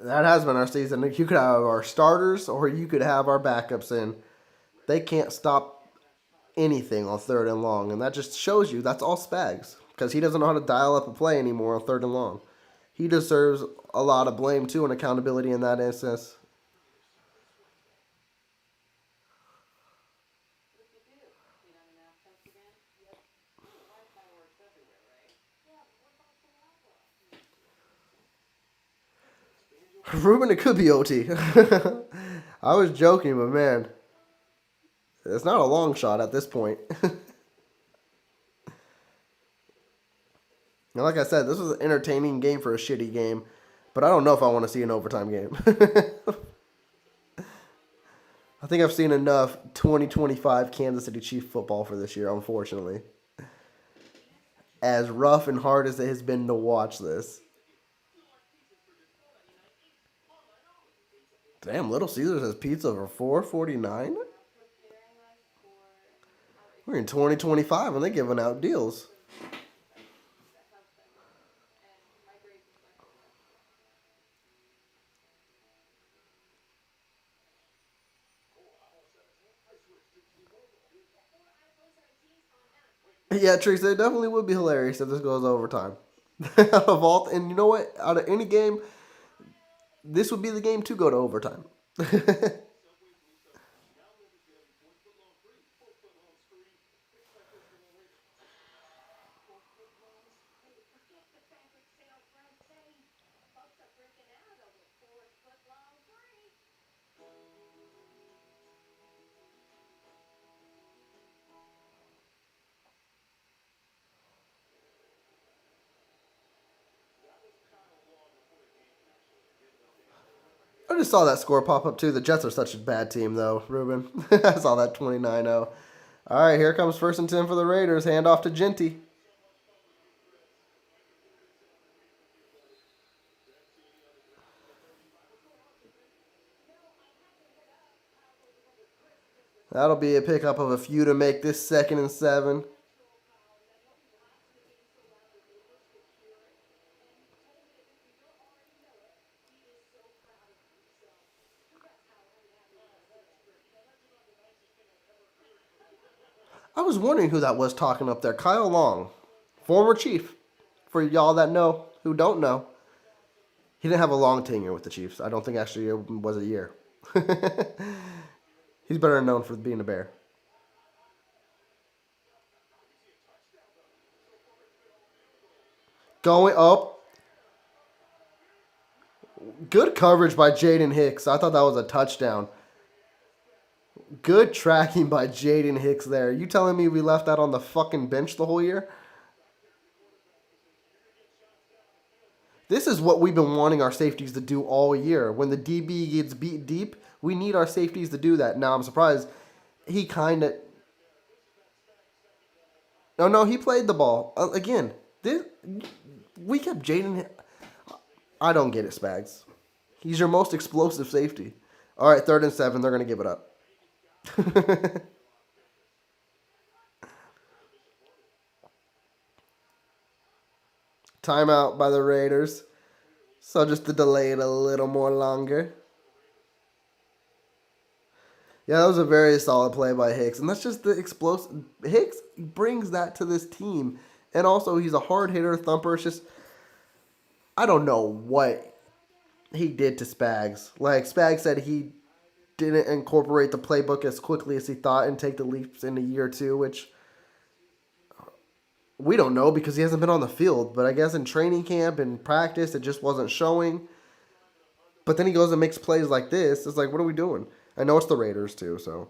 Speaker 1: That has been our season. You could have our starters or you could have our backups in. They can't stop anything on 3rd and long. And that just shows you that's all Spags. Because he doesn't know how to dial up a play anymore on 3rd and long. He deserves a lot of blame, too, and accountability in that instance. Ruben, it could be OT. I was joking, but man, it's not a long shot at this point. Now, like I said, this was an entertaining game for a shitty game, but I don't know if I want to see an overtime game. I think I've seen enough 2025 Kansas City Chiefs football for this year, unfortunately. As rough and hard as it has been to watch this. Damn, Little Caesars has pizza for $4.49? We're in 2025 and they're giving out deals. Yeah, Teresa, it definitely would be hilarious if this goes overtime. And you know what? Out of any game, this would be the game to go to overtime. I just saw that score pop up too. The Jets are such a bad team though, Ruben. I saw that 29-0. All right, here comes 1st and 10 for the Raiders. Hand off to Genty. That'll be a pickup of a few to make this 2nd and 7. I was wondering who that was talking up there. Kyle Long, former Chief. For y'all that know, who don't know, he didn't have a long tenure with the Chiefs. I don't think actually it was a year. He's better known for being a Bear. Going up. Good coverage by Jaden Hicks. I thought that was a touchdown. Good tracking by Jaden Hicks there. You telling me we left that on the fucking bench the whole year? This is what we've been wanting our safeties to do all year. When the DB gets beat deep, we need our safeties to do that. Now, I'm surprised he kind of No, no, he played the ball. Again, this we kept Jaden. I don't get it, Spags. He's your most explosive safety. All right, 3rd and 7. They're going to give it up. Timeout by the Raiders. So just to delay it a little more longer. Yeah, that was a very solid play by Hicks. And that's just the explosive. Hicks brings that to this team. And also, he's a hard hitter, thumper. It's just, I don't know what he did to Spags. Like, Spags said he didn't incorporate the playbook as quickly as he thought and take the leaps in a year or two, which we don't know because he hasn't been on the field. But I guess in training camp and practice, it just wasn't showing. But then he goes and makes plays like this. It's like, what are we doing? I know it's the Raiders, too, so.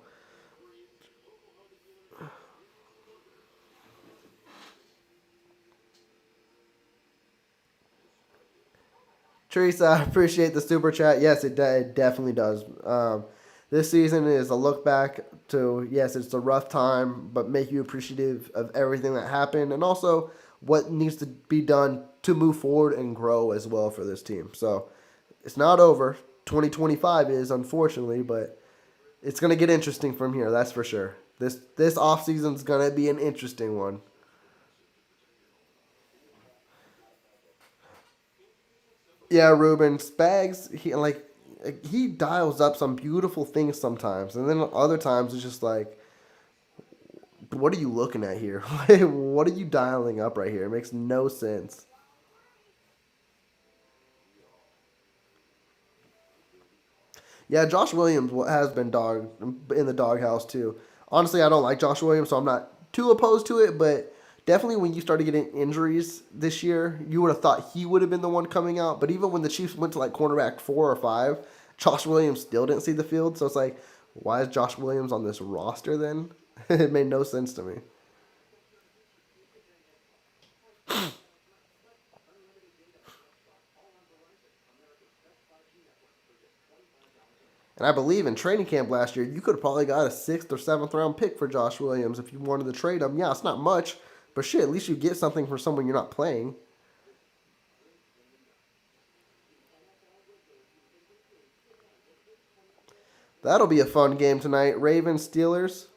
Speaker 1: Teresa, I appreciate the super chat. Yes, it definitely does. This season is a look back to, yes, it's a rough time, but make you appreciative of everything that happened and also what needs to be done to move forward and grow as well for this team. So it's not over. 2025 is, unfortunately, but it's going to get interesting from here, that's for sure. This offseason is going to be an interesting one. Yeah, Ruben Spags, he dials up some beautiful things sometimes, and then other times it's just like, what are you looking at here? What are you dialing up right here? It makes no sense. Yeah, Josh Williams has been dog in the doghouse too. Honestly, I don't like Josh Williams, so I'm not too opposed to it. But definitely, when you started getting injuries this year, you would have thought he would have been the one coming out. But even when the Chiefs went to like cornerback 4 or 5, Josh Williams still didn't see the field. So it's like, why is Josh Williams on this roster then? It made no sense to me. And I believe in training camp last year, you could have probably got a 6th or 7th round pick for Josh Williams if you wanted to trade him. Yeah, it's not much, but shit, at least you get something for someone you're not playing. That'll be a fun game tonight. Ravens, Steelers.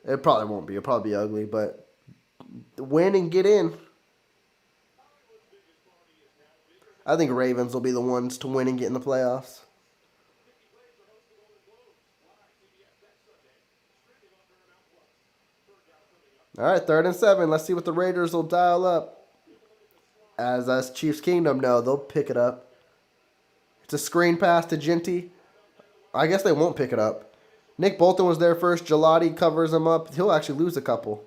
Speaker 1: It probably won't be. It'll probably be ugly, but win and get in. I think Ravens will be the ones to win and get in the playoffs. All right, 3rd and 7. Let's see what the Raiders will dial up. As us Chiefs Kingdom know, they'll pick it up. It's a screen pass to Genty. I guess they won't pick it up. Nick Bolton was there first. Gelati covers him up. He'll actually lose a couple.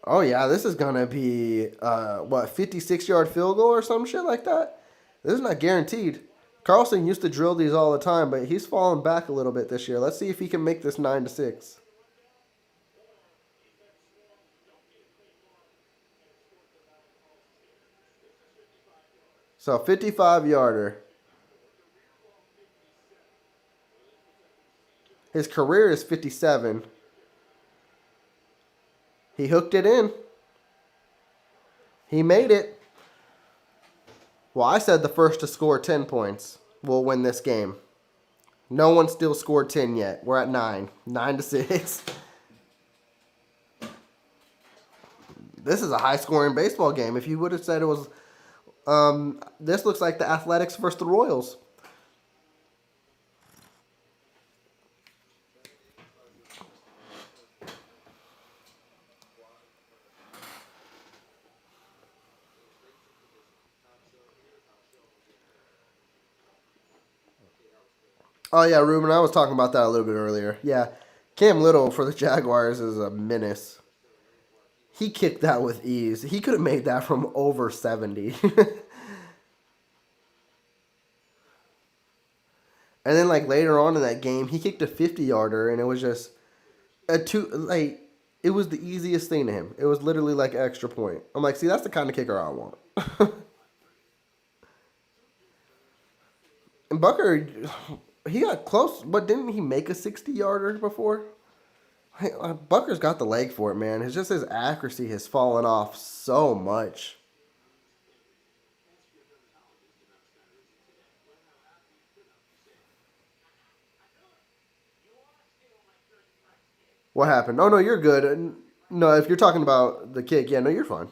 Speaker 1: Oh, yeah, this is going to be, 56-yard field goal or some shit like that? This is not guaranteed. Carlson used to drill these all the time, but he's fallen back a little bit this year. Let's see if he can make this 9-6. So 55-yarder. His career is 57. He hooked it in. He made it. Well, I said the first to score 10 points will win this game. No one still scored 10 yet. We're at 9. 9-6. This is a high-scoring baseball game. If you would have said it was... this looks like the Athletics versus the Royals. Oh, yeah, Ruben, I was talking about that a little bit earlier. Yeah, Cam Little for the Jaguars is a menace. He kicked that with ease. He could have made that from over 70. And then, like, later on in that game, he kicked a 50-yarder, and it was just it was the easiest thing to him. It was literally like an extra point. I'm like, see, that's the kind of kicker I want. Bucker, he got close, but didn't he make a 60-yarder before? Hey, Bucker's got the leg for it, man. It's just his accuracy has fallen off so much. What happened? Oh, no, you're good. No, if you're talking about the kick, yeah, no, you're fine.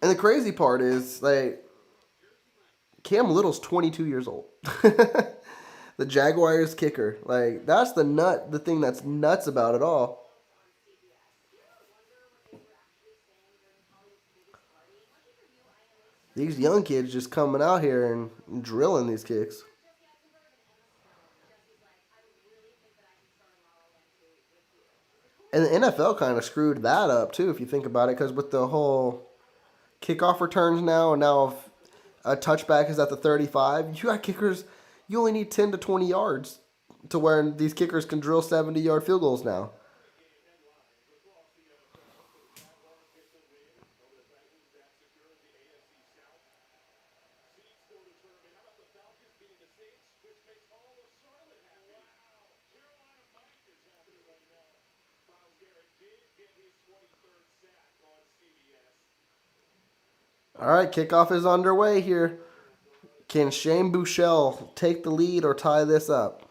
Speaker 1: And the crazy part is, like, Cam Little's 22 years old. The Jaguars kicker. Like, that's the thing that's nuts about it all. These young kids just coming out here and drilling these kicks. And the NFL kind of screwed that up, too, if you think about it, because with the whole kickoff returns now, and now if a touchback is at the 35, you got kickers, you only need 10 to 20 yards to where these kickers can drill 70-yard field goals now. All right, kickoff is underway here. Can Shane Buechele take the lead or tie this up?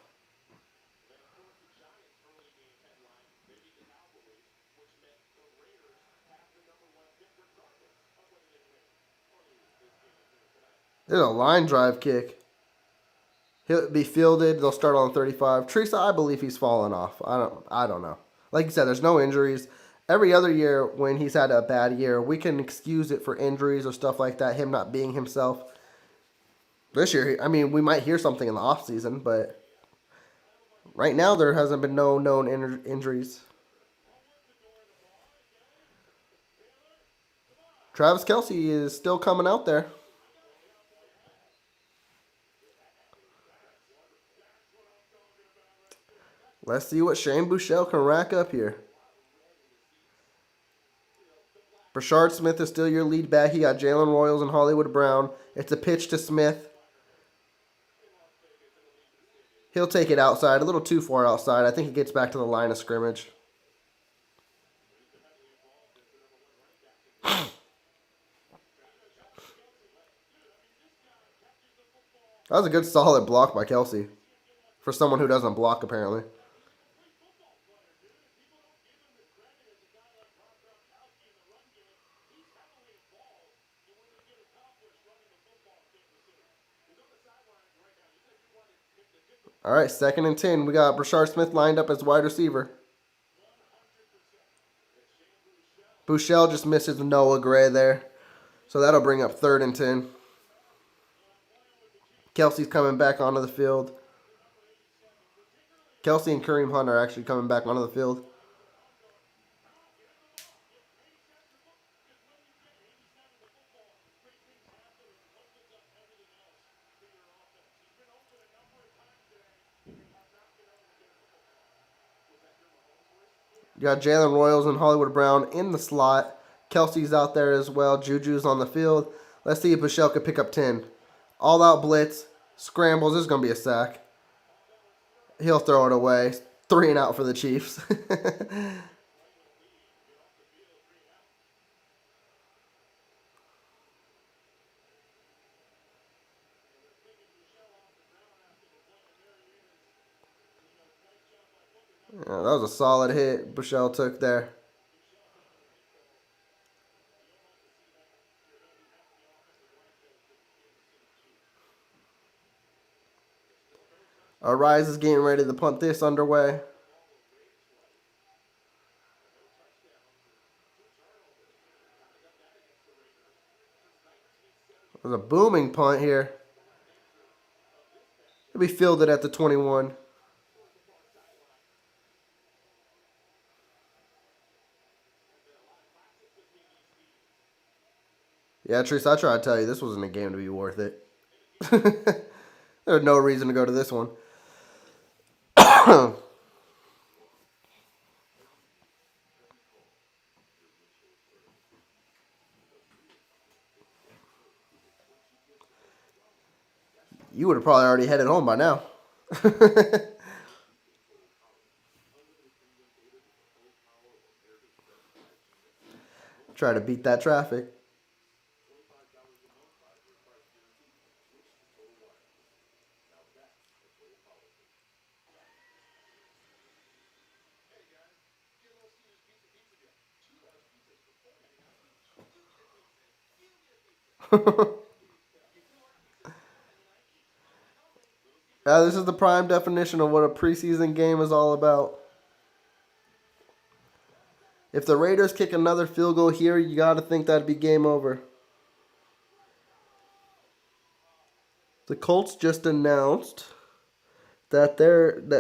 Speaker 1: There's a line drive kick. He'll be fielded. They'll start on 35. Teresa, I believe he's fallen off. I don't know. Like you said, there's no injuries. Every other year when he's had a bad year, we can excuse it for injuries or stuff like that, him not being himself. This year, I mean, we might hear something in the offseason, but right now there hasn't been no known injuries. Travis Kelce is still coming out there. Let's see what Shane Buechele can rack up here. Brashard Smith is still your lead back. He got Jalen Royals and Hollywood Brown. It's a pitch to Smith. He'll take it outside, a little too far outside. I think he gets back to the line of scrimmage. That was a good solid block by Kelce. For someone who doesn't block, apparently. All right, 2nd and 10. We got Brashard Smith lined up as wide receiver. Buechele just misses Noah Gray there. So that'll bring up 3rd and 10. Kelce's coming back onto the field. Kelce and Kareem Hunt are actually coming back onto the field. You got Jalen Royals and Hollywood Brown in the slot. Kelce's out there as well. Juju's on the field. Let's see if Buechele could pick up 10. All out blitz. Scrambles. This is going to be a sack. He'll throw it away. 3 and out for the Chiefs. Yeah, that was a solid hit Buechele took there. Rise is getting ready to punt this underway. There's a booming punt here. It'll be fielded at the 21. Yeah, Treese, I try to tell you, this wasn't a game to be worth it. There's no reason to go to this one. You would have probably already headed home by now. Try to beat that traffic. This is the prime definition of what a preseason game is all about. If the Raiders kick another field goal here, you got to think that'd be game over. The Colts just announced that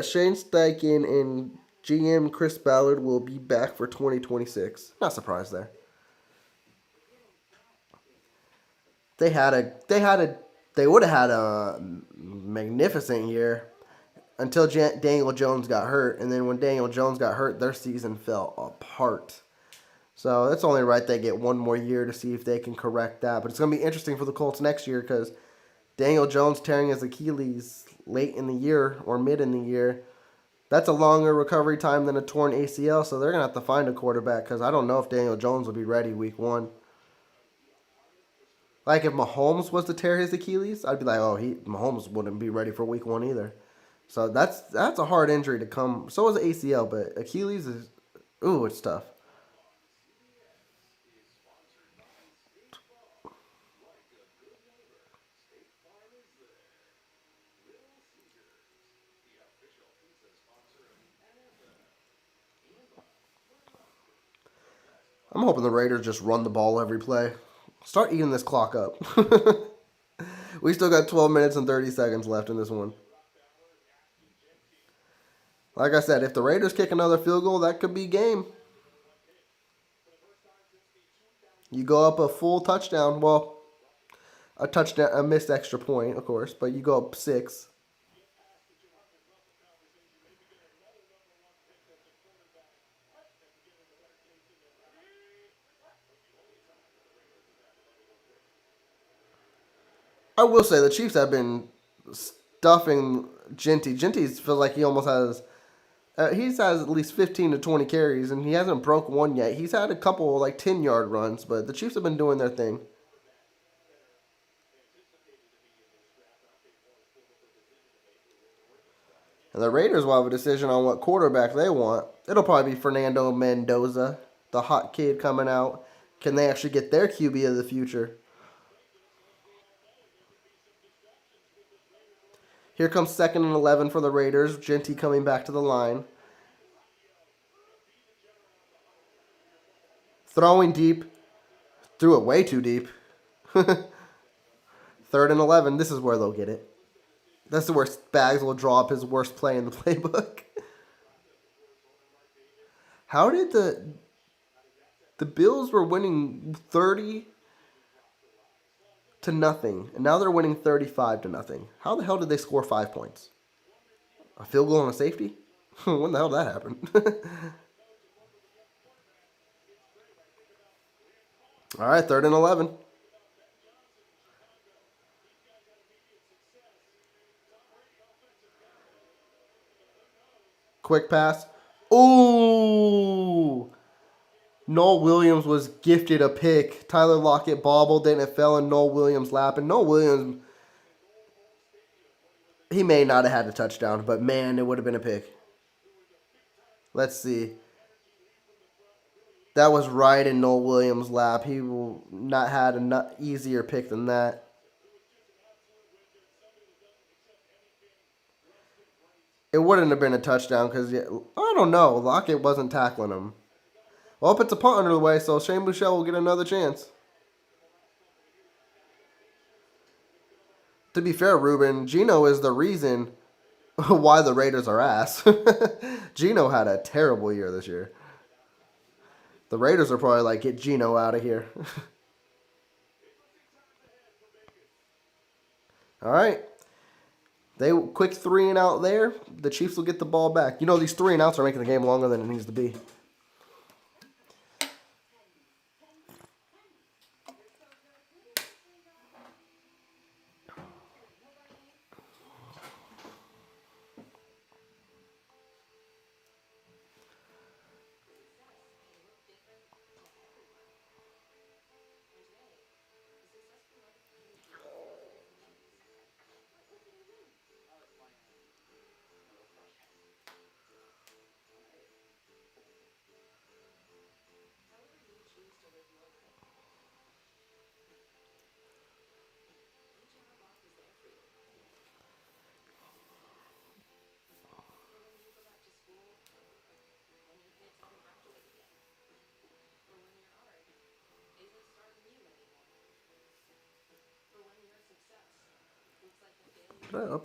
Speaker 1: Shane Steichen and GM Chris Ballard will be back for 2026. Not surprised there. They would have had a magnificent year until Daniel Jones got hurt, and then when Daniel Jones got hurt, their season fell apart. So it's only right they get one more year to see if they can correct that. But it's going to be interesting for the Colts next year because Daniel Jones tearing his Achilles late in the year or mid in the year, that's a longer recovery time than a torn ACL, so they're going to have to find a quarterback because I don't know if Daniel Jones will be ready week 1. Like if Mahomes was to tear his Achilles, I'd be like, Mahomes wouldn't be ready for week 1 either. So that's a hard injury to come. So is ACL, but Achilles is, it's tough. I'm hoping the Raiders just run the ball every play. Start eating this clock up. We still got 12 minutes and 30 seconds left in this one. Like I said, if the Raiders kick another field goal, that could be game. You go up a full touchdown. Well, a missed extra point, of course, but you go up 6. I will say the Chiefs have been stuffing Genty. Genty feels like he almost has. He's has at least 15 to 20 carries, and he hasn't broke one yet. He's had a couple like 10-yard runs, but the Chiefs have been doing their thing. And the Raiders will have a decision on what quarterback they want. It'll probably be Fernando Mendoza, the hot kid coming out. Can they actually get their QB of the future? Here comes 2nd and 11 for the Raiders. Genty coming back to the line. Throwing deep. Threw it way too deep. 3rd and 11. This is where they'll get it. That's where Spags will draw up his worst play in the playbook. How did the Bills were winning 30 to nothing, and now they're winning 35 to nothing. How the hell did they score 5 points? A field goal and a safety? When the hell did that happen? All right, 3rd and 11. Quick pass. Ooh! Noel Williams was gifted a pick. Tyler Lockett bobbled and it fell in Noel Williams' lap. And Noel Williams, he may not have had a touchdown, but man, it would have been a pick. Let's see. That was right in Noel Williams' lap. He will not had an easier pick than that. It wouldn't have been a touchdown because, I don't know. Lockett wasn't tackling him. Well, if it's a punt under the way, so Shane Buechele will get another chance. To be fair, Ruben, Geno is the reason why the Raiders are ass. Geno had a terrible year this year. The Raiders are probably like, get Geno out of here. All right. They quick 3 and out there. The Chiefs will get the ball back. You know, these 3 and outs are making the game longer than it needs to be.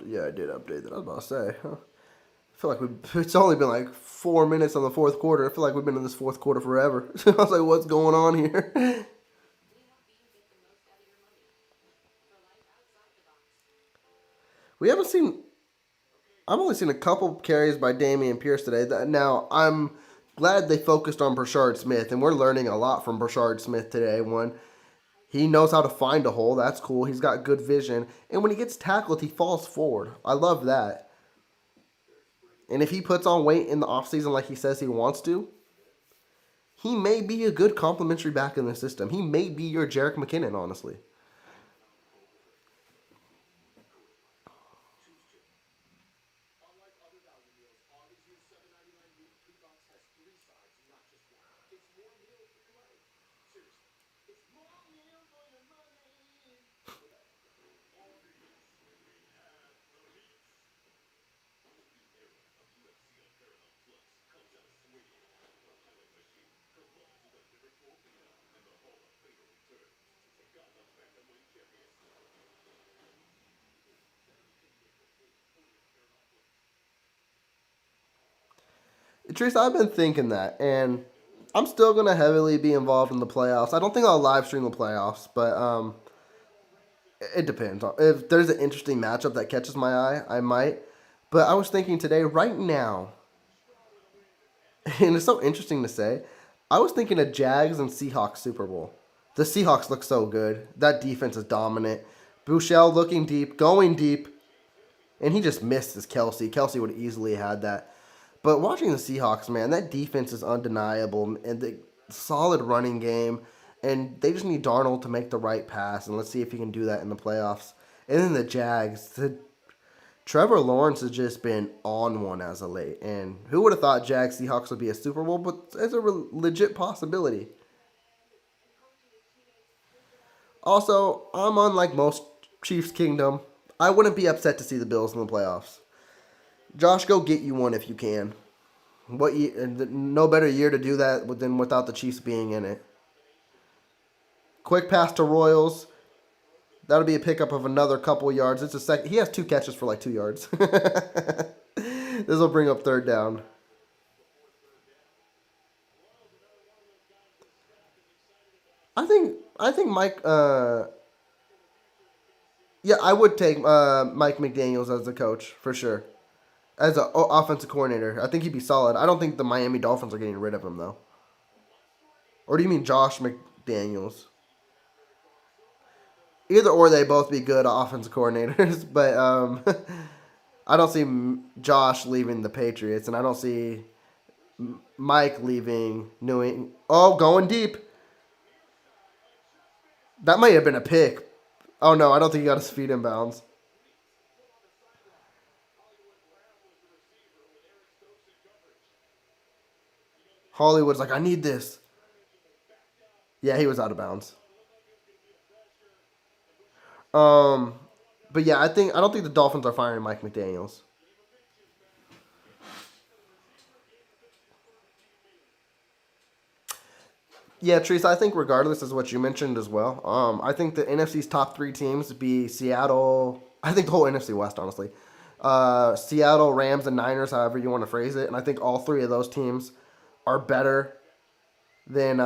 Speaker 1: Yeah, I did update that. I was about to say. Huh? I feel like it's only been like 4 minutes on the fourth quarter. I feel like we've been in this fourth quarter forever. I was like, what's going on here? We haven't seen. I've only seen a couple carries by Damian Pierce today. Now, I'm glad they focused on Brashard Smith, and we're learning a lot from Brashard Smith today. One, he knows how to find a hole. That's cool. He's got good vision. And when he gets tackled, he falls forward. I love that. And if he puts on weight in the offseason like he says he wants to, he may be a good complimentary back in the system. He may be your Jerick McKinnon, honestly. Teresa, I've been thinking that, and I'm still going to heavily be involved in the playoffs. I don't think I'll live stream the playoffs, but it depends. If there's an interesting matchup that catches my eye, I might. But I was thinking today, right now, and it's so interesting to say, I was thinking a Jags and Seahawks Super Bowl. The Seahawks look so good. That defense is dominant. Bouchel looking deep, going deep, and he just missed his Kelsey. Kelsey would have easily had that. But watching the Seahawks, man, that defense is undeniable, and the solid running game, and they just need Darnold to make the right pass, and let's see if he can do that in the playoffs. And then the Jags, Trevor Lawrence has just been on one as of late, and who would have thought Jags Seahawks would be a Super Bowl? But it's a legit possibility. Also, I'm unlike most Chiefs Kingdom. I wouldn't be upset to see the Bills in the playoffs. Josh, go get you one if you can. No better year to do that than without the Chiefs being in it. Quick pass to Royals. That'll be a pickup of another couple yards. It's a second. He has 2 catches for like 2 yards. This will bring up third down. I think Mike. Yeah, I would take Mike McDaniel's as the coach for sure. As an offensive coordinator, I think he'd be solid. I don't think the Miami Dolphins are getting rid of him though. Or do you mean Josh McDaniels? Either or, they both be good offensive coordinators, but I don't see Josh leaving the Patriots, and I don't see Mike leaving New England. Oh, going deep. That might have been a pick. Oh no, I don't think he got his feet in bounds. Hollywood's like, I need this. Yeah, he was out of bounds. Um, but yeah, I don't think the Dolphins are firing Mike McDaniel's. Yeah, Teresa, I think regardless is what you mentioned as well. I think the NFC's top 3 teams be Seattle. I think the whole NFC West, honestly. Seattle, Rams, and Niners, however you want to phrase it. And I think all 3 of those teams are better than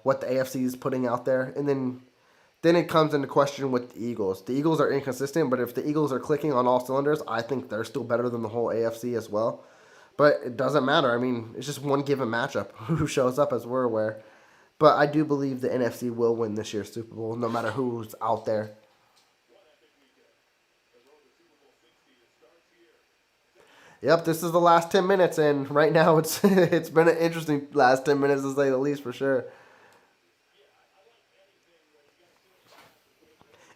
Speaker 1: what the AFC is putting out there. And then Then it comes into question with the Eagles. The Eagles are inconsistent, but if the Eagles are clicking on all cylinders, I think they're still better than the whole AFC as well. But it doesn't matter. I mean, it's just one given matchup. Who shows up, as we're aware. But I do believe the NFC will win this year's Super Bowl, no matter who's out there. Yep, this is the last 10 minutes, and right now it's it's been an interesting last 10 minutes to say the least for sure.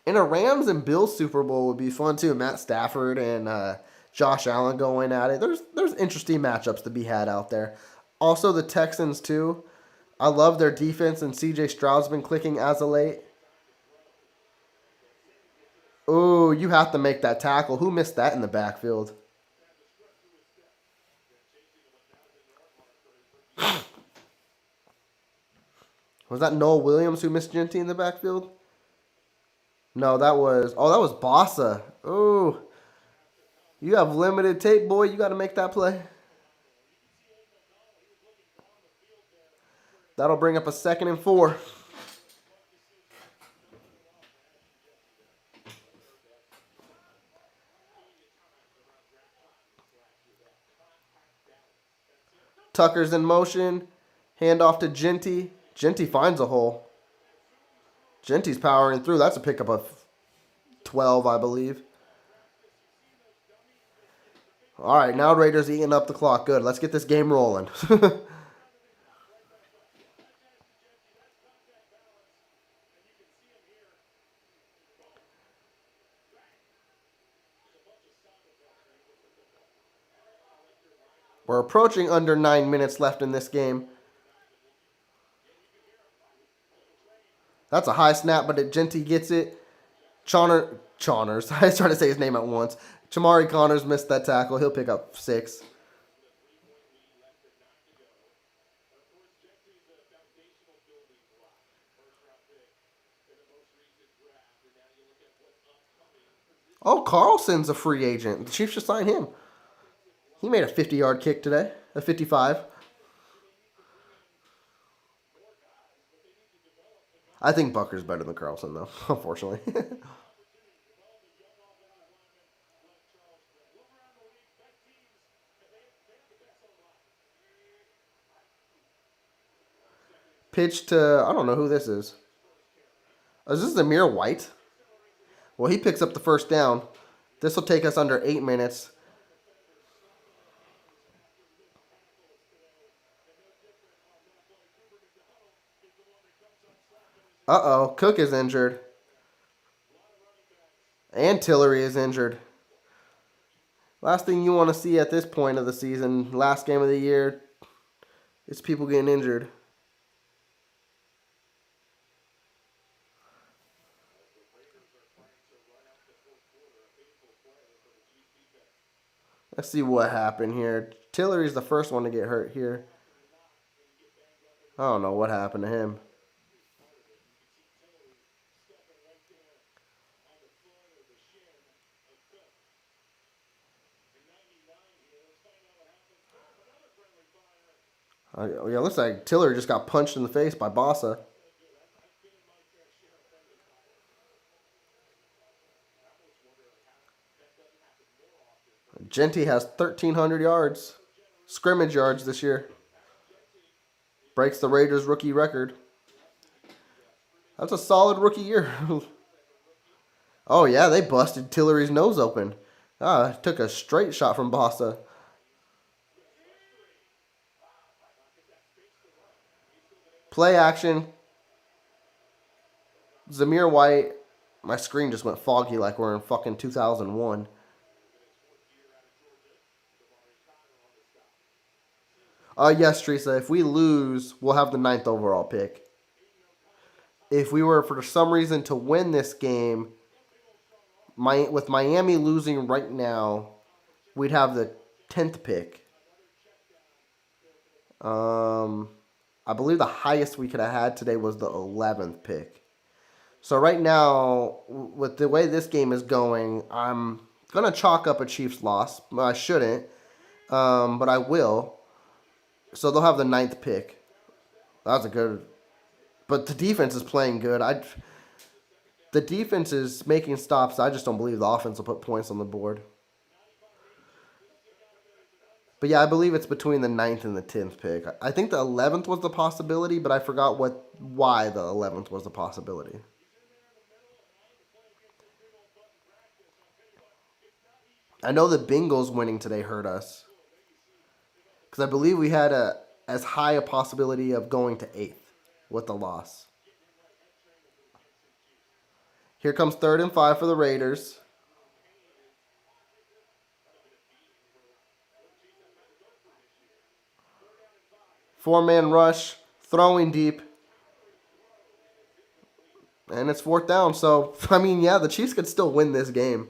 Speaker 1: And a Rams and Bills Super Bowl would be fun too. Matt Stafford and Josh Allen going at it. There's interesting matchups to be had out there. Also the Texans too. I love their defense, and C.J. Stroud's been clicking as of late. Oh, you have to make that tackle. Who missed that in the backfield? Was that Noel Williams who missed Genty in the backfield? No, that was Bossa. Oh, you have limited tape, boy. You got to make that play. That'll bring up a 2nd and 4. Tucker's in motion. Hand off to Genty. Genty finds a hole. Genty's powering through. That's a pickup of 12, I believe. All right, now Raiders eating up the clock. Good. Let's get this game rolling. We're approaching under 9 minutes left in this game. That's a high snap, but Genty gets it. Chauners. I was trying to say his name at once. Chamari Connors missed that tackle. He'll pick up 6. Oh, Carlson's a free agent. The Chiefs should sign him. He made a 50-yard kick today. A 55. I think Bucker's better than Carlson, though, unfortunately. Pitch to, I don't know who this is. Is this Zamir White? Well, he picks up the first down. This will take us under 8 minutes. Uh-oh, Cook is injured. And Tillery is injured. Last thing you want to see at this point of the season, last game of the year, is people getting injured. Let's see what happened here. Tillery's the first one to get hurt here. I don't know what happened to him. Yeah, looks like Tillery just got punched in the face by Bossa. Genty has 1,300 yards, scrimmage yards this year. Breaks the Raiders' rookie record. That's a solid rookie year. Oh, yeah, they busted Tillery's nose open. Took a straight shot from Bossa. Play action. Zamir White. My screen just went foggy like we're in fucking 2001. Yes, Teresa. If we lose, we'll have the 9th overall pick. If we were for some reason to win this game, with Miami losing right now, we'd have the 10th pick. I believe the highest we could have had today was the 11th pick. So right now, with the way this game is going, I'm going to chalk up a Chiefs loss. I shouldn't, but I will. So they'll have the 9th pick. That was a good... But the defense is playing good. The defense is making stops. I just don't believe the offense will put points on the board. But yeah, I believe it's between the 9th and the 10th pick. I think the 11th was the possibility, but I forgot why the 11th was the possibility. I know the Bengals winning today hurt us. Because I believe we had as high a possibility of going to 8th with the loss. Here comes 3rd and 5 for the Raiders. Four-man rush, throwing deep. And it's 4th down. So, I mean, yeah, the Chiefs could still win this game.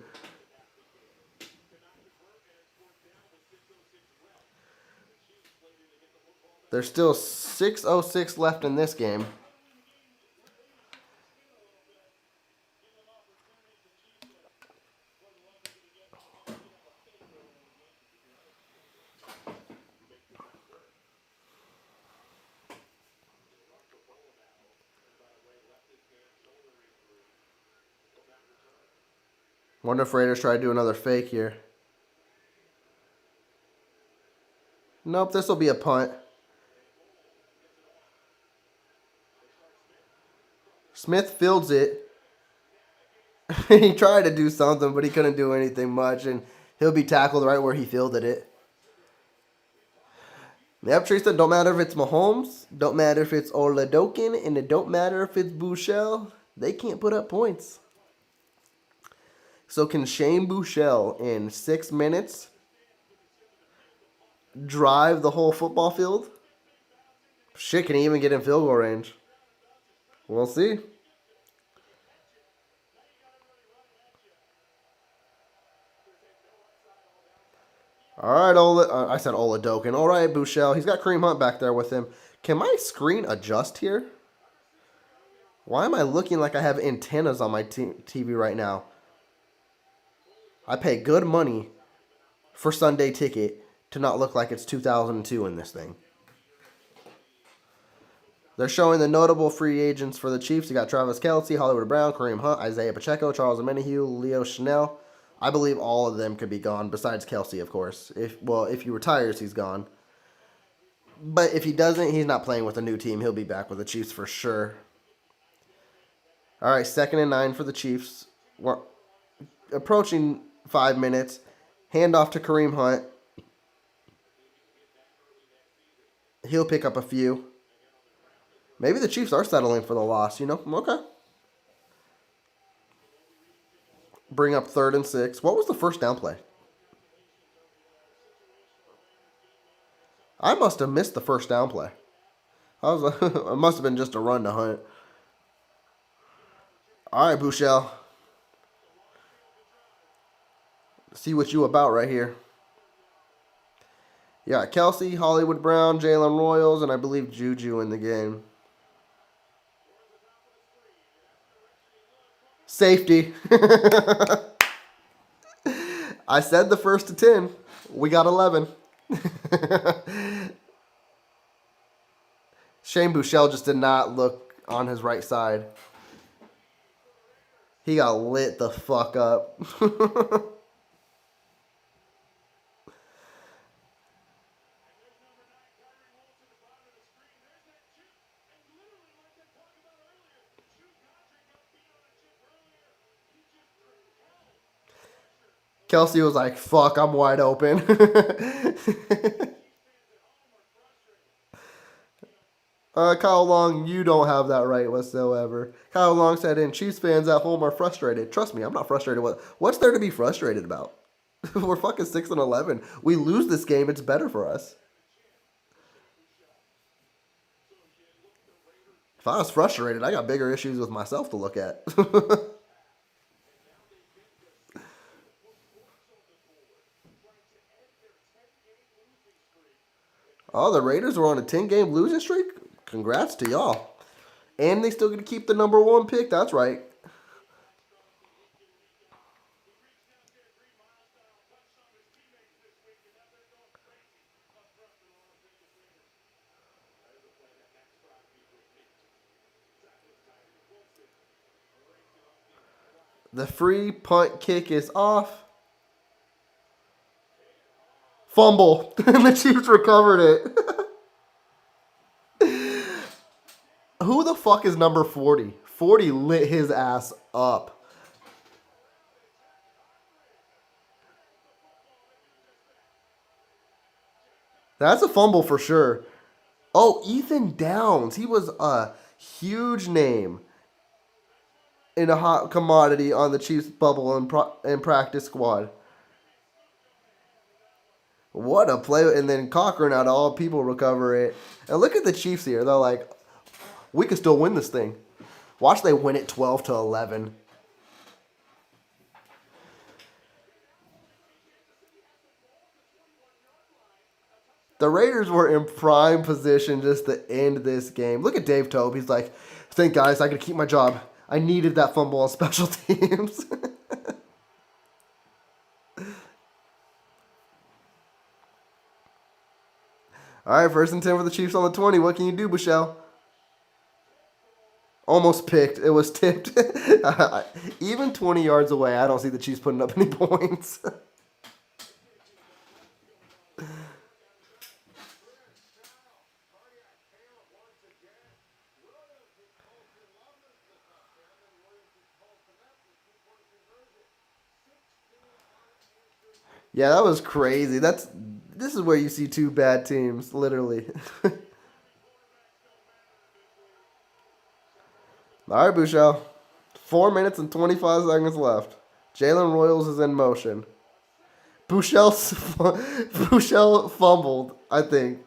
Speaker 1: There's still 6:06 left in this game. Wonder if Raiders try to do another fake here. Nope, this will be a punt. Smith fields it. He tried to do something, but he couldn't do anything much, and he'll be tackled right where he fielded it. Yep, Tristan, don't matter if it's Mahomes, don't matter if it's Oladokin, and it don't matter if it's Bouchel. They can't put up points. So can Shane Bouchel in 6 minutes drive the whole football field? Shit, can he even get in field goal range? We'll see. All right, I said Oladokin. All right, Bouchel. He's got Kareem Hunt back there with him. Can my screen adjust here? Why am I looking like I have antennas on my TV right now? I pay good money for Sunday Ticket to not look like it's 2002 in this thing. They're showing the notable free agents for the Chiefs. You got Travis Kelce, Hollywood Brown, Kareem Hunt, Isaiah Pacheco, Charles Omenihu, Leo Chanel. I believe all of them could be gone, besides Kelce, of course. If he retires, he's gone. But if he doesn't, he's not playing with a new team. He'll be back with the Chiefs for sure. All right, 2nd and 9 for the Chiefs. We're approaching 5 minutes. Handoff to Kareem Hunt. He'll pick up a few. Maybe the Chiefs are settling for the loss, you know? Okay. Bring up 3rd and 6. What was the first down play? I must have missed the first down play. It must have been just a run to Hunt. All right, Bouchel. See what you about right here. Yeah, Kelce, Hollywood Brown, Jalen Royals, and I believe Juju in the game. Safety. I said the 1st to 10. We got 11. Shane Bouchel just did not look on his right side. He got lit the fuck up. Kelce was like, fuck, I'm wide open. Kyle Long, you don't have that right whatsoever. Kyle Long said, and Chiefs fans at home are frustrated. Trust me, I'm not frustrated. What's there to be frustrated about? We're fucking 6 and 11. We lose this game, it's better for us. If I was frustrated, I got bigger issues with myself to look at. Oh, the Raiders were on a 10-game losing streak? Congrats to y'all. And they still get to keep the number 1 pick. That's right. The free punt kick is off. Fumble. And the Chiefs recovered it. Who the fuck is number 40? 40 lit his ass up. That's a fumble for sure. Oh, Ethan Downs. He was a huge name in a hot commodity on the Chiefs bubble and practice squad. What a play. And then Cochran, out of all people, recover it. And look at the Chiefs here. They're like, we can still win this thing. Watch they win it 12-11. The Raiders were in prime position just to end this game. Look at Dave Tobe. He's like, thank guys, I could keep my job. I needed that fumble on special teams. All right, 1st and 10 for the Chiefs on the 20. What can you do, Bushell? Almost picked. It was tipped. Even 20 yards away, I don't see the Chiefs putting up any points. Yeah, that was crazy. This is where you see two bad teams, literally. All right, Bouchel. 4 minutes and 25 seconds left. Jalen Royals is in motion. Bouchel fumbled, I think.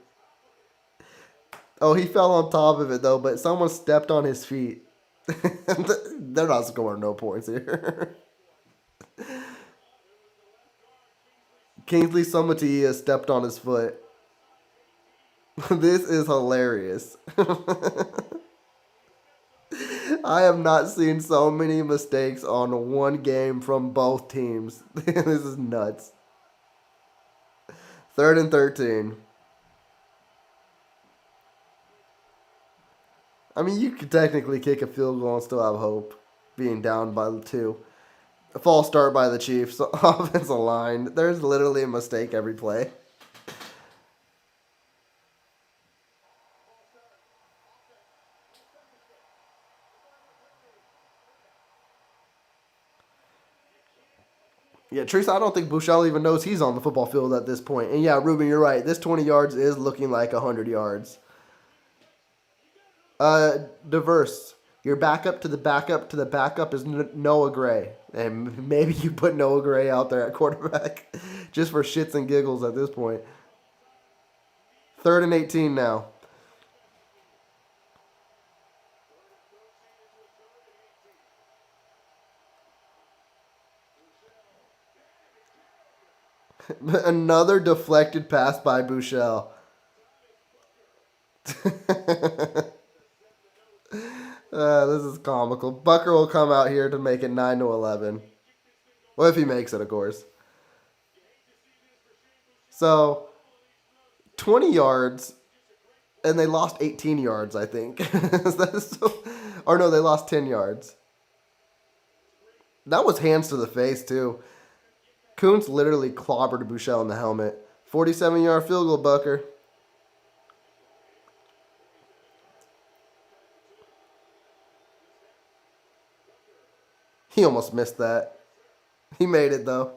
Speaker 1: Oh, he fell on top of it, though, but someone stepped on his feet. They're not scoring no points here. Kingsley Sumatia stepped on his foot. This is hilarious. I have not seen so many mistakes on one game from both teams. This is nuts. 3rd and 13. I mean, you could technically kick a field goal and still have hope, being down by 2. A false start by the Chiefs. Offensive line. There's literally a mistake every play. Yeah, Teresa, I don't think Bouchel even knows he's on the football field at this point. And yeah, Ruben, you're right. This 20 yards is looking like 100 yards. Diverse. Your backup to the backup to the backup is Noah Gray. And maybe you put Noah Gray out there at quarterback just for shits and giggles at this point. 3rd and 18 now. Another deflected pass by Bouchel. This is comical. Bucker will come out here to make it 9-11. Well, if he makes it, of course. So, 20 yards, and they lost 18 yards, I think. Or no, they lost 10 yards. That was hands to the face, too. Kuntz literally clobbered Bouchel in the helmet. 47-yard field goal, Bucker. He almost missed that. He made it, though.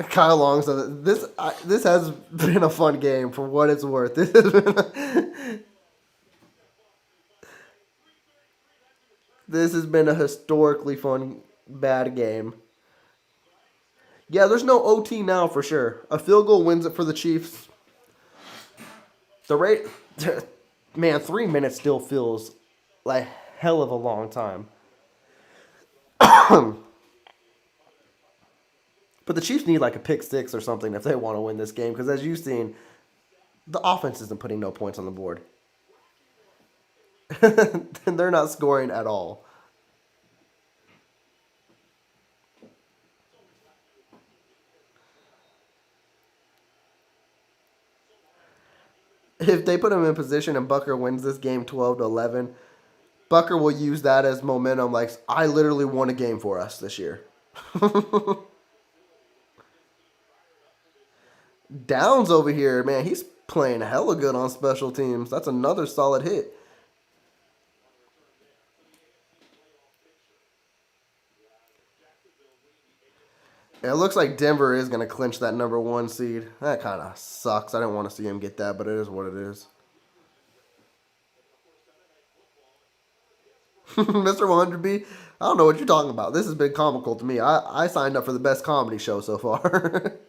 Speaker 1: Kyle Long said this has been a fun game for what it's worth. This has been a historically fun bad game. Yeah, there's no OT now for sure. A field goal wins it for the Chiefs. The rate, man, 3 minutes still feels like hell of a long time. But the Chiefs need like a pick 6 or something if they want to win this game. Because as you've seen, the offense isn't putting no points on the board. And they're not scoring at all. If they put him in position and Bucker wins this game 12-11, Bucker will use that as momentum. Like, I literally won a game for us this year. Downs over here, man, he's playing hella good on special teams. That's another solid hit. It looks like Denver is going to clinch that #1 seed. That kind of sucks. I didn't want to see him get that, but it is what it is. Mr. 100B, I don't know what you're talking about. This has been comical to me. I signed up for the best comedy show so far.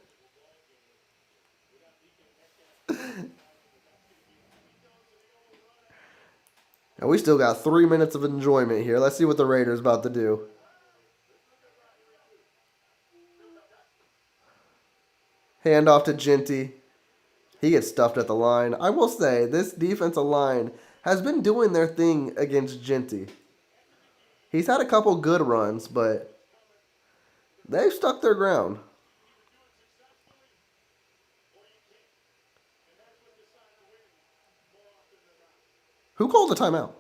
Speaker 1: And we still got 3 minutes of enjoyment here. Let's see what the Raiders about to do. Hand off to Genty. He gets stuffed at the line. I will say, this defensive line has been doing their thing against Genty. He's had a couple good runs, but they've stuck their ground. Who called the timeout?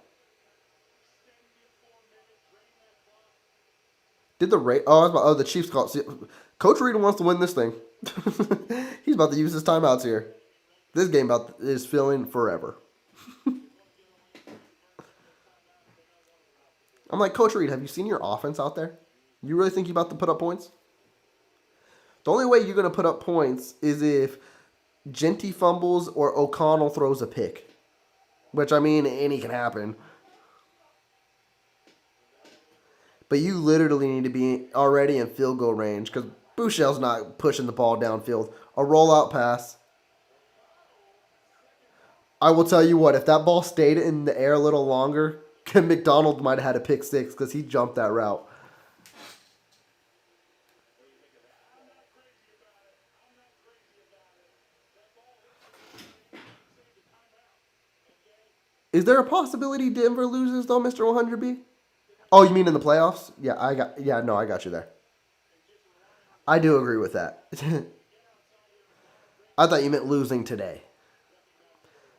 Speaker 1: Did the Chiefs called. Coach Reed wants to win this thing. He's about to use his timeouts here. This game is feeling forever. I'm like, Coach Reed, have you seen your offense out there? You really think you're about to put up points? The only way you're going to put up points is if Genty fumbles or O'Connell throws a pick. Which, I mean, any can happen. But you literally need to be already in field goal range because Bouchel's not pushing the ball downfield. A rollout pass. I will tell you what, if that ball stayed in the air a little longer, McDonald might have had a pick six because he jumped that route. Is there a possibility Denver loses though, Mr. 100B? Oh, you mean in the playoffs? Yeah, I got you there. I do agree with that. I thought you meant losing today.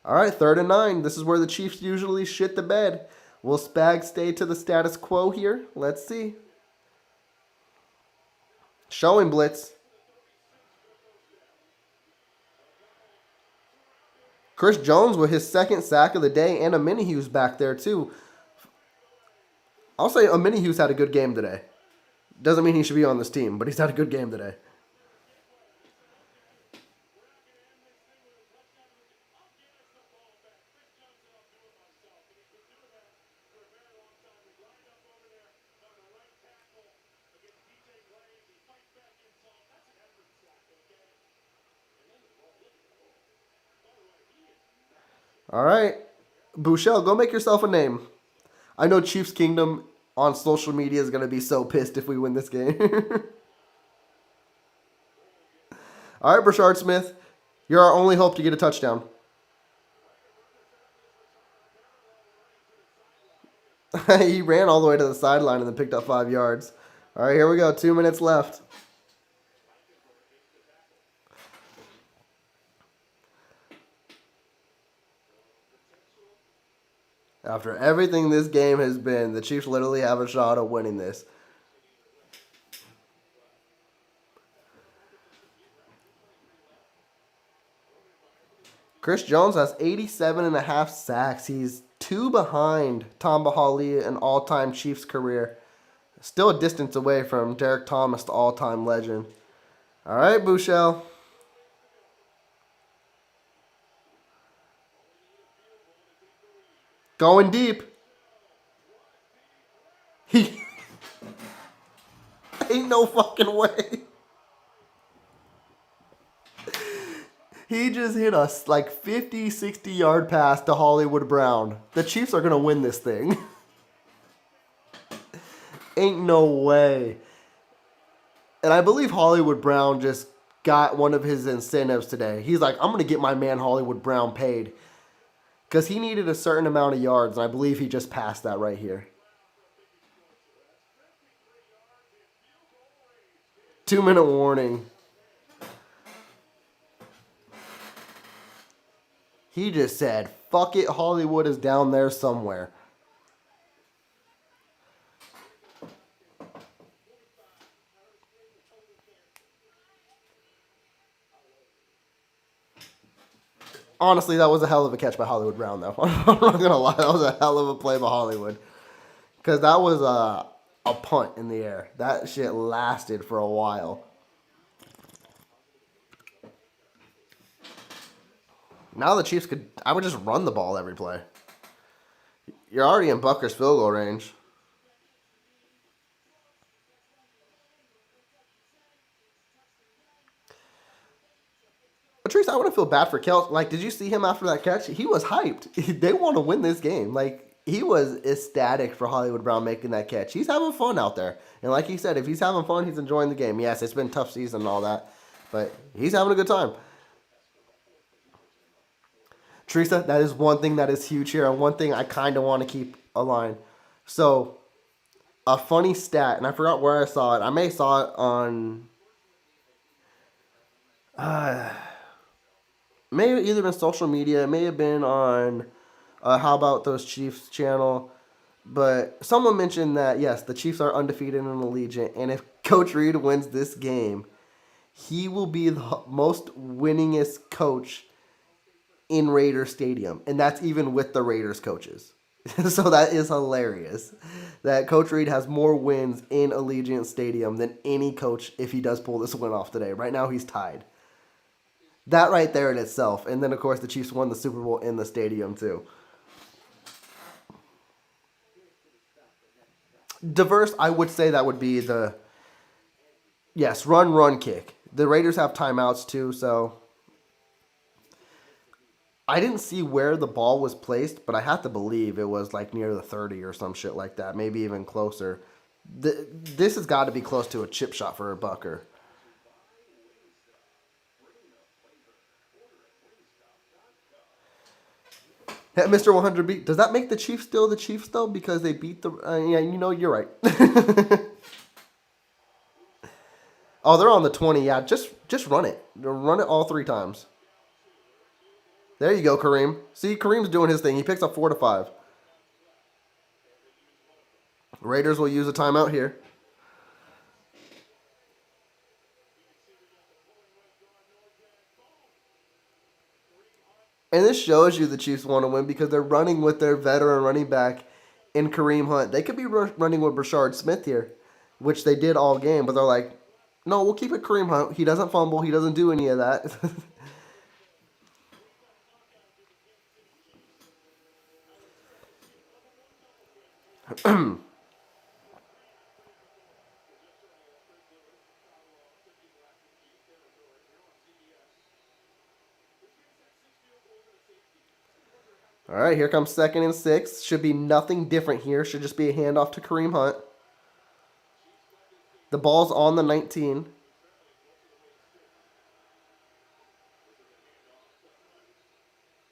Speaker 1: All right, 3rd and 9. This is where the Chiefs usually shit the bed. Will Spags stay to the status quo here? Let's see. Showing blitz. Chris Jones with his 2nd sack of the day, and Aminihu's back there too. I'll say Aminihu's had a good game today. Doesn't mean he should be on this team, but he's had a good game today. All right. Bouchel, go make yourself a name. I know Chiefs Kingdom on social media is going to be so pissed if we win this game. All right, Brashard Smith. You're our only hope to get a touchdown. He ran all the way to the sideline and then picked up 5 yards. All right, here we go. 2 minutes left. After everything this game has been, the Chiefs literally have a shot of winning this. Chris Jones has 87.5 sacks. He's 2 behind Tom Bahali in all-time Chiefs career. Still a distance away from Derek Thomas, the all-time legend. All right, Bouchel. Going deep. He ain't no fucking way. He just hit us like 50, 60-yard pass to Hollywood Brown. The Chiefs are going to win this thing. Ain't no way. And I believe Hollywood Brown just got one of his incentives today. He's like, I'm going to get my man Hollywood Brown paid. Because he needed a certain amount of yards, and I believe he just passed that right here. 2-minute warning. He just said, fuck it, Hollywood is down there somewhere. Honestly, that was a hell of a catch by Hollywood Brown, though. I'm not going to lie. That was a hell of a play by Hollywood. Because that was a punt in the air. That shit lasted for a while. Now the Chiefs could... I would just run the ball every play. You're already in Butker's field goal range. Patrice, I wouldn't feel bad for Kels. Like, did you see him after that catch? He was hyped. They want to win this game. Like, he was ecstatic for Hollywood Brown making that catch. He's having fun out there. And like he said, if he's having fun, he's enjoying the game. Yes, it's been a tough season and all that. But he's having a good time. Teresa, that is one thing that is huge here. And one thing I kind of want to keep aligned. So, a funny stat, and I forgot where I saw it. I may saw it on... may have either been social media. It may have been on How About Those Chiefs channel. But someone mentioned that, yes, the Chiefs are undefeated in Allegiant. And if Coach Reed wins this game, he will be the most winningest coach in Raiders Stadium. And that's even with the Raiders coaches. So that is hilarious. That Coach Reed has more wins in Allegiant Stadium than any coach if he does pull this win off today. Right now he's tied. That right there in itself. And then, of course, the Chiefs won the Super Bowl in the stadium, too. Diverse, I would say that would be the... Yes, run, kick. The Raiders have timeouts, too, so... I didn't see where the ball was placed, but I have to believe it was, like, near the 30 or some shit like that. Maybe even closer. This has got to be close to a chip shot for a Bucker. Mr. 100 beat. Does that make the Chiefs still the Chiefs, though? Because they beat the... yeah, you know, you're right. Oh, they're on the 20. Yeah, just run it. Run it all 3 times. There you go, Kareem. See, Kareem's doing his thing. He picks up 4 to 5. Raiders will use a timeout here. And this shows you the Chiefs want to win because they're running with their veteran running back in Kareem Hunt. They could be running with Brashard Smith here, which they did all game. But they're like, no, we'll keep it Kareem Hunt. He doesn't fumble. He doesn't do any of that. All right, here comes 2nd and 6. Should be nothing different here. Should just be a handoff to Kareem Hunt. The ball's on the 19.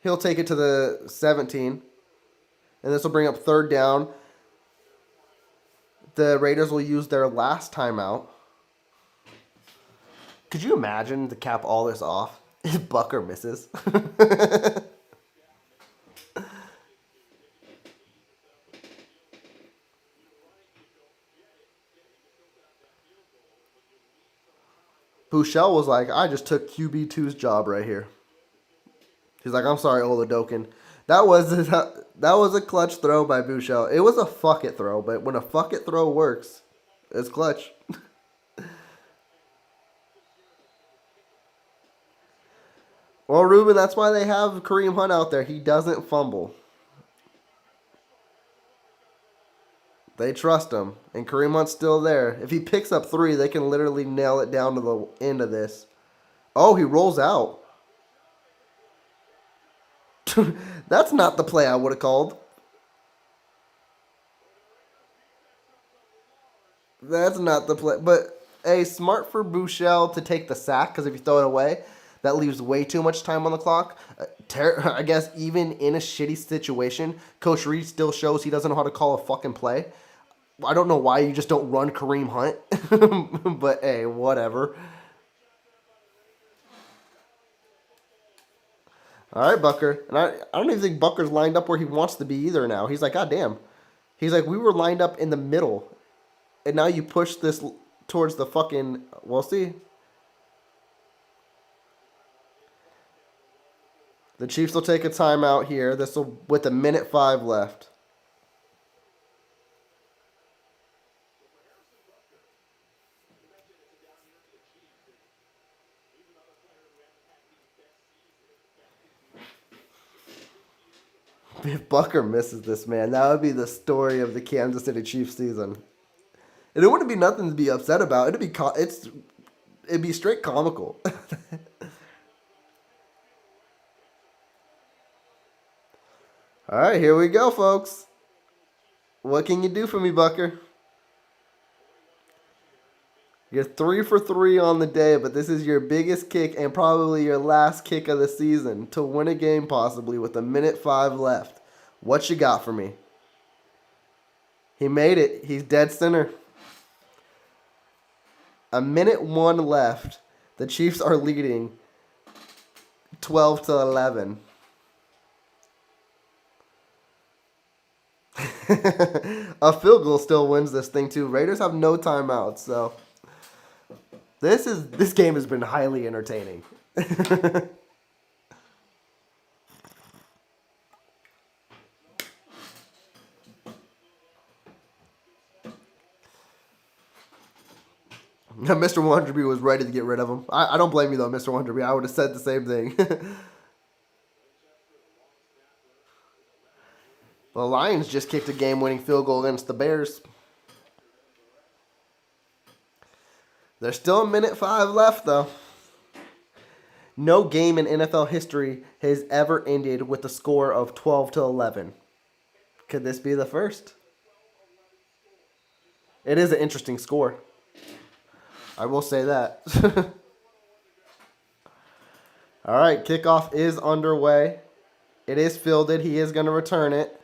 Speaker 1: He'll take it to the 17. And this will bring up 3rd down. The Raiders will use their last timeout. Could you imagine to cap all this off if Bucker misses? Bouchel was like, I just took QB2's job right here. He's like, I'm sorry, Oladokin. That was a clutch throw by Bouchel. It was a fuck it throw, but when a fuck it throw works, it's clutch. Well, Ruben, that's why they have Kareem Hunt out there. He doesn't fumble. They trust him. And Kareem Hunt's still there. If he picks up 3, they can literally nail it down to the end of this. Oh, he rolls out. That's not the play I would have called. That's not the play. But, hey, smart for Bouchel to take the sack, because if you throw it away, that leaves way too much time on the clock. I guess even in a shitty situation, Coach Reed still shows he doesn't know how to call a fucking play. I don't know why you just don't run Kareem Hunt. But, hey, whatever. All right, Bucker. And I don't even think Bucker's lined up where he wants to be either now. He's like, God damn. He's like, we were lined up in the middle. And now you push this towards the fucking... We'll see. The Chiefs will take a timeout here. This will with a minute 5 left. If Bucker misses this, man, that would be the story of the Kansas City Chiefs season. And it wouldn't be nothing to be upset about. It'd be straight comical. All right, here we go, folks. What can you do for me, Bucker? You're 3 for 3 on the day, but this is your biggest kick and probably your last kick of the season to win a game possibly with a minute 5 left. What you got for me? He made it. He's dead center. A minute 1 left. The Chiefs are leading 12-11. A field goal still wins this thing too. Raiders have no timeouts, so this game has been highly entertaining. Mr. Wonderby was ready to get rid of him. I don't blame you though, Mr. Wonderby. I would have said the same thing. The Lions just kicked a game-winning field goal against the Bears. There's still a minute 5 left, though. No game in NFL history has ever ended with a score of 12-11. Could this be the first? It is an interesting score. I will say that. All right, kickoff is underway. It is fielded. He is going to return it.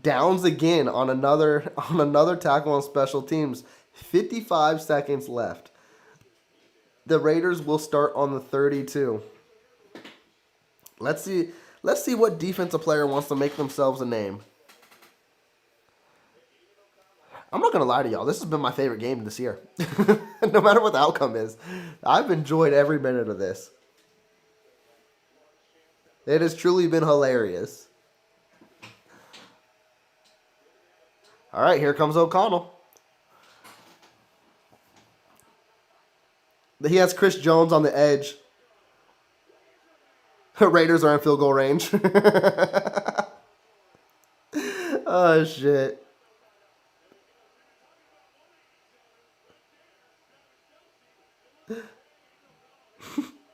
Speaker 1: Downs again on another tackle on special teams. 55 seconds left. The Raiders will start on the 32. Let's see what defensive player wants to make themselves a name. I'm not gonna lie to y'all. This has been my favorite game this year. No matter what the outcome is, I've enjoyed every minute of this. It has truly been hilarious. All right, here comes O'Connell. He has Chris Jones on the edge. Raiders are in field goal range. Oh, shit.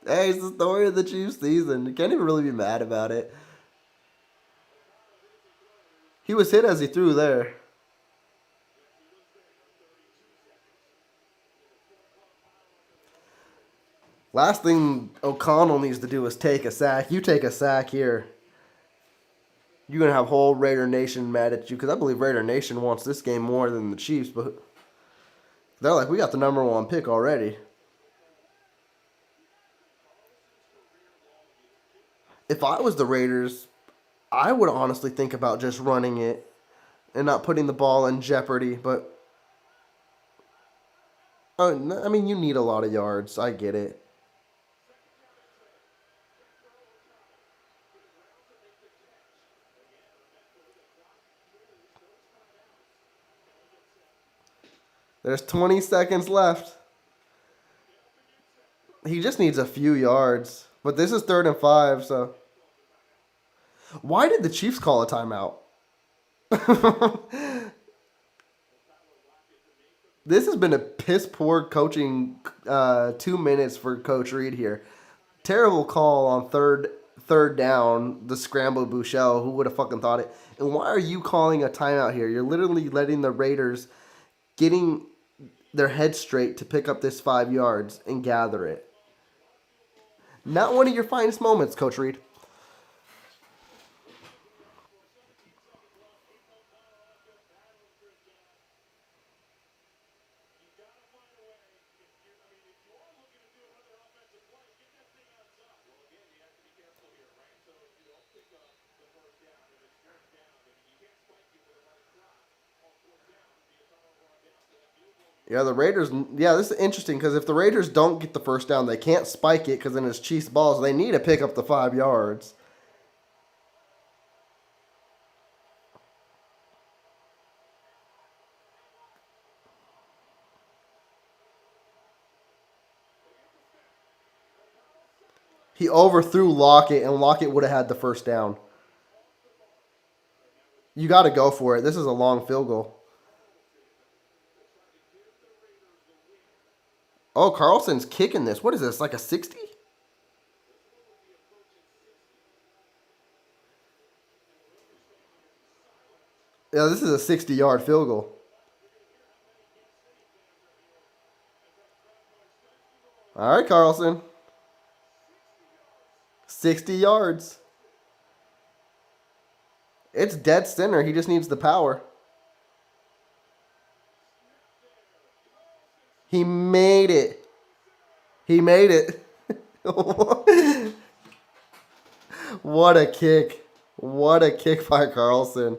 Speaker 1: Hey, it's the story of the Chiefs season. You can't even really be mad about it. He was hit as he threw there. Last thing O'Connell needs to do is take a sack. You take a sack here, you're going to have whole Raider Nation mad at you, because I believe Raider Nation wants this game more than the Chiefs, but they're like, we got the number 1 pick already. If I was the Raiders, I would honestly think about just running it and not putting the ball in jeopardy, but I mean, you need a lot of yards. I get it. There's 20 seconds left. He just needs a few yards. But this is 3rd and 5, so. Why did the Chiefs call a timeout? This has been a piss poor coaching 2 minutes for Coach Reed here. Terrible call on third down, the scramble Bouchel. Who would have fucking thought it? And why are you calling a timeout here? You're literally letting the Raiders getting their head straight to pick up this 5 yards and gather it. Not one of your finest moments, Coach Reed. Yeah, the Raiders. Yeah, this is interesting because if the Raiders don't get the first down, they can't spike it because then it's Chiefs balls. They need to pick up the 5 yards. He overthrew Lockett, and Lockett would have had the first down. You got to go for it. This is a long field goal. Oh, Carlson's kicking this. What is this, like a 60? Yeah, this is a 60-yard field goal. All right, Carlson. 60 yards. It's dead center. He just needs the power. He made it. He made it. What a kick. What a kick by Carlson.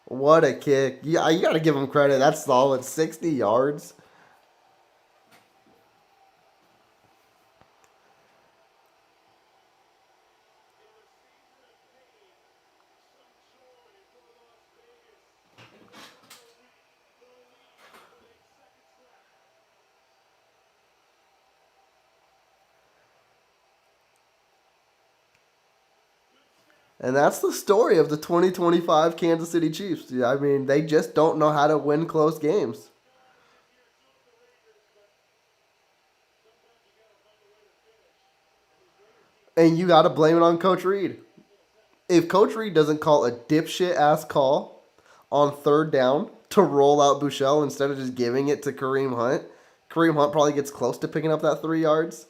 Speaker 1: What a kick. Yeah, you got to give him credit. That's solid. 60 yards. And that's the story of the 2025 Kansas City Chiefs. I mean, they just don't know how to win close games. And you got to blame it on Coach Reed. If Coach Reed doesn't call a dipshit ass call on third down to roll out Bouchel instead of just giving it to Kareem Hunt probably gets close to picking up that 3 yards.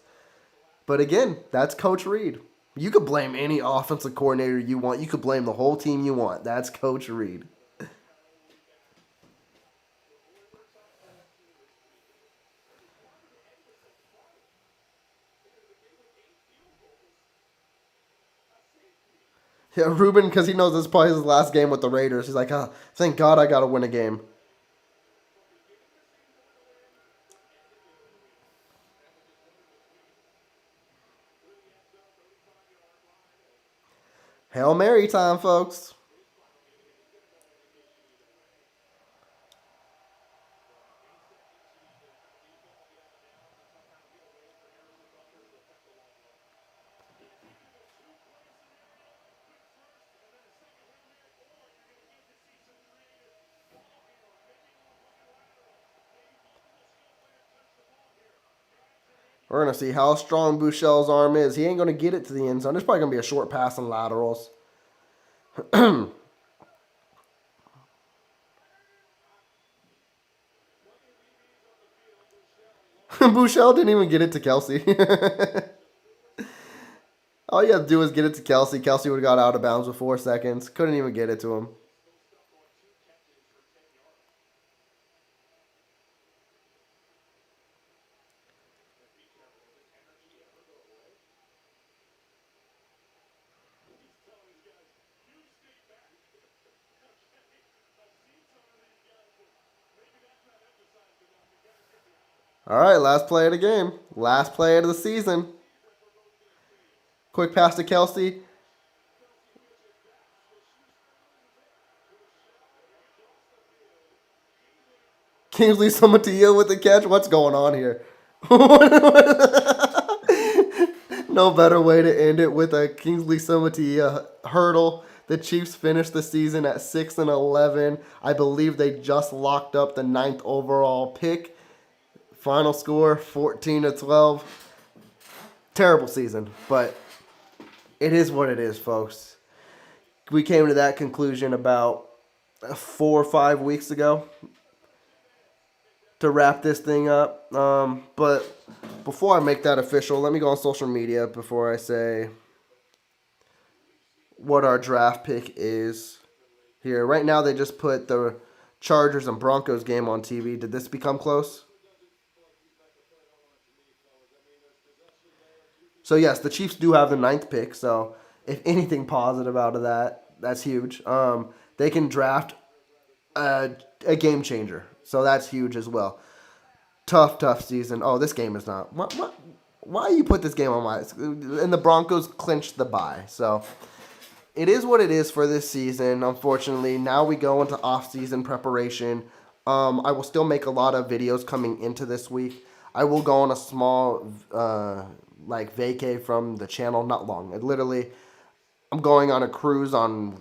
Speaker 1: But again, that's Coach Reed. You could blame any offensive coordinator you want. You could blame the whole team you want. That's Coach Reed. Yeah, Ruben, because he knows this is probably his last game with the Raiders. He's like, oh, thank God I got to win a game. Hail Mary time, folks. We're going to see how strong Bouchel's arm is. He ain't going to get it to the end zone. There's probably going to be a short pass and laterals. Bouchel didn't even get it to Kelsey. All you have to do is get it to Kelsey. Kelsey would have got out of bounds with 4 seconds. Couldn't even get it to him. All right, last play of the game. Last play of the season. Quick pass to Kelsey. Kingsley Sumatia with the catch. What's going on here? No better way to end it with a Kingsley Sumatia hurdle. The Chiefs finished the season at 6-11. I believe they just locked up the 9th overall pick. Final score 14-12. Terrible season, but it is what it is, folks. We came to that conclusion about 4 or 5 weeks ago to wrap this thing up. But before I make that official, let me go on social media before I say what our draft pick is here. Right now, they just put the Chargers and Broncos game on TV. Did this become close? So, yes, the Chiefs do have the 9th pick. So, if anything positive out of that, That's huge. They can draft a game changer, so that's huge as well. Tough season. Oh, this game is not. What? Why you put this game on my? And the Broncos clinched the bye, so it is what it is for this season. Unfortunately, now we go into off-season preparation. I will still make a lot of videos coming into this week. I will go on a small like vacay from the channel, not long. I'm going on a cruise on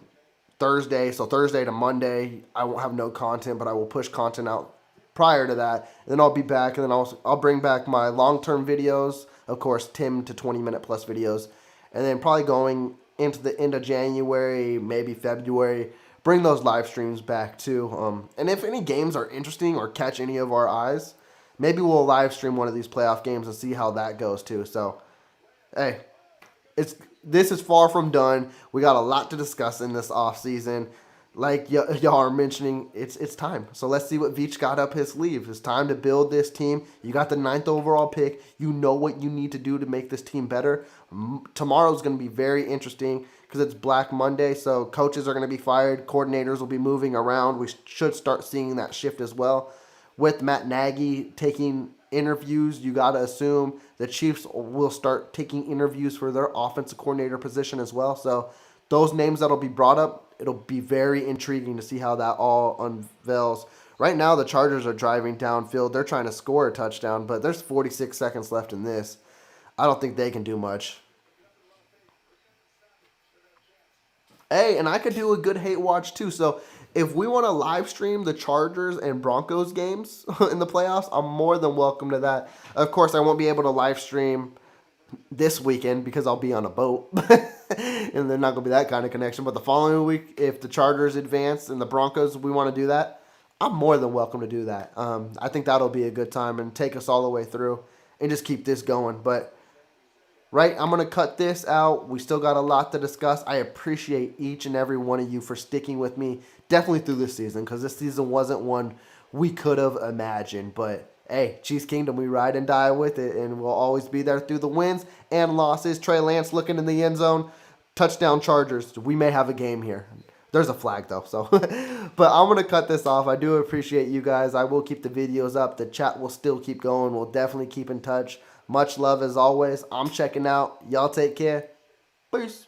Speaker 1: Thursday, so Thursday to Monday, I won't have no content, but I will push content out prior to that. And then I'll be back, and then I'll bring back my long-term videos, of course, 10 to 20-minute plus videos, and then probably going into the end of January, maybe February, bring those live streams back too. And if any games are interesting or catch any of our eyes, maybe we'll live stream one of these playoff games and see how that goes too. So, hey, this is far from done. We got a lot to discuss in this off season. Like y'all are mentioning, it's time. So let's see what Veach got up his sleeve. It's time to build this team. You got the 9th overall pick. You know what you need to do to make this team better. Tomorrow's going to be very interesting because it's Black Monday. So coaches are going to be fired. Coordinators will be moving around. We should start seeing that shift as well. With Matt Nagy taking interviews, you got to assume the Chiefs will start taking interviews for their offensive coordinator position as well. So those names that'll be brought up, it'll be very intriguing to see how that all unveils. Right now, the Chargers are driving downfield. They're trying to score a touchdown, but there's 46 seconds left in this. I don't think they can do much. Hey, and I could do a good hate watch too. So if we want to live stream the Chargers and Broncos games in the playoffs, I'm more than welcome to that. Of course, I won't be able to live stream this weekend because I'll be on a boat and there's not going to be that kind of connection. But the following week, if the Chargers advance and the Broncos, we want to do that, I'm more than welcome to do that. I think that'll be a good time and take us all the way through and just keep this going. But right, I'm going to cut this out. We still got a lot to discuss. I appreciate each and every one of you for sticking with me definitely through this season because this season wasn't one we could have imagined. But hey, Chiefs Kingdom, we ride and die with it, and we'll always be there through the wins and losses. Trey Lance looking in the end zone. Touchdown Chargers. We may have a game here. There's a flag, though. So, but I'm going to cut this off. I do appreciate you guys. I will keep the videos up. The chat will still keep going. We'll definitely keep in touch. Much love as always. I'm checking out. Y'all take care. Peace.